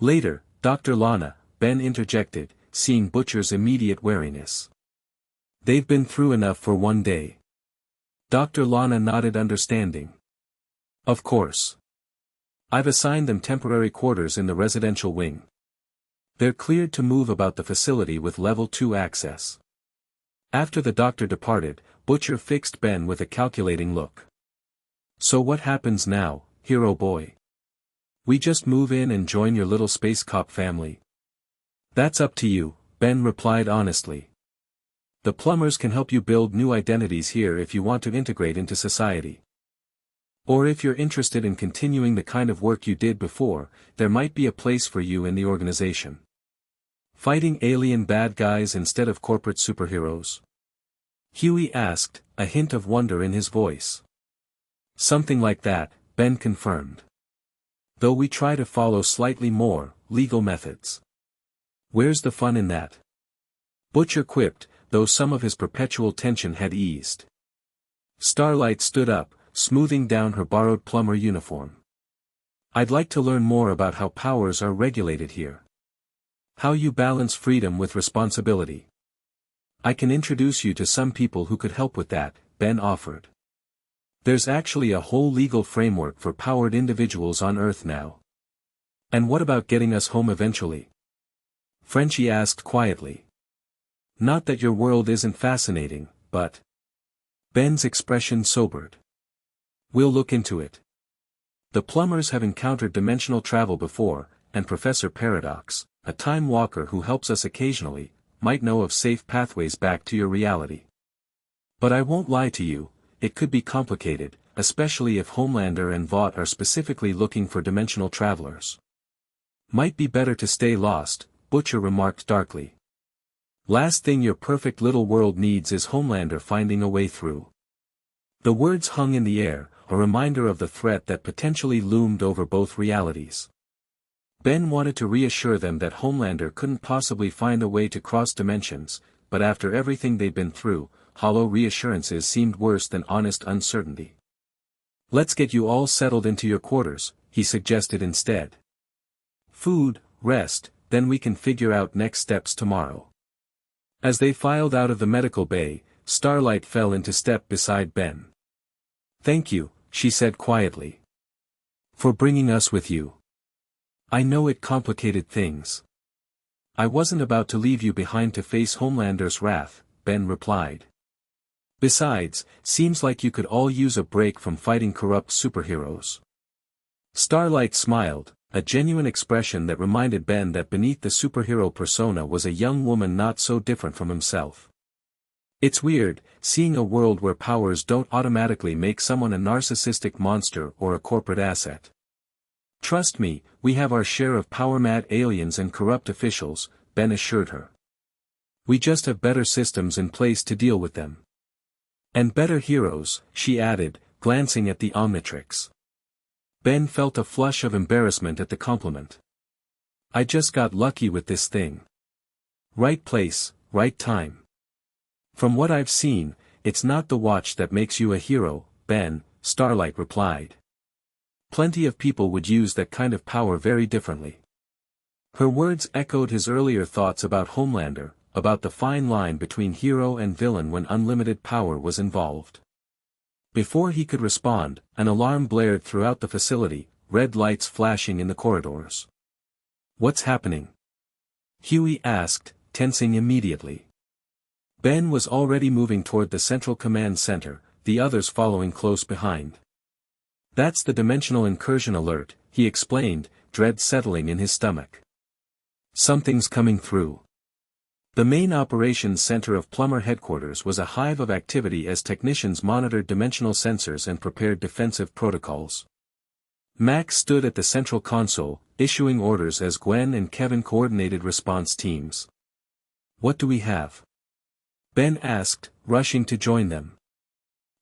Later, Dr. Lana, Ben interjected, seeing Butcher's immediate wariness. They've been through enough for one day. Dr. Lana nodded understanding. Of course. I've assigned them temporary quarters in the residential wing. They're cleared to move about the facility with level 2 access. After the doctor departed, Butcher fixed Ben with a calculating look. So what happens now, hero boy? We just move in and join your little space cop family? That's up to you, Ben replied honestly. The plumbers can help you build new identities here if you want to integrate into society. Or if you're interested in continuing the kind of work you did before, there might be a place for you in the organization. Fighting alien bad guys instead of corporate superheroes? Huey asked, a hint of wonder in his voice. Something like that, Ben confirmed. Though we try to follow slightly more legal methods. Where's the fun in that? Butcher quipped, though some of his perpetual tension had eased. Starlight stood up, smoothing down her borrowed plumber uniform. I'd like to learn more about how powers are regulated here. How you balance freedom with responsibility. I can introduce you to some people who could help with that, Ben offered. There's actually a whole legal framework for powered individuals on Earth now. And what about getting us home eventually? Frenchie asked quietly. Not that your world isn't fascinating, but... Ben's expression sobered. We'll look into it. The plumbers have encountered dimensional travel before, and Professor Paradox, a time walker who helps us occasionally, might know of safe pathways back to your reality. But I won't lie to you, it could be complicated, especially if Homelander and Vought are specifically looking for dimensional travelers. Might be better to stay lost, Butcher remarked darkly. Last thing your perfect little world needs is Homelander finding a way through. The words hung in the air, a reminder of the threat that potentially loomed over both realities. Ben wanted to reassure them that Homelander couldn't possibly find a way to cross dimensions, but after everything they'd been through, hollow reassurances seemed worse than honest uncertainty. Let's get you all settled into your quarters, he suggested instead. Food, rest, then we can figure out next steps tomorrow. As they filed out of the medical bay, Starlight fell into step beside Ben. Thank you, she said quietly. For bringing us with you. I know it complicated things. I wasn't about to leave you behind to face Homelander's wrath, Ben replied. Besides, seems like you could all use a break from fighting corrupt superheroes. Starlight smiled, a genuine expression that reminded Ben that beneath the superhero persona was a young woman not so different from himself. It's weird, seeing a world where powers don't automatically make someone a narcissistic monster or a corporate asset. Trust me, we have our share of power-mad aliens and corrupt officials, Ben assured her. We just have better systems in place to deal with them. And better heroes, she added, glancing at the Omnitrix. Ben felt a flush of embarrassment at the compliment. I just got lucky with this thing. Right place, right time. From what I've seen, it's not the watch that makes you a hero, Ben, Starlight replied. Plenty of people would use that kind of power very differently. Her words echoed his earlier thoughts about Homelander, about the fine line between hero and villain when unlimited power was involved. Before he could respond, an alarm blared throughout the facility, red lights flashing in the corridors. What's happening? Huey asked, tensing immediately. Ben was already moving toward the central command center, the others following close behind. That's the dimensional incursion alert, he explained, dread settling in his stomach. Something's coming through. The main operations center of Plumber headquarters was a hive of activity as technicians monitored dimensional sensors and prepared defensive protocols. Max stood at the central console, issuing orders as Gwen and Kevin coordinated response teams. What do we have? Ben asked, rushing to join them.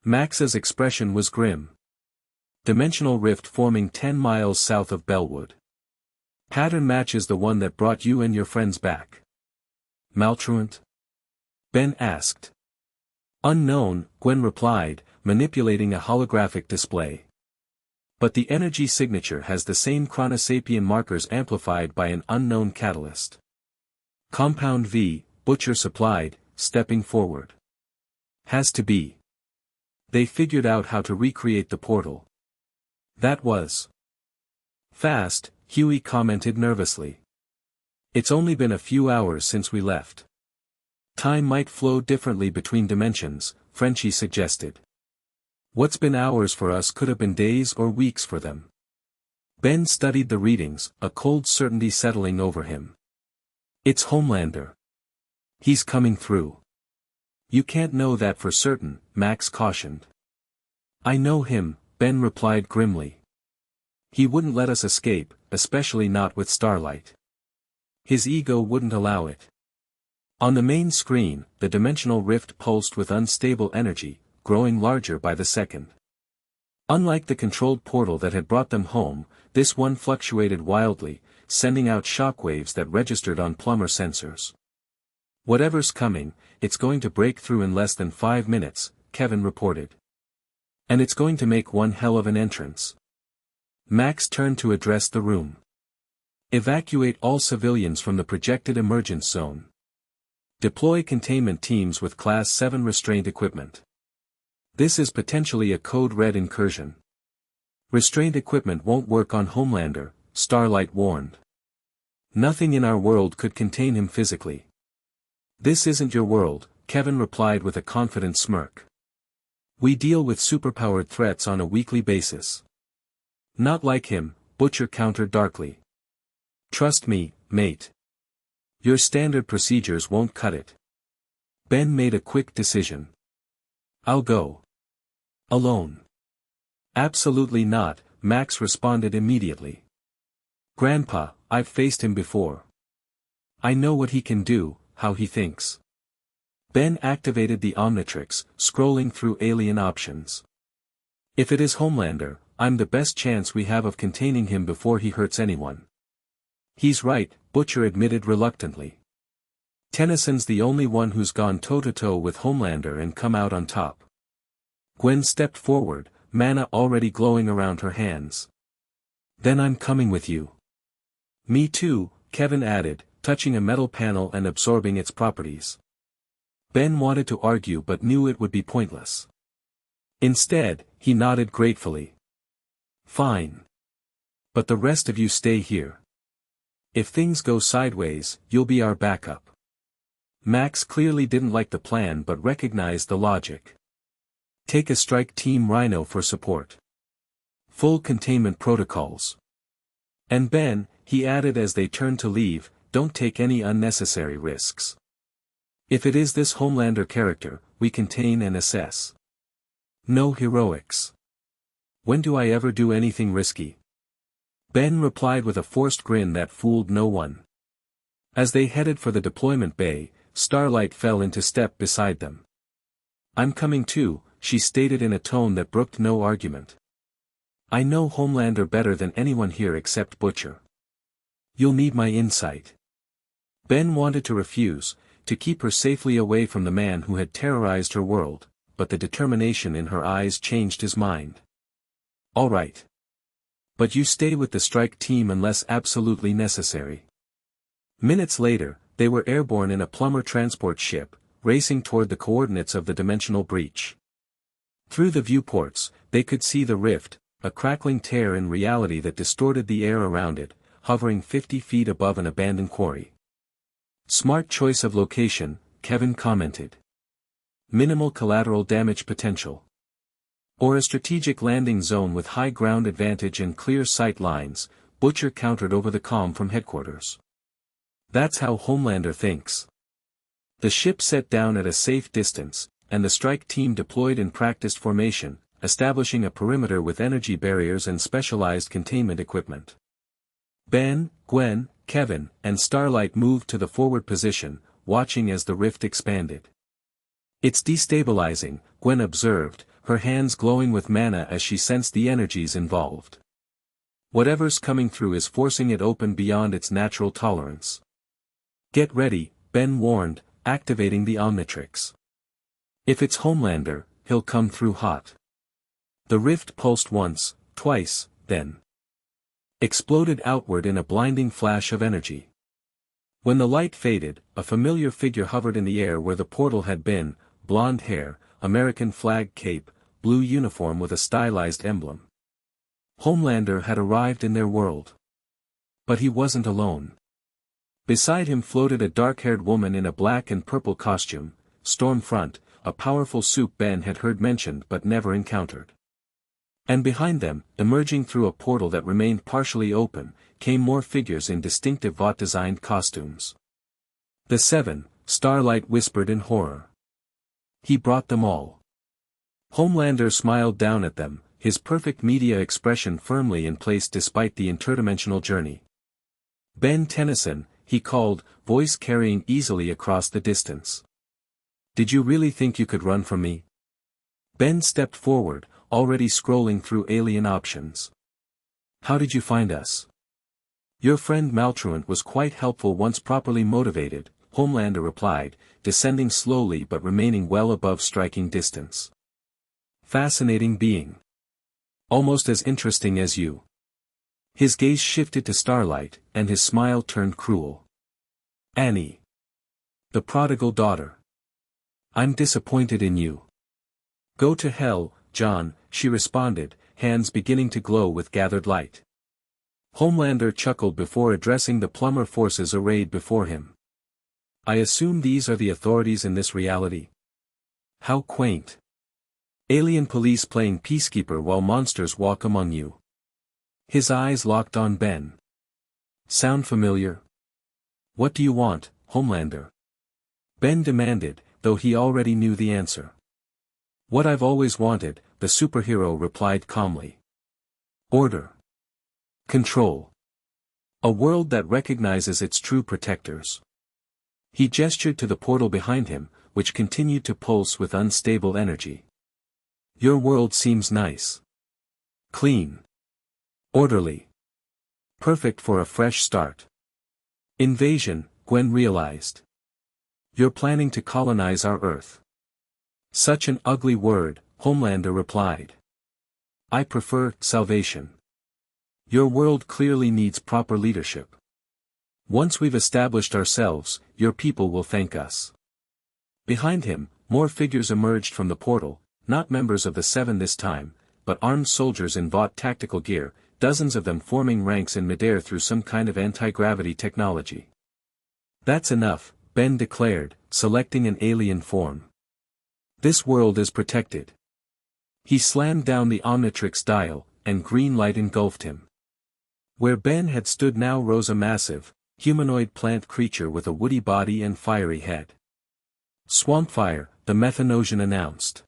Max's expression was grim. Dimensional rift forming 10 miles south of Bellwood. Pattern matches the one that brought you and your friends back. Maltruant? Ben asked. Unknown, Gwen replied, manipulating a holographic display. But the energy signature has the same chronosapien markers amplified by an unknown catalyst. Compound V, Butcher supplied, stepping forward. Has to be. They figured out how to recreate the portal. That was fast, Huey commented nervously. It's only been a few hours since we left. Time might flow differently between dimensions, Frenchie suggested. What's been hours for us could have been days or weeks for them. Ben studied the readings, a cold certainty settling over him. It's Homelander. He's coming through. You can't know that for certain, Max cautioned. I know him, Ben replied grimly. He wouldn't let us escape, especially not with Starlight. His ego wouldn't allow it. On the main screen, the dimensional rift pulsed with unstable energy, growing larger by the second. Unlike the controlled portal that had brought them home, this one fluctuated wildly, sending out shockwaves that registered on plumber sensors. "Whatever's coming, it's going to break through in less than 5 minutes," Kevin reported. "And it's going to make one hell of an entrance." Max turned to address the room. "Evacuate all civilians from the projected emergence zone. Deploy containment teams with Class 7 restraint equipment. This is potentially a Code Red incursion. Restraint equipment won't work on Homelander," Starlight warned. "Nothing in our world could contain him physically." "This isn't your world," Kevin replied with a confident smirk. "We deal with superpowered threats on a weekly basis." "Not like him," Butcher countered darkly. "Trust me, mate. Your standard procedures won't cut it." Ben made a quick decision. "I'll go." "Alone?" "Absolutely not," Max responded immediately. "Grandpa, I've faced him before. I know what he can do, how he thinks." Ben activated the Omnitrix, scrolling through alien options. "If it is Homelander, I'm the best chance we have of containing him before he hurts anyone." "He's right," Butcher admitted reluctantly. "Tennyson's the only one who's gone toe-to-toe with Homelander and come out on top." Gwen stepped forward, mana already glowing around her hands. "Then I'm coming with you." "Me too," Kevin added, touching a metal panel and absorbing its properties. Ben wanted to argue but knew it would be pointless. Instead, he nodded gratefully. "Fine. But the rest of you stay here. If things go sideways, you'll be our backup." Max clearly didn't like the plan but recognized the logic. "Take a strike team Rhino for support. Full containment protocols. And Ben," he added as they turned to leave, "don't take any unnecessary risks. If it is this Homelander character, we contain and assess. No heroics. When do I ever do anything risky?" Ben replied with a forced grin that fooled no one. As they headed for the deployment bay, Starlight fell into step beside them. "I'm coming too," she stated in a tone that brooked no argument. "I know Homelander better than anyone here except Butcher. You'll need my insight." Ben wanted to refuse, to keep her safely away from the man who had terrorized her world, but the determination in her eyes changed his mind. "All right. But you stay with the strike team unless absolutely necessary." Minutes later, they were airborne in a plumber transport ship, racing toward the coordinates of the dimensional breach. Through the viewports, they could see the rift, a crackling tear in reality that distorted the air around it, hovering 50 feet above an abandoned quarry. "Smart choice of location," Kevin commented. "Minimal collateral damage potential. Or a strategic landing zone with high ground advantage and clear sight lines," Butcher countered over the comm from headquarters. "That's how Homelander thinks." The ship set down at a safe distance, and the strike team deployed in practiced formation, establishing a perimeter with energy barriers and specialized containment equipment. Ben, Gwen, Kevin, and Starlight moved to the forward position, watching as the rift expanded. "It's destabilizing," Gwen observed, her hands glowing with mana as she sensed the energies involved. "Whatever's coming through is forcing it open beyond its natural tolerance." "Get ready," Ben warned, activating the Omnitrix. "If it's Homelander, he'll come through hot." The rift pulsed once, twice, then exploded outward in a blinding flash of energy. When the light faded, a familiar figure hovered in the air where the portal had been, blonde hair, American flag cape, blue uniform with a stylized emblem. Homelander had arrived in their world. But he wasn't alone. Beside him floated a dark-haired woman in a black and purple costume, Stormfront, a powerful suit Ben had heard mentioned but never encountered. And behind them, emerging through a portal that remained partially open, came more figures in distinctive Vought-designed costumes. "The Seven," Starlight whispered in horror. "He brought them all." Homelander smiled down at them, his perfect media expression firmly in place despite the interdimensional journey. "Ben Tennyson," he called, voice carrying easily across the distance. "Did you really think you could run from me?" Ben stepped forward, already scrolling through alien options. "How did you find us?" Your friend Maltruant was quite helpful once properly motivated, Homelander replied, descending slowly but remaining well above striking distance. Fascinating being. Almost as interesting as you. His gaze shifted to Starlight, and his smile turned cruel. Annie. The prodigal daughter. I'm disappointed in you. Go to hell, John, she responded, hands beginning to glow with gathered light. Homelander chuckled before addressing the plumber forces arrayed before him. I assume these are the authorities in this reality. How quaint. Alien police playing peacekeeper while monsters walk among you. His eyes locked on Ben. Sound familiar? What do you want, Homelander? Ben demanded, though he already knew the answer. What I've always wanted, the superhero replied calmly. Order. Control. A world that recognizes its true protectors. He gestured to the portal behind him, which continued to pulse with unstable energy. Your world seems nice. Clean. Orderly. Perfect for a fresh start. Invasion, Gwen realized. You're planning to colonize our Earth. Such an ugly word, Homelander replied. I prefer salvation. Your world clearly needs proper leadership. Once we've established ourselves, your people will thank us. Behind him, more figures emerged from the portal, not members of the Seven this time, but armed soldiers in Vought tactical gear, dozens of them forming ranks in midair through some kind of anti-gravity technology. That's enough, Ben declared, selecting an alien form. This world is protected. He slammed down the Omnitrix dial, and green light engulfed him. Where Ben had stood now rose a massive, humanoid plant creature with a woody body and fiery head. Swampfire, the Methanosian announced.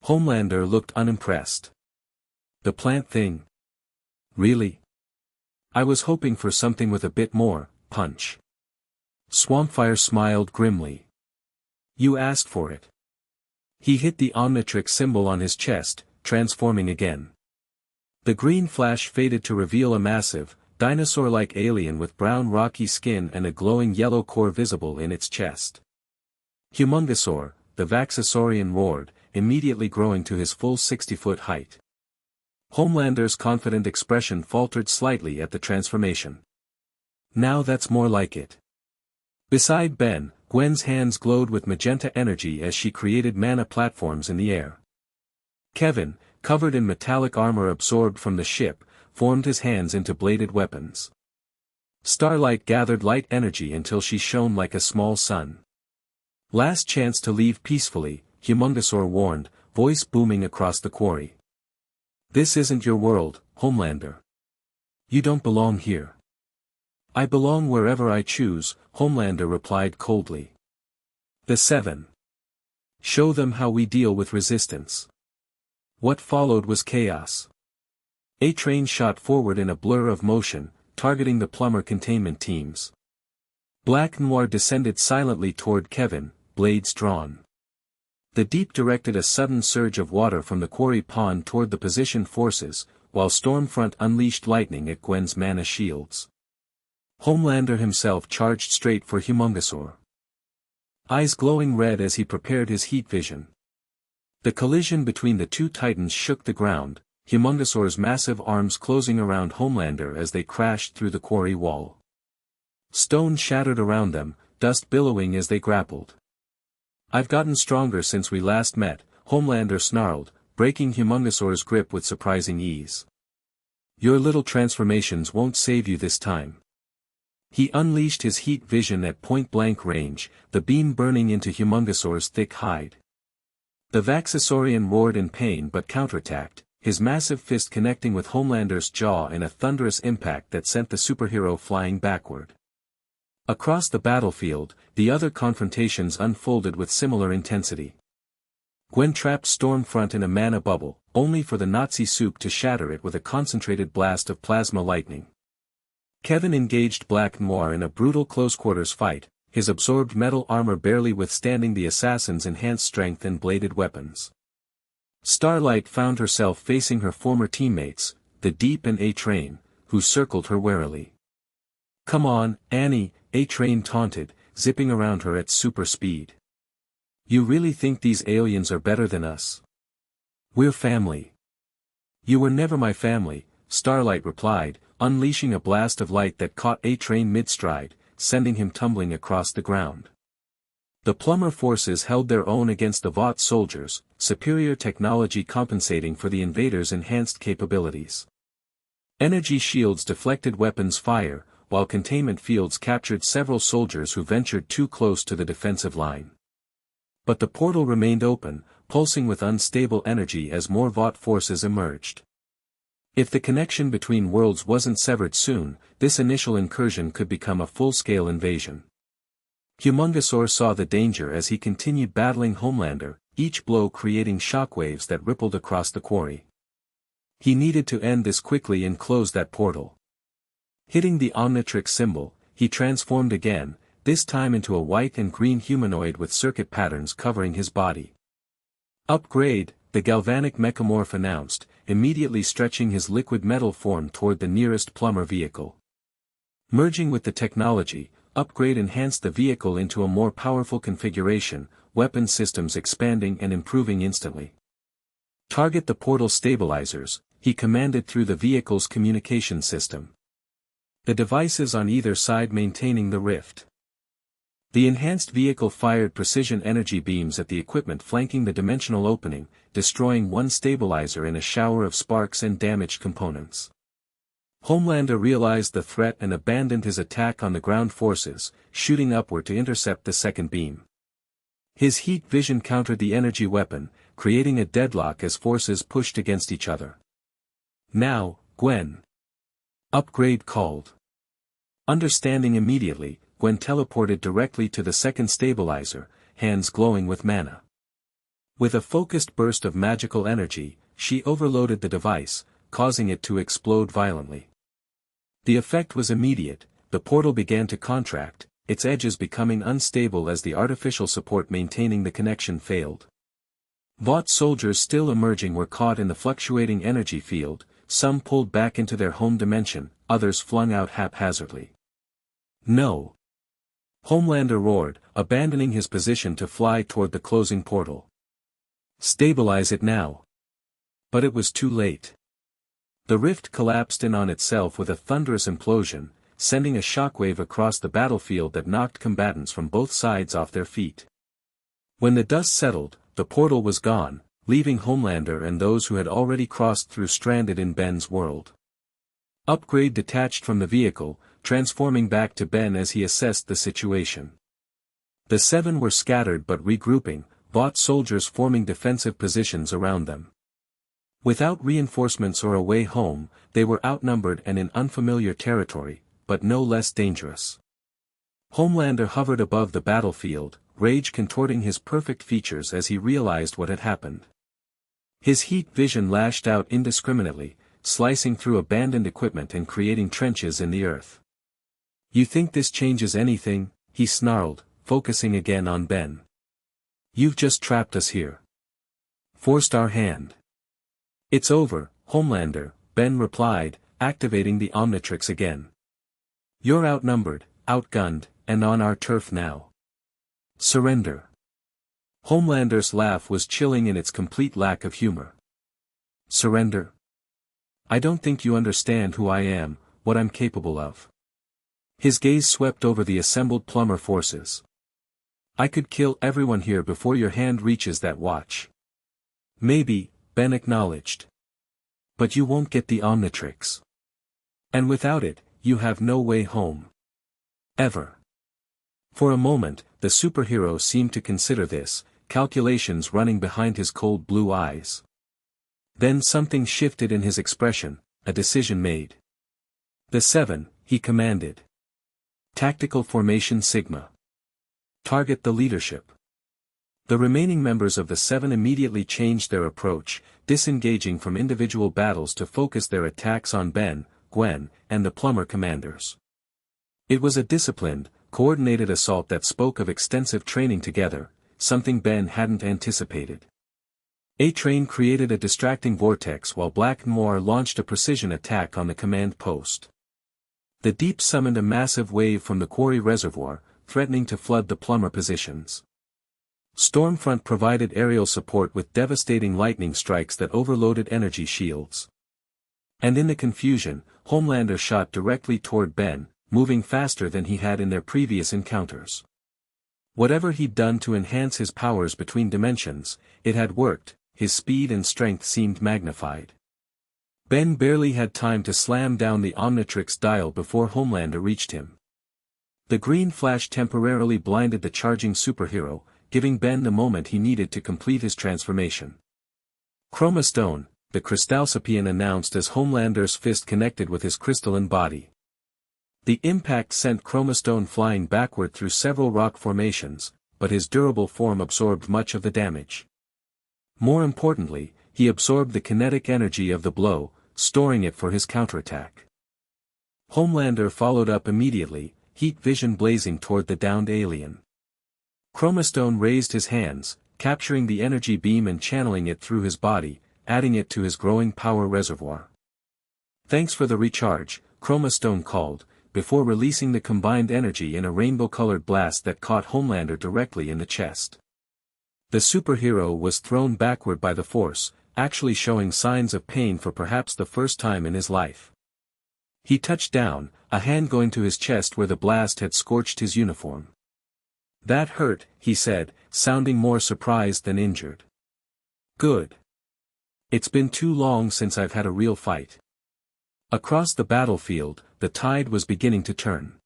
Homelander looked unimpressed. The plant thing? Really? I was hoping for something with a bit more punch. Swampfire smiled grimly. You asked for it. He hit the Omnitrix symbol on his chest, transforming again. The green flash faded to reveal a massive, dinosaur-like alien with brown rocky skin and a glowing yellow core visible in its chest. Humungosaur, the Vaxasaurian roared, immediately growing to his full 60-foot height. Homelander's confident expression faltered slightly at the transformation. Now that's more like it. Beside Ben, Gwen's hands glowed with magenta energy as she created mana platforms in the air. Kevin, covered in metallic armor absorbed from the ship, formed his hands into bladed weapons. Starlight gathered light energy until she shone like a small sun. Last chance to leave peacefully, Humungosaur warned, voice booming across the quarry. This isn't your world, Homelander. You don't belong here. I belong wherever I choose, Homelander replied coldly. The Seven. Show them how we deal with resistance. What followed was chaos. A train shot forward in a blur of motion, targeting the plumber containment teams. Black Noir descended silently toward Kevin, blades drawn. The Deep directed a sudden surge of water from the quarry pond toward the positioned forces, while Stormfront unleashed lightning at Gwen's mana shields. Homelander himself charged straight for Humungosaur. Eyes glowing red as he prepared his heat vision. The collision between the two titans shook the ground, Humungosaur's massive arms closing around Homelander as they crashed through the quarry wall. Stone shattered around them, dust billowing as they grappled. I've gotten stronger since we last met, Homelander snarled, breaking Humungosaur's grip with surprising ease. Your little transformations won't save you this time. He unleashed his heat vision at point-blank range, the beam burning into Humungosaur's thick hide. The Vaxasaurian roared in pain but counterattacked, his massive fist connecting with Homelander's jaw in a thunderous impact that sent the superhero flying backward. Across the battlefield, the other confrontations unfolded with similar intensity. Gwen trapped Stormfront in a mana bubble, only for the Nazi soup to shatter it with a concentrated blast of plasma lightning. Kevin engaged Black Noir in a brutal close-quarters fight, his absorbed metal armor barely withstanding the assassin's enhanced strength and bladed weapons. Starlight found herself facing her former teammates, the Deep and A-Train, who circled her warily. Come on, Annie, A-Train taunted, zipping around her at super speed. You really think these aliens are better than us? We're family. You were never my family, Starlight replied, unleashing a blast of light that caught A-Train mid-stride, sending him tumbling across the ground. The plumber forces held their own against the Vought soldiers, superior technology compensating for the invaders' enhanced capabilities. Energy shields deflected weapons fire, while containment fields captured several soldiers who ventured too close to the defensive line. But the portal remained open, pulsing with unstable energy as more Vought forces emerged. If the connection between worlds wasn't severed soon, this initial incursion could become a full-scale invasion. Humongosaur saw the danger as he continued battling Homelander, each blow creating shockwaves that rippled across the quarry. He needed to end this quickly and close that portal. Hitting the Omnitrix symbol, he transformed again, this time into a white and green humanoid with circuit patterns covering his body. Upgrade, the galvanic mechamorph announced, immediately stretching his liquid metal form toward the nearest plumber vehicle. Merging with the technology, Upgrade enhanced the vehicle into a more powerful configuration, weapon systems expanding and improving instantly. Target the portal stabilizers, he commanded through the vehicle's communication system. The devices on either side maintaining the rift. The enhanced vehicle fired precision energy beams at the equipment flanking the dimensional opening, destroying one stabilizer in a shower of sparks and damaged components. Homelander realized the threat and abandoned his attack on the ground forces, shooting upward to intercept the second beam. His heat vision countered the energy weapon, creating a deadlock as forces pushed against each other. Now, Gwen. Upgrade called. Understanding immediately, Gwen teleported directly to the second stabilizer, hands glowing with mana. With a focused burst of magical energy, she overloaded the device, causing it to explode violently. The effect was immediate, the portal began to contract, its edges becoming unstable as the artificial support maintaining the connection failed. Vought soldiers still emerging were caught in the fluctuating energy field, some pulled back into their home dimension, others flung out haphazardly. No! Homelander roared, abandoning his position to fly toward the closing portal. Stabilize it now! But it was too late. The rift collapsed in on itself with a thunderous implosion, sending a shockwave across the battlefield that knocked combatants from both sides off their feet. When the dust settled, the portal was gone, leaving Homelander and those who had already crossed through stranded in Ben's world. Upgrade detached from the vehicle, transforming back to Ben as he assessed the situation. The seven were scattered but regrouping, Vought soldiers forming defensive positions around them. Without reinforcements or a way home, they were outnumbered and in unfamiliar territory, but no less dangerous. Homelander hovered above the battlefield, rage contorting his perfect features as he realized what had happened. His heat vision lashed out indiscriminately, slicing through abandoned equipment and creating trenches in the earth. You think this changes anything? He snarled, focusing again on Ben. You've just trapped us here. Forced our hand. It's over, Homelander, Ben replied, activating the Omnitrix again. You're outnumbered, outgunned, and on our turf now. Surrender. Homelander's laugh was chilling in its complete lack of humor. Surrender? I don't think you understand who I am, what I'm capable of. His gaze swept over the assembled plumber forces. I could kill everyone here before your hand reaches that watch. Maybe, Ben acknowledged. But you won't get the Omnitrix. And without it, you have no way home. Ever. For a moment, the superhero seemed to consider this, calculations running behind his cold blue eyes. Then something shifted in his expression, a decision made. The seven, he commanded. Tactical Formation Sigma. Target the leadership. The remaining members of the seven immediately changed their approach, disengaging from individual battles to focus their attacks on Ben, Gwen, and the plumber commanders. It was a disciplined, coordinated assault that spoke of extensive training together, something Ben hadn't anticipated. A-Train created a distracting vortex while Black Noir launched a precision attack on the command post. The deep summoned a massive wave from the quarry reservoir, threatening to flood the plumber positions. Stormfront provided aerial support with devastating lightning strikes that overloaded energy shields. And in the confusion, Homelander shot directly toward Ben, moving faster than he had in their previous encounters. Whatever he'd done to enhance his powers between dimensions, it had worked. His speed and strength seemed magnified. Ben barely had time to slam down the Omnitrix dial before Homelander reached him. The green flash temporarily blinded the charging superhero, giving Ben the moment he needed to complete his transformation. Chroma Stone, the Crystalcipian announced as Homelander's fist connected with his crystalline body. The impact sent Chroma Stone flying backward through several rock formations, but his durable form absorbed much of the damage. More importantly, he absorbed the kinetic energy of the blow, storing it for his counterattack. Homelander followed up immediately, heat vision blazing toward the downed alien. Chroma Stone raised his hands, capturing the energy beam and channeling it through his body, adding it to his growing power reservoir. "Thanks for the recharge," Chroma Stone called, before releasing the combined energy in a rainbow-colored blast that caught Homelander directly in the chest. The superhero was thrown backward by the force, actually showing signs of pain for perhaps the first time in his life. He touched down, a hand going to his chest where the blast had scorched his uniform. "That hurt," he said, sounding more surprised than injured. "Good. It's been too long since I've had a real fight." Across the battlefield, the tide was beginning to turn.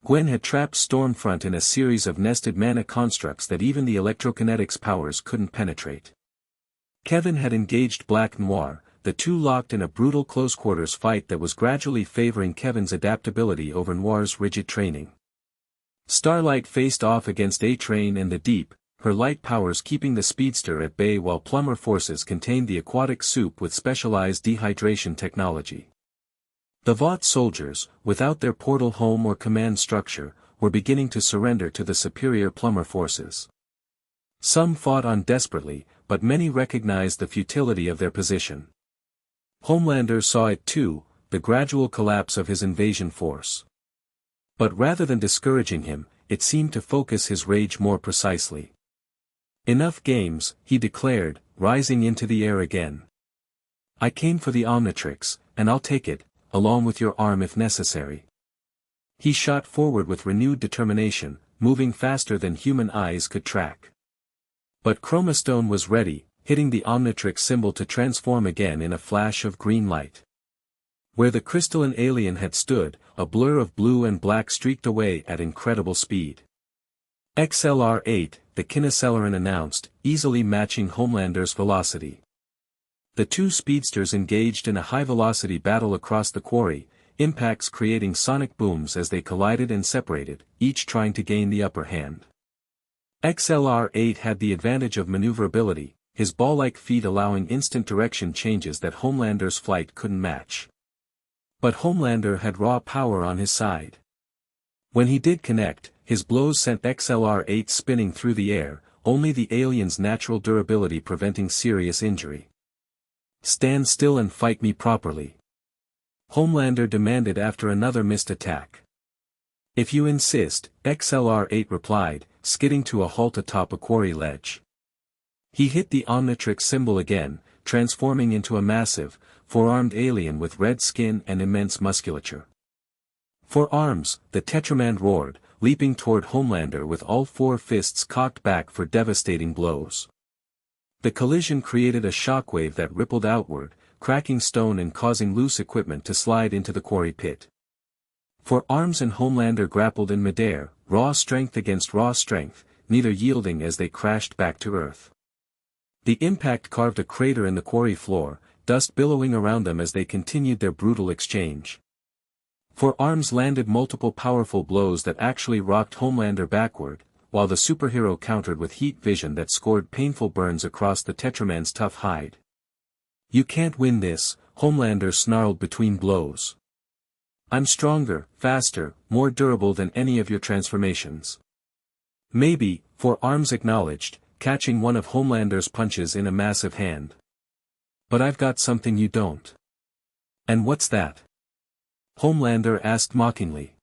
Gwen had trapped Stormfront in a series of nested mana constructs that even the electrokinetics powers couldn't penetrate. Kevin had engaged Black Noir, the two locked in a brutal close-quarters fight that was gradually favoring Kevin's adaptability over Noir's rigid training. Starlight faced off against A-Train and the Deep, her light powers keeping the speedster at bay while Plumber forces contained the aquatic soup with specialized dehydration technology. The Vought soldiers, without their portal home or command structure, were beginning to surrender to the superior Plumber forces. Some fought on desperately, but many recognized the futility of their position. Homelander saw it too, the gradual collapse of his invasion force. But rather than discouraging him, it seemed to focus his rage more precisely. "Enough games," he declared, rising into the air again. "I came for the Omnitrix, and I'll take it, along with your arm if necessary." He shot forward with renewed determination, moving faster than human eyes could track. But Chroma Stone was ready, hitting the Omnitrix symbol to transform again in a flash of green light. Where the crystalline alien had stood, a blur of blue and black streaked away at incredible speed. XLR-8, the Kineceleran announced, easily matching Homelander's velocity. The two speedsters engaged in a high-velocity battle across the quarry, impacts creating sonic booms as they collided and separated, each trying to gain the upper hand. XLR-8 had the advantage of maneuverability, his ball-like feet allowing instant direction changes that Homelander's flight couldn't match. But Homelander had raw power on his side. When he did connect, his blows sent XLR-8 spinning through the air, only the alien's natural durability preventing serious injury. "Stand still and fight me properly," Homelander demanded after another missed attack. "If you insist," XLR-8 replied, skidding to a halt atop a quarry ledge. He hit the Omnitrix symbol again, transforming into a massive, four-armed alien with red skin and immense musculature. "For arms," the Tetraman roared, leaping toward Homelander with all four fists cocked back for devastating blows. The collision created a shockwave that rippled outward, cracking stone and causing loose equipment to slide into the quarry pit. For arms and Homelander grappled in midair, raw strength against raw strength, neither yielding as they crashed back to Earth. The impact carved a crater in the quarry floor, dust billowing around them as they continued their brutal exchange. For arms landed multiple powerful blows that actually rocked Homelander backward, while the superhero countered with heat vision that scored painful burns across the Tetraman's tough hide. "You can't win this," Homelander snarled between blows. "I'm stronger, faster, more durable than any of your transformations." "Maybe," For arms acknowledged, catching one of Homelander's punches in a massive hand. "But I've got something you don't." "And what's that?" Homelander asked mockingly.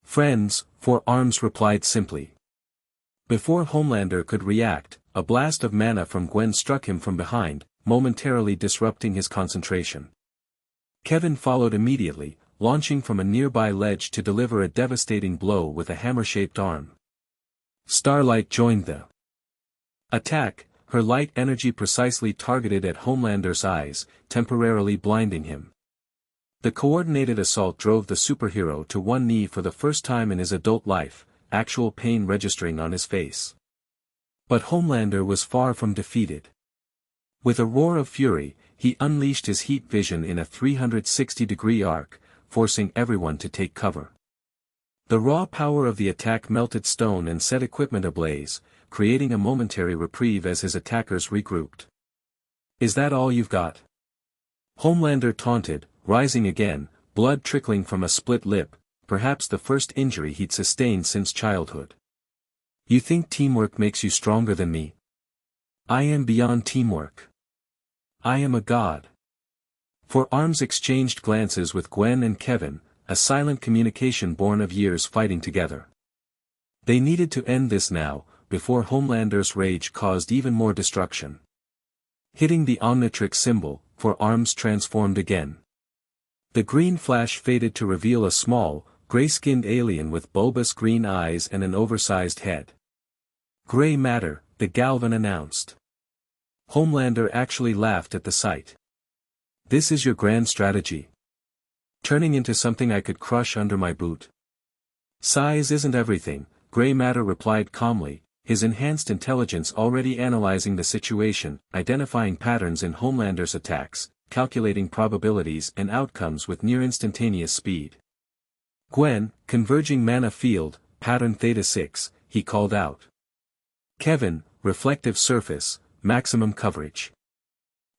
Friends, Four Arms replied simply. Before Homelander could react, a blast of mana from Gwen struck him from behind, momentarily disrupting his concentration. Kevin followed immediately, launching from a nearby ledge to deliver a devastating blow with a hammer-shaped arm. Starlight joined the attack, her light energy precisely targeted at Homelander's eyes, temporarily blinding him. The coordinated assault drove the superhero to one knee for the first time in his adult life, actual pain registering on his face. But Homelander was far from defeated. With a roar of fury, he unleashed his heat vision in a 360-degree arc, forcing everyone to take cover. The raw power of the attack melted stone and set equipment ablaze, creating a momentary reprieve as his attackers regrouped. Is that all you've got? Homelander taunted, rising again, blood trickling from a split lip, perhaps the first injury he'd sustained since childhood. You think teamwork makes you stronger than me? I am beyond teamwork. I am a god. Four Arms exchanged glances with Gwen and Kevin, a silent communication born of years fighting together. They needed to end this now, before Homelander's rage caused even more destruction. Hitting the Omnitrix symbol, Four Arms transformed again. The green flash faded to reveal a small, gray-skinned alien with bulbous green eyes and an oversized head. Gray matter, the Galvan announced. Homelander actually laughed at the sight. This is your grand strategy? Turning into something I could crush under my boot? Size isn't everything, Gray Matter replied calmly, his enhanced intelligence already analyzing the situation, identifying patterns in Homelander's attacks, calculating probabilities and outcomes with near-instantaneous speed. Gwen, converging mana field, pattern Theta 6, he called out. Kevin, reflective surface, maximum coverage.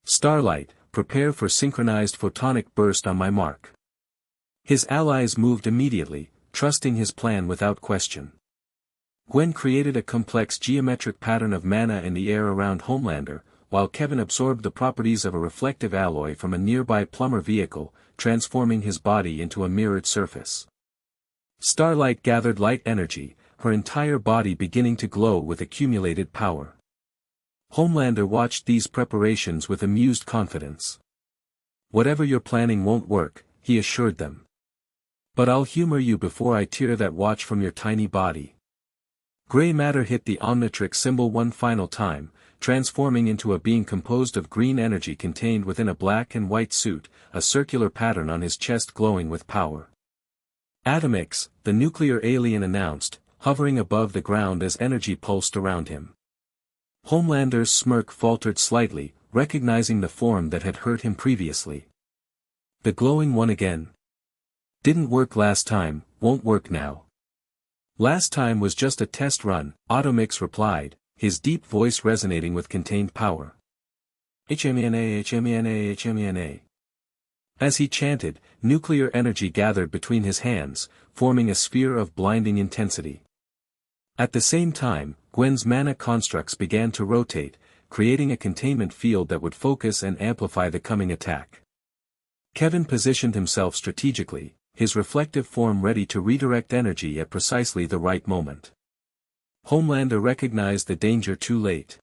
Starlight, prepare for synchronized photonic burst on my mark. His allies moved immediately, trusting his plan without question. Gwen created a complex geometric pattern of mana in the air around Homelander, while Kevin absorbed the properties of a reflective alloy from a nearby plumber vehicle, transforming his body into a mirrored surface. Starlight gathered light energy, her entire body beginning to glow with accumulated power. Homelander watched these preparations with amused confidence. Whatever you're planning won't work, he assured them. But I'll humor you before I tear that watch from your tiny body. Gray matter hit the Omnitrix symbol one final time, transforming into a being composed of green energy contained within a black and white suit, a circular pattern on his chest glowing with power. Atomix, the nuclear alien announced, hovering above the ground as energy pulsed around him. Homelander's smirk faltered slightly, recognizing the form that had hurt him previously. The glowing one again. Didn't work last time, won't work now. Last time was just a test run, Atomix replied, his deep voice resonating with contained power. HMENA HMENA HMENA. As he chanted, nuclear energy gathered between his hands, forming a sphere of blinding intensity. At the same time, Gwen's mana constructs began to rotate, creating a containment field that would focus and amplify the coming attack. Kevin positioned himself strategically, his reflective form ready to redirect energy at precisely the right moment. Homelander recognized the danger too late.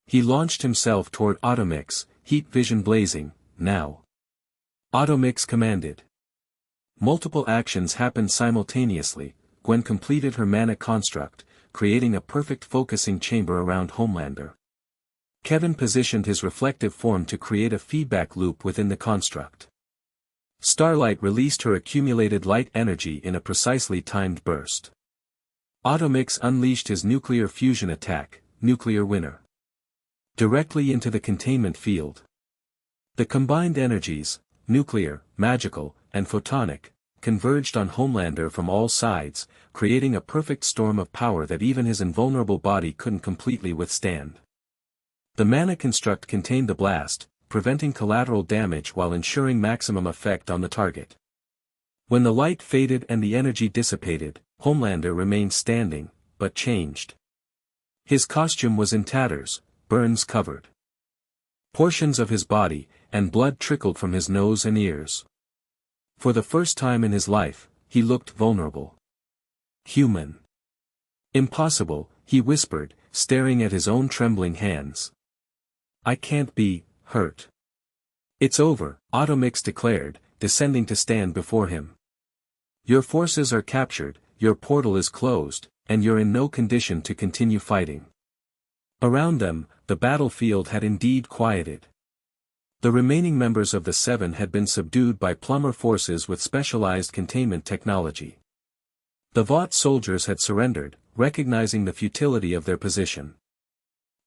He launched himself toward Atomix, heat vision blazing, now. Atomix commanded. Multiple actions happened simultaneously. Gwen completed her mana construct, creating a perfect focusing chamber around Homelander. Kevin positioned his reflective form to create a feedback loop within the construct. Starlight released her accumulated light energy in a precisely timed burst. Atomix unleashed his nuclear fusion attack, Nuclear Winter, directly into the containment field. The combined energies, nuclear, magical, and photonic, converged on Homelander from all sides, creating a perfect storm of power that even his invulnerable body couldn't completely withstand. The mana construct contained the blast, preventing collateral damage while ensuring maximum effect on the target. When the light faded and the energy dissipated, Homelander remained standing, but changed. His costume was in tatters, burns covered. Portions of his body, and blood trickled from his nose and ears. For the first time in his life, he looked vulnerable. Human. Impossible, he whispered, staring at his own trembling hands. I can't be hurt. It's over, Automix declared, descending to stand before him. Your forces are captured, your portal is closed, and you're in no condition to continue fighting. Around them, the battlefield had indeed quieted. The remaining members of the Seven had been subdued by plumber forces with specialized containment technology. The Vought soldiers had surrendered, recognizing the futility of their position.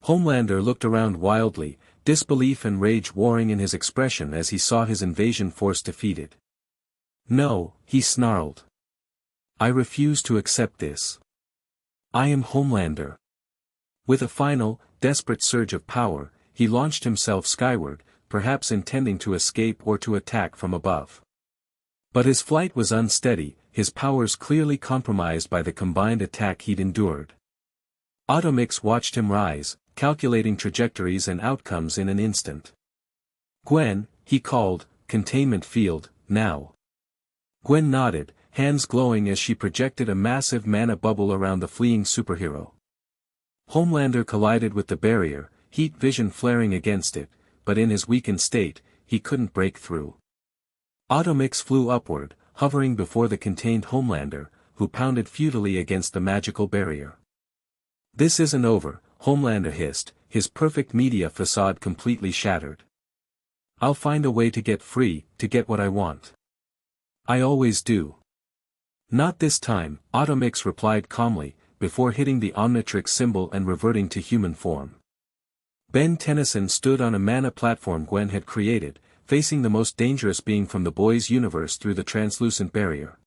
Homelander looked around wildly, disbelief and rage warring in his expression as he saw his invasion force defeated. No, he snarled. I refuse to accept this. I am Homelander. With a final, desperate surge of power, he launched himself skyward, perhaps intending to escape or to attack from above. But his flight was unsteady, his powers clearly compromised by the combined attack he'd endured. Automix watched him rise, calculating trajectories and outcomes in an instant. Gwen, he called, containment field, now. Gwen nodded, hands glowing as she projected a massive mana bubble around the fleeing superhero. Homelander collided with the barrier, heat vision flaring against it, but in his weakened state, he couldn't break through. Automix flew upward, hovering before the contained Homelander, who pounded futilely against the magical barrier. This isn't over, Homelander hissed, his perfect media facade completely shattered. I'll find a way to get free, to get what I want. I always do. Not this time, Automix replied calmly, before hitting the Omnitrix symbol and reverting to human form. Ben Tennyson stood on a mana platform Gwen had created, facing the most dangerous being from the boys' universe through the translucent barrier.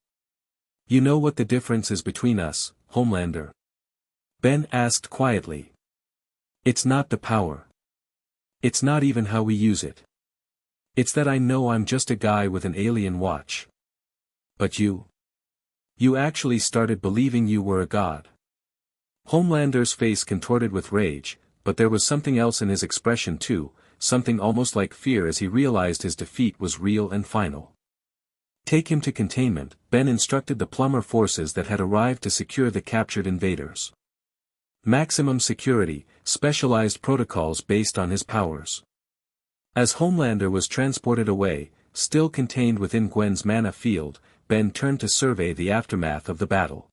You know what the difference is between us, Homelander? Ben asked quietly. It's not the power. It's not even how we use it. It's that I know I'm just a guy with an alien watch. But you? You actually started believing you were a god. Homelander's face contorted with rage, but there was something else in his expression too, something almost like fear as he realized his defeat was real and final. Take him to containment, Ben instructed the plumber forces that had arrived to secure the captured invaders. Maximum security, specialized protocols based on his powers. As Homelander was transported away, still contained within Gwen's mana field, Ben turned to survey the aftermath of the battle.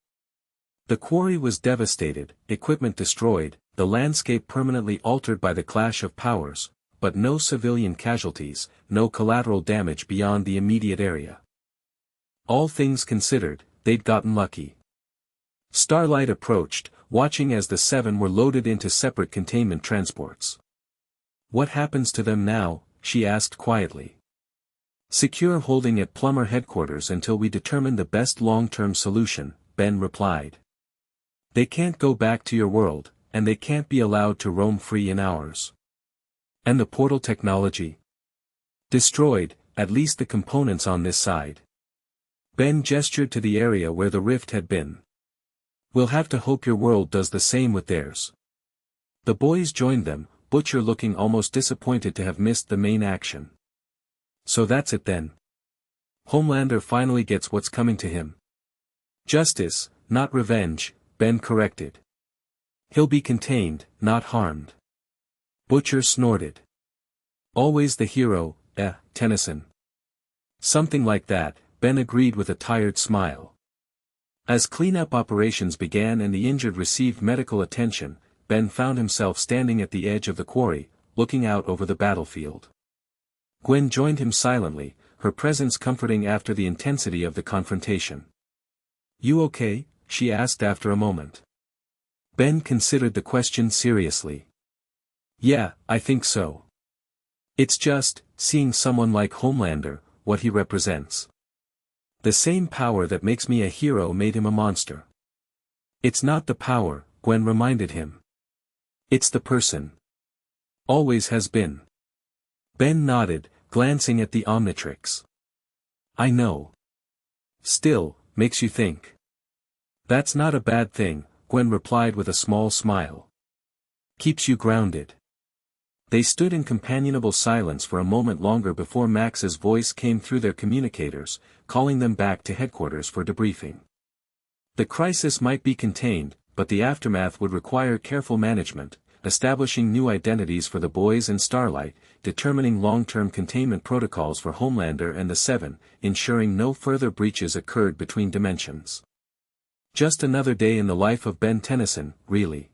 The quarry was devastated, equipment destroyed, the landscape permanently altered by the clash of powers, but no civilian casualties, no collateral damage beyond the immediate area. All things considered, they'd gotten lucky. Starlight approached, watching as the Seven were loaded into separate containment transports. What happens to them now? She asked quietly. Secure holding at Plumber headquarters until we determine the best long-term solution, Ben replied. They can't go back to your world, and they can't be allowed to roam free in ours. And the portal technology? Destroyed, at least the components on this side. Ben gestured to the area where the rift had been. We'll have to hope your world does the same with theirs. The boys joined them, Butcher looking almost disappointed to have missed the main action. So that's it then. Homelander finally gets what's coming to him. Justice, not revenge, Ben corrected. He'll be contained, not harmed. Butcher snorted. Always the hero, Tennyson. Something like that, Ben agreed with a tired smile. As cleanup operations began and the injured received medical attention, Ben found himself standing at the edge of the quarry, looking out over the battlefield. Gwen joined him silently, her presence comforting after the intensity of the confrontation. You okay? She asked after a moment. Ben considered the question seriously. Yeah, I think so. It's just, seeing someone like Homelander, what he represents. The same power that makes me a hero made him a monster. It's not the power, Gwen reminded him. It's the person. Always has been. Ben nodded, glancing at the Omnitrix. I know. Still, makes you think. That's not a bad thing, Gwen replied with a small smile. Keeps you grounded. They stood in companionable silence for a moment longer before Max's voice came through their communicators, calling them back to headquarters for debriefing. The crisis might be contained, but the aftermath would require careful management, establishing new identities for the boys and Starlight, determining long-term containment protocols for Homelander and the Seven, ensuring no further breaches occurred between dimensions. Just another day in the life of Ben Tennyson, really.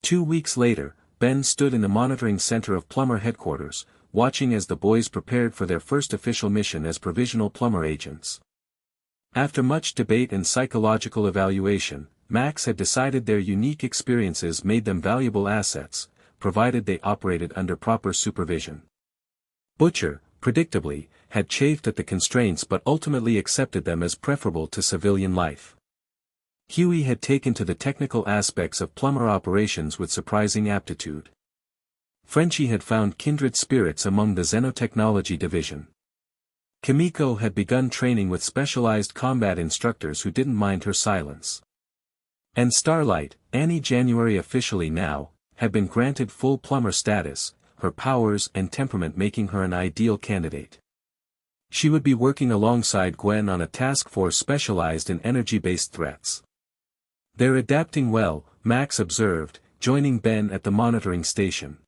2 weeks later, Ben stood in the monitoring center of Plumber headquarters, watching as the boys prepared for their first official mission as provisional Plumber agents. After much debate and psychological evaluation, Max had decided their unique experiences made them valuable assets, provided they operated under proper supervision. Butcher, predictably, had chafed at the constraints but ultimately accepted them as preferable to civilian life. Huey had taken to the technical aspects of Plumber operations with surprising aptitude. Frenchie had found kindred spirits among the Xenotechnology division. Kimiko had begun training with specialized combat instructors who didn't mind her silence. And Starlight, Annie January officially now, had been granted full Plumber status, her powers and temperament making her an ideal candidate. She would be working alongside Gwen on a task force specialized in energy-based threats. They're adapting well, Max observed, joining Ben at the monitoring station.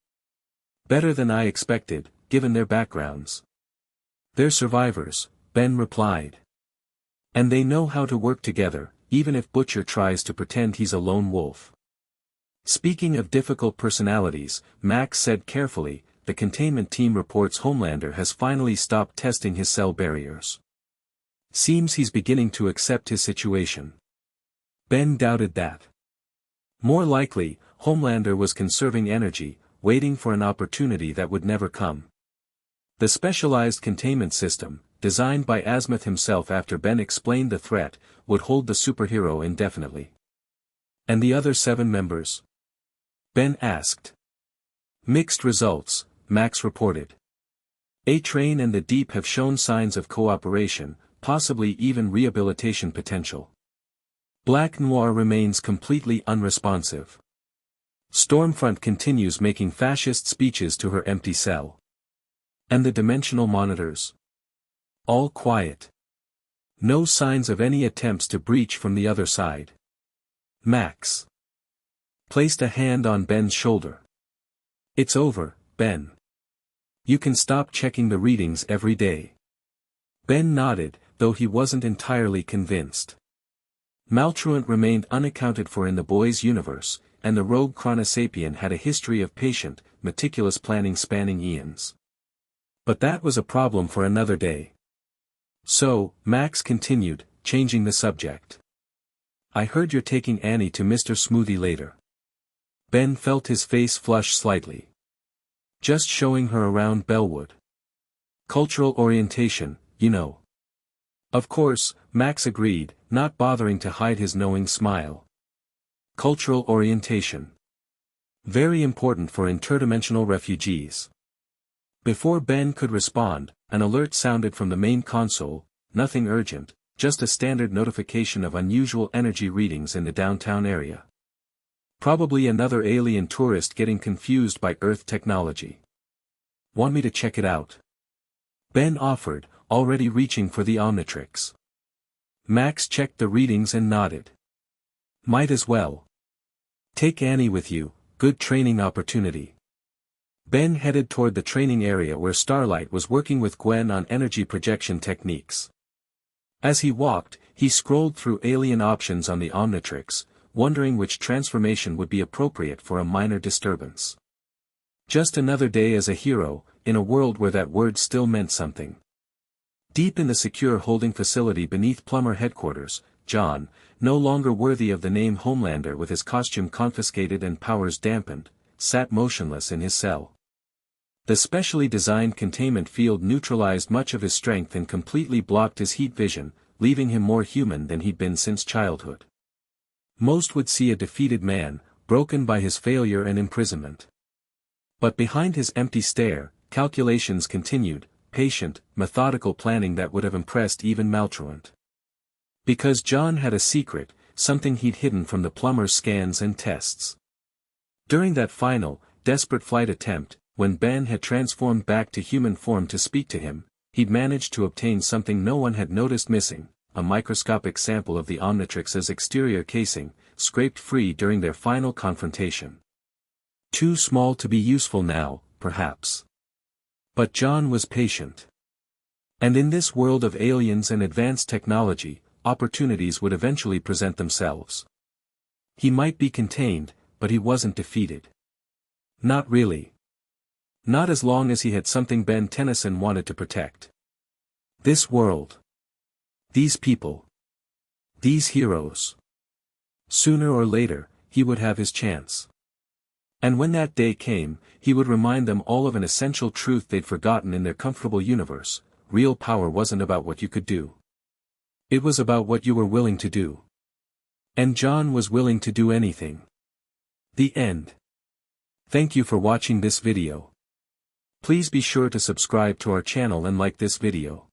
Better than I expected, given their backgrounds. They're survivors, Ben replied. And they know how to work together, even if Butcher tries to pretend he's a lone wolf. Speaking of difficult personalities, Max said carefully, the containment team reports Homelander has finally stopped testing his cell barriers. Seems he's beginning to accept his situation. Ben doubted that. More likely, Homelander was conserving energy, waiting for an opportunity that would never come. The specialized containment system, designed by Azimuth himself after Ben explained the threat, would hold the superhero indefinitely. And the other 7 members? Ben asked. Mixed results, Max reported. A-Train and the Deep have shown signs of cooperation, possibly even rehabilitation potential. Black Noir remains completely unresponsive. Stormfront continues making fascist speeches to her empty cell. And the dimensional monitors? All quiet. No signs of any attempts to breach from the other side. Max placed a hand on Ben's shoulder. It's over, Ben. You can stop checking the readings every day. Ben nodded, though he wasn't entirely convinced. Maltruant remained unaccounted for in the boys' universe, and the rogue Chronosapien had a history of patient, meticulous planning spanning eons. But that was a problem for another day. So, Max continued, changing the subject. I heard you're taking Annie to Mr. Smoothie later. Ben felt his face flush slightly. Just showing her around Bellwood. Cultural orientation, you know. Of course, Max agreed, not bothering to hide his knowing smile. Cultural orientation. Very important for interdimensional refugees. Before Ben could respond, an alert sounded from the main console, nothing urgent, just a standard notification of unusual energy readings in the downtown area. Probably another alien tourist getting confused by Earth technology. Want me to check it out? Ben offered, already reaching for the Omnitrix. Max checked the readings and nodded. Might as well. Take Annie with you, good training opportunity. Ben headed toward the training area where Starlight was working with Gwen on energy projection techniques. As he walked, he scrolled through alien options on the Omnitrix, wondering which transformation would be appropriate for a minor disturbance. Just another day as a hero, in a world where that word still meant something. Deep in the secure holding facility beneath Plumber headquarters, John, no longer worthy of the name Homelander with his costume confiscated and powers dampened, sat motionless in his cell. The specially designed containment field neutralized much of his strength and completely blocked his heat vision, leaving him more human than he'd been since childhood. Most would see a defeated man, broken by his failure and imprisonment. But behind his empty stare, calculations continued, patient, methodical planning that would have impressed even Maltruant. Because John had a secret, something he'd hidden from the Plumber's scans and tests. During that final, desperate flight attempt, when Ben had transformed back to human form to speak to him, he'd managed to obtain something no one had noticed missing, a microscopic sample of the Omnitrix's exterior casing, scraped free during their final confrontation. Too small to be useful now, perhaps. But John was patient. And in this world of aliens and advanced technology, opportunities would eventually present themselves. He might be contained, but he wasn't defeated. Not really. Not as long as he had something Ben Tennyson wanted to protect. This world. These people. These heroes. Sooner or later, he would have his chance. And when that day came, he would remind them all of an essential truth they'd forgotten in their comfortable universe: real power wasn't about what you could do. It was about what you were willing to do. And John was willing to do anything. The end. Thank you for watching this video. Please be sure to subscribe to our channel and like this video.